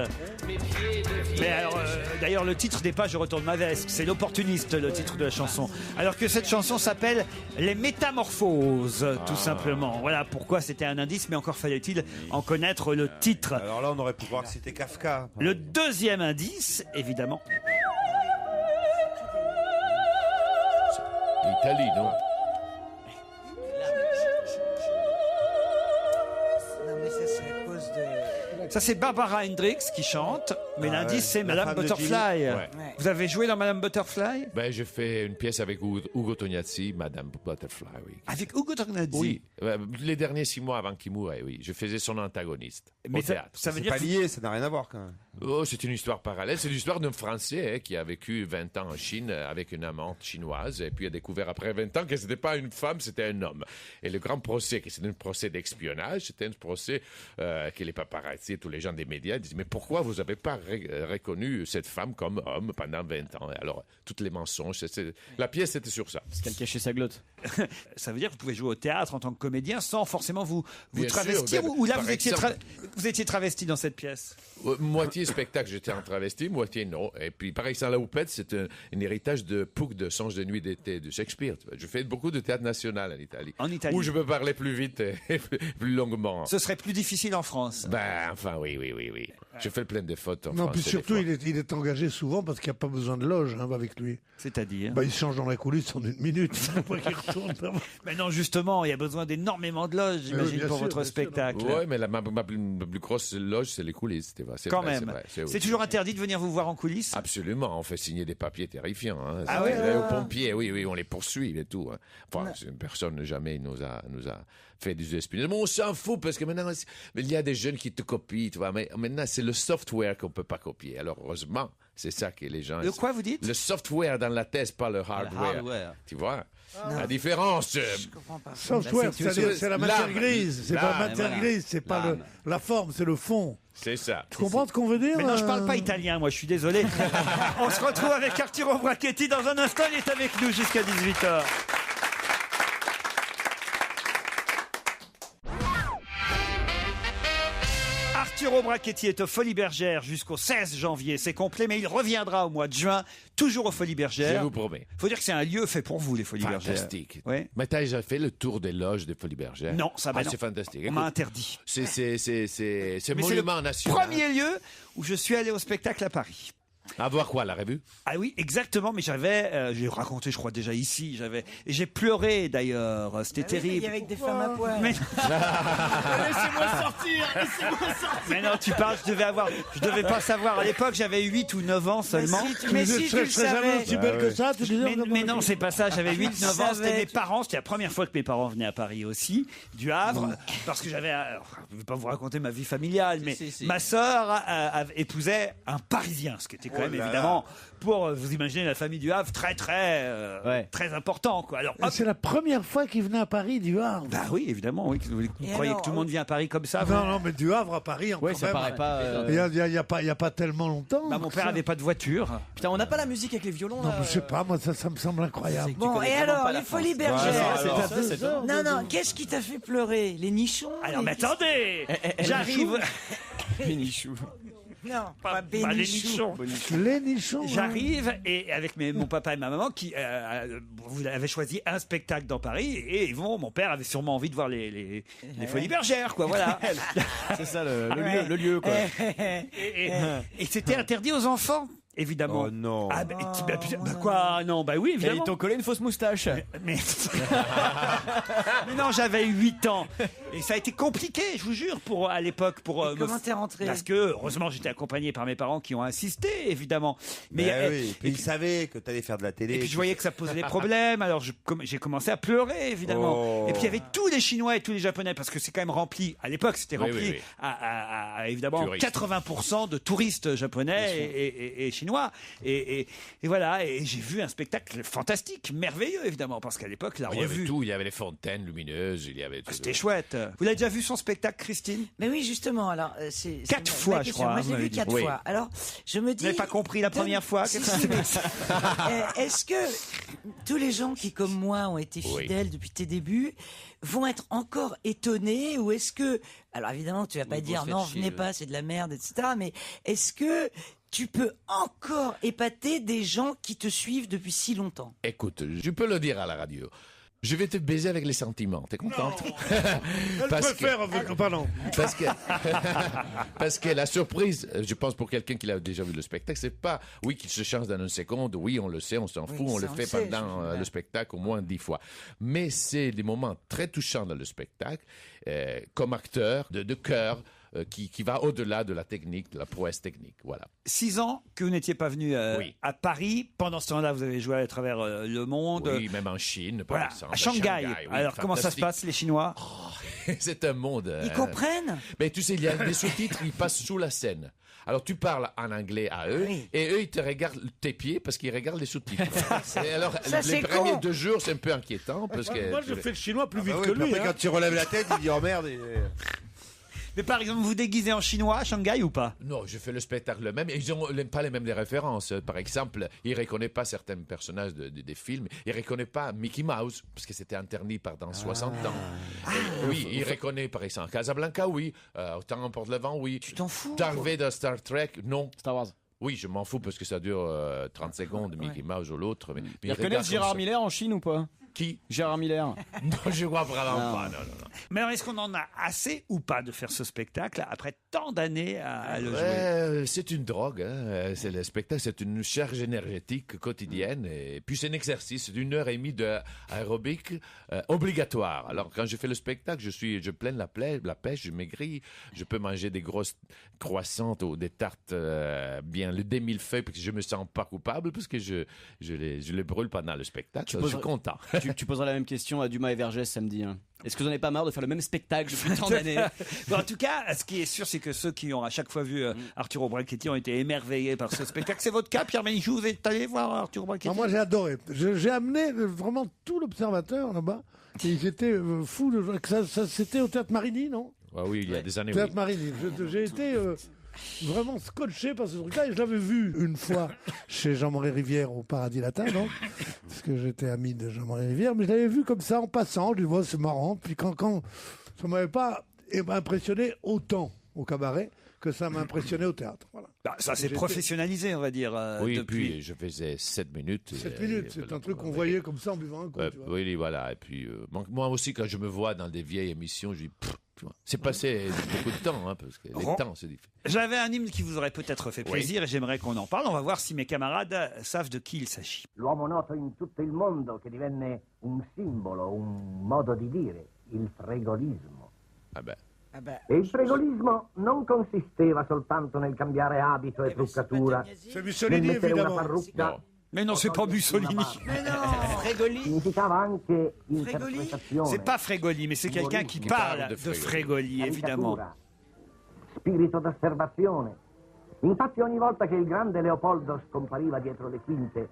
Mais alors, d'ailleurs, le titre n'est pas Je retourne ma veste. C'est L'Opportuniste, le titre de la chanson. Alors que cette chanson s'appelle Les Métamorphoses, tout simplement. Voilà pourquoi c'était un indice, mais encore fallait-il en connaître le titre. Alors là, on aurait pu voir que c'était Kafka. Le deuxième indice, évidemment. L'Italie, non? Ça, c'est Barbara Hendricks qui chante, mais l'indice, c'est Madame Butterfly. Vous avez joué dans Madame Butterfly? Ben, j'ai fait une pièce avec Ugo Tognazzi, Madame Butterfly, oui. Avec Ugo Tognazzi? Oui, les derniers 6 mois avant qu'il mourrait, oui. Je faisais son antagoniste au théâtre. Ça veut dire pas lié, ça n'a rien à voir quand même. Oh, c'est une histoire parallèle. C'est l'histoire d'un Français qui a vécu 20 ans en Chine avec une amante chinoise et puis a découvert après 20 ans que c'était pas une femme, c'était un homme. Et le grand procès, que c'était un procès d'espionnage, c'était un procès que les paparazzi, tous les gens des médias disaient mais pourquoi vous n'avez pas reconnu cette femme comme homme pendant 20 ans? Et alors, toutes les mensonges, la pièce était sur ça. Parce qu'elle cachait sa glotte. Ça veut dire que vous pouvez jouer au théâtre en tant que comédien sans forcément vous travestir, sûr, ou là vous étiez travesti dans cette pièce? Moitié spectacle, j'étais en travesti, moitié non. Et puis, par exemple, la houppette, c'est un héritage de Puck, de Songe de nuit d'été, de Shakespeare. Je fais beaucoup de théâtre national en Italie. En Italie. Où je peux parler plus vite et plus longuement. Ce serait plus difficile en France. Ben, enfin, oui. Je fais plein de fautes en Non, France. puis surtout, il est engagé souvent parce qu'il n'y a pas besoin de loge avec lui. C'est-à-dire Il change dans la coulisse en 1 minute. Qu'il retourne. Mais non, justement, il y a besoin d'énormément de loges, j'imagine, pour votre spectacle. Oui, mais ma plus grosse loge, c'est les coulisses. Quand même. C'est toujours interdit de venir vous voir en coulisses? Absolument, on fait signer des papiers terrifiants. Hein. Ah ouais, aux pompiers, oui, on les poursuit et tout. Hein. Enfin, personne jamais nous a fait des espionnages. Mais on s'en fout parce que maintenant, il y a des jeunes qui te copient, tu vois. Mais maintenant, c'est le software qu'on peut pas copier. Alors, heureusement, c'est ça que les gens... De quoi vous dites? Le software dans la thèse, pas le hardware. Tu vois? La différence. Je comprends pas. Software, c'est la matière grise. C'est pas la matière grise, c'est pas la forme, c'est le fond. C'est ça. Tu comprends ce qu'on veut dire? Mais non, je parle pas italien, moi, je suis désolé. On se retrouve avec Arturo Brachetti dans un instant. Il est avec nous jusqu'à 18h. Arturo Brachetti est aux Folies Bergères jusqu'au 16 janvier. C'est complet, mais il reviendra au mois de juin, toujours aux Folies Bergères. Je vous promets. Faut dire que c'est un lieu fait pour vous, les Folies Bergères. Fantastique. Ouais. Mais t'as déjà fait le tour des loges des Folies Bergères? Non, ça va. C'est fantastique. On m'a interdit. C'est Mais monument le national. premier lieu où je suis allé au spectacle à Paris. À voir quoi, la revue? Ah oui, exactement, mais j'ai raconté, je crois, déjà ici, et j'ai pleuré d'ailleurs, c'était terrible. Il y avait avec des femmes à poil. Mais... Laissez-moi sortir. Mais non, tu parles, je devais pas savoir, à l'époque j'avais 8 ou 9 ans seulement. Mais si, tu le savais. aussi belle que ça, tu disais. Mais non, c'est pas ça, j'avais 8-9 ans, c'était mes parents, c'était la première fois que mes parents venaient à Paris aussi, du Havre, parce que je vais pas vous raconter ma vie familiale, mais ma sœur épousait un Parisien, ce qui était quand même évidemment, pour vous imaginez la famille du Havre, très important, quoi. Alors, c'est la première fois qu'il venait à Paris du Havre. Bah oui, évidemment, oui. Vous croyez que tout le monde vient à Paris comme ça? Non, mais du Havre à Paris, ouais, ça paraît pas. Il y a pas tellement longtemps. Bah, mon père avait pas de voiture. Putain, on n'a pas la musique avec les violons. Non, je sais pas, moi ça me semble incroyable. Bon, et alors, les Folies Bergères. Non, Non, qu'est-ce qui t'a fait pleurer? Les nichons? Alors, mais attendez, j'arrive. Les nichons. Non, pas les nichons. Les nichons. J'arrive et avec mon papa et ma maman qui vous avez choisi un spectacle dans Paris et mon père avait sûrement envie de voir les Folies Bergères, quoi. Voilà. C'est ça le lieu, quoi. Et c'était interdit aux enfants. Évidemment. Oh non. Ah, quoi? Non, bah oui, évidemment. Et ils t'ont collé une fausse moustache. Mais non, j'avais 8 ans. Et ça a été compliqué, je vous jure, à l'époque. Comment t'es rentré? Parce que, heureusement, j'étais accompagné par mes parents qui ont insisté, évidemment. Oui. Et ils savaient que t'allais faire de la télé. Et puis je voyais que ça posait des problèmes, alors j'ai commencé à pleurer, évidemment. Et puis il y avait tous les Chinois et tous les Japonais, parce que c'est quand même rempli, à l'époque c'était rempli à évidemment touristes. 80% de touristes japonais et chinois. Et voilà, et j'ai vu un spectacle fantastique, merveilleux, évidemment, parce qu'à l'époque, la revue... Il y avait tout, il y avait les fontaines lumineuses, il y avait tout. C'était chouette. Vous l'avez déjà vu son spectacle, Christine? Mais oui, justement, alors... 4 fois, je crois. Moi, j'ai vu 4 fois. Alors, je me dis... Vous n'avez pas compris la première fois? Est-ce que tous les gens qui, comme moi, ont été fidèles depuis tes débuts, vont être encore étonnés, ou est-ce que... Alors, évidemment, tu vas pas dire, non, venez pas, c'est de la merde, etc. Mais est-ce que tu peux encore épater des gens qui te suivent depuis si longtemps? Écoute, je peux le dire à la radio. Je vais te baiser avec les sentiments. T'es contente? Pardon. Parce que la surprise, je pense pour quelqu'un qui a déjà vu le spectacle, c'est pas, oui, qu'il se change dans une seconde, oui, on le sait, on s'en fout, on le fait pendant le spectacle au moins 10 fois. Mais c'est des moments très touchants dans le spectacle, comme acteur, de cœur, qui va au-delà de la technique, de la prouesse technique. Voilà. 6 ans que vous n'étiez pas venu à Paris. Pendant ce temps-là, vous avez joué à travers le monde. Oui, même en Chine, par exemple. À Shanghai. Oui, alors, comment ça se passe, les Chinois? C'est un monde... Ils comprennent? Mais tu sais, il y a des sous-titres, ils passent sous la scène. Alors, tu parles en anglais à eux, et eux, ils te regardent tes pieds parce qu'ils regardent les sous-titres. Et alors, les premiers 2 jours, c'est un peu inquiétant. Parce que moi, je fais le chinois plus vite que lui. Après, quand tu relèves la tête, il dit « Oh merde !» Mais par exemple, vous déguisez en chinois à Shanghai ou pas? Non, je fais le spectacle le même. Ils n'ont pas les mêmes références. Par exemple, ils ne reconnaissent pas certains personnages des films. Ils ne reconnaissent pas Mickey Mouse, parce que c'était interdit pendant 60 ans. Oui, ils reconnaissent par exemple Casablanca, oui. Autant emporte le vent, oui. Tu t'en fous? Darth de Star Trek, non. Star Wars. Oui, je m'en fous parce que ça dure 30 secondes, Mickey Mouse ou l'autre. Mais ils reconnaissent Gérard Miller en Chine ou pas? Qui? Gérard Miller. Non, je crois vraiment pas. Non. Mais alors, est-ce qu'on en a assez ou pas de faire ce spectacle après tant d'années à le jouer? C'est une drogue. Hein. C'est le spectacle, c'est une charge énergétique quotidienne. Et puis c'est un exercice d'une 1h30 d'aérobique obligatoire. Alors quand je fais le spectacle, je plains la pêche, je maigris, je peux manger des grosses croissants ou des tartes bien le demi-millefeuille parce que je me sens pas coupable parce que je les brûle pendant le spectacle. Je suis content. Tu poseras la même question à Dumas et Vergès samedi. Hein. Est-ce que vous n'en avez pas marre de faire le même spectacle depuis tant d'années? Bon, en tout cas, ce qui est sûr, c'est que ceux qui ont à chaque fois vu Arturo Brachetti ont été émerveillés par ce spectacle. C'est votre cas, Pierre Bénichou? Vous êtes allé voir Arturo Brachetti? Moi, j'ai adoré. J'ai amené vraiment tout l'Observateur là-bas. Ils étaient fous. Ça, c'était au Théâtre Marigny, non? Oui, il y a des années. Théâtre Marigny. J'ai été... vraiment scotché par ce truc-là, et je l'avais vu une fois chez Jean-Marie Rivière au Paradis Latin, non? Parce que j'étais ami de Jean-Marie Rivière, mais je l'avais vu comme ça en passant, je dis c'est marrant, puis quand ça m'avait pas impressionné autant au cabaret que ça m'a impressionné au théâtre. Voilà. Bah, ça s'est professionnalisé, on va dire. Oui, depuis. puis je faisais 7 minutes. 7 minutes, c'est un truc qu'on voyait comme ça en buvant un coup. tu vois. Oui, voilà. Et puis, moi aussi, quand je me vois dans des vieilles émissions, je dis, c'est passé beaucoup de temps, parce que les temps, c'est difficile. J'avais un hymne qui vous aurait peut-être fait plaisir et j'aimerais qu'on en parle. On va voir si mes camarades savent de qui il s'agit. L'uomo noto in tutto il mondo che divenne un simbolo, un modo di dire, il fregolismo. Ah beh. E il fregolismo non consisteva soltanto nel cambiare abito e truccatura, nel mettere una parrucca. No. Mais non, c'est pas Mussolini. Mais non, Fregoli significava anche interpretazione. C'est pas Fregoli, mais c'est quelqu'un qui parle de Fregoli, évidemment. Spirito d'osservazione. Infatti ogni volta che il grande Leopoldo scompariva dietro le quinte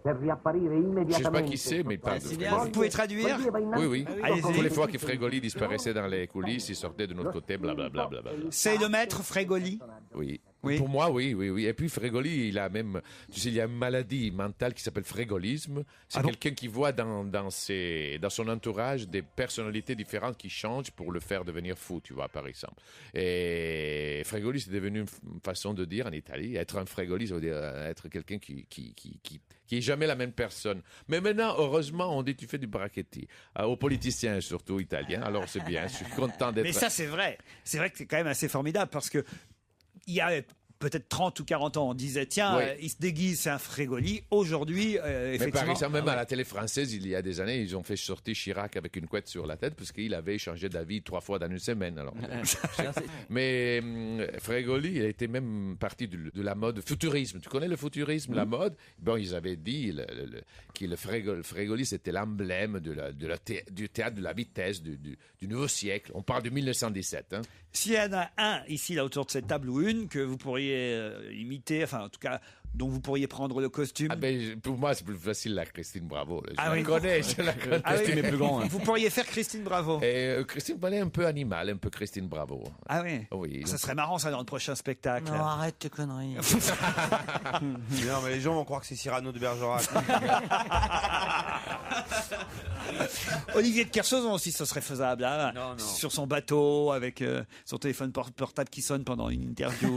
per riapparire immediatamente. Je sais pas qui c'est, mais il parle de Fregoli. Vous pouvez traduire? Oui. Toutes les fois que Fregoli disparaissait dans les coulisses, il sortait de notre côté, blablabla. C'est le maître Fregoli? Oui. Pour moi, oui. Et puis Fregoli, il a même, il y a une maladie mentale qui s'appelle frégolisme. C'est quelqu'un qui voit dans son entourage des personnalités différentes qui changent pour le faire devenir fou, tu vois, par exemple. Et Fregoli, c'est devenu une façon de dire en Italie. Être un Fregoli, ça veut dire être quelqu'un qui est jamais la même personne. Mais maintenant, heureusement, on dit tu fais du bracchetti. Aux politiciens, surtout italiens. Alors c'est bien, je suis content d'être... Mais ça, c'est vrai. C'est vrai que c'est quand même assez formidable parce que il y a peut-être 30 ou 40 ans, on disait, tiens, il se déguise, c'est un Fregoli. Aujourd'hui, effectivement... Mais par exemple, même à la télé française, il y a des années, ils ont fait sortir Chirac avec une couette sur la tête parce qu'il avait changé d'avis 3 fois dans une semaine. Alors. Mais Fregoli, il était même parti de la mode futurisme. Tu connais le futurisme, la mode? Bon, ils avaient dit que le Fregoli, c'était l'emblème du théâtre de la vitesse, du nouveau siècle. On parle de 1917. S'il y en a un ici, là, autour de cette table, ou une, que vous pourriez imiter, enfin, en tout cas, dont vous pourriez prendre le costume. Pour moi, c'est plus facile la Christine Bravo. Je la connais. Christine est plus grande. Vous pourriez faire Christine Bravo. Christine Bravo est un peu animal, un peu Christine Bravo. Ah oui. Oui. Ça serait marrant, ça, dans le prochain spectacle. Non, arrête tes conneries. Non, mais les gens vont croire que c'est Cyrano de Bergerac. Olivier de Kersauzon aussi, ça serait faisable. Hein, non. Sur son bateau, avec son téléphone portable qui sonne pendant une interview.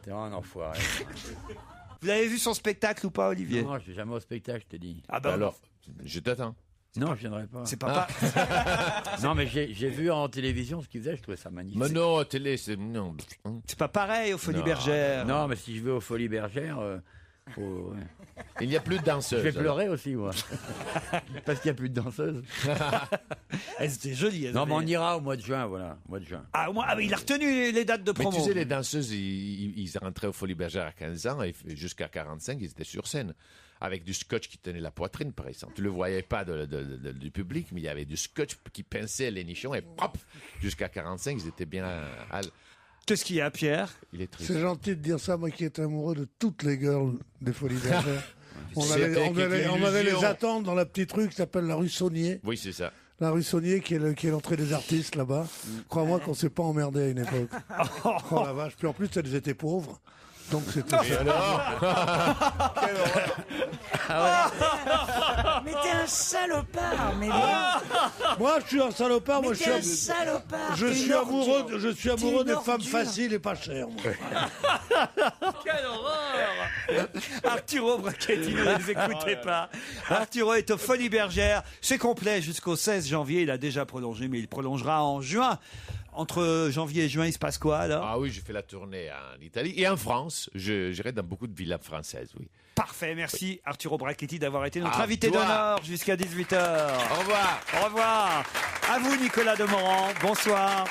T'es un enfoiré. Vous avez vu son spectacle ou pas, Olivier? Non, je suis jamais au spectacle, je te dis. Ah bah alors, je t'attends. Non, je viendrai pas. C'est pas. Non, mais j'ai vu en télévision ce qu'il faisait, je trouvais ça magnifique. Mais non, à télé, c'est non. C'est pas pareil aux Folies Bergères. Non, mais si je vais aux Folies Bergères, il n'y a plus de danseuses. Je vais pleurer aussi, moi. Parce qu'il n'y a plus de danseuses. Elles étaient jolies. Non, mais on ira au mois de juin, voilà. Mois de juin. Mais il a retenu les dates de promo. Mais tu sais, les danseuses, ils rentraient aux Folies Bergères à 15 ans et jusqu'à 45, ils étaient sur scène. Avec du scotch qui tenait la poitrine, par exemple. Tu ne le voyais pas du public, mais il y avait du scotch qui pinçait les nichons et hop, jusqu'à 45, ils étaient bien... Qu'est-ce qu'il y a, Pierre? Il est triste. C'est gentil de dire ça, moi qui étais amoureux de toutes les girls des Folies Bergères. on allait les attendre dans la petite rue qui s'appelle la rue Saunier. Oui, c'est ça. La rue Saunier qui est l'entrée des artistes là-bas. Crois-moi qu'on s'est pas emmerdé à une époque. Oh la vache. Puis en plus, elles étaient pauvres. Donc c'était... Et alors Quelle horreur. Mais t'es un salopard, mais Moi, je suis un salopard. Mais t'es un salopard. Je suis amoureux des femmes faciles et pas chères. Quelle horreur. Arturo Brachetti, ne les écoutez pas. Arturo est aux Folies Bergères. C'est complet jusqu'au 16 janvier. Il a déjà prolongé, mais il prolongera en juin. Entre janvier et juin, il se passe quoi alors? Ah oui, je fais la tournée en Italie et en France. J'irai dans beaucoup de villas françaises, oui. Parfait, merci Arturo Brachetti d'avoir été notre invité d'honneur jusqu'à 18h. Au revoir. Au revoir. À vous Nicolas Demorand, bonsoir.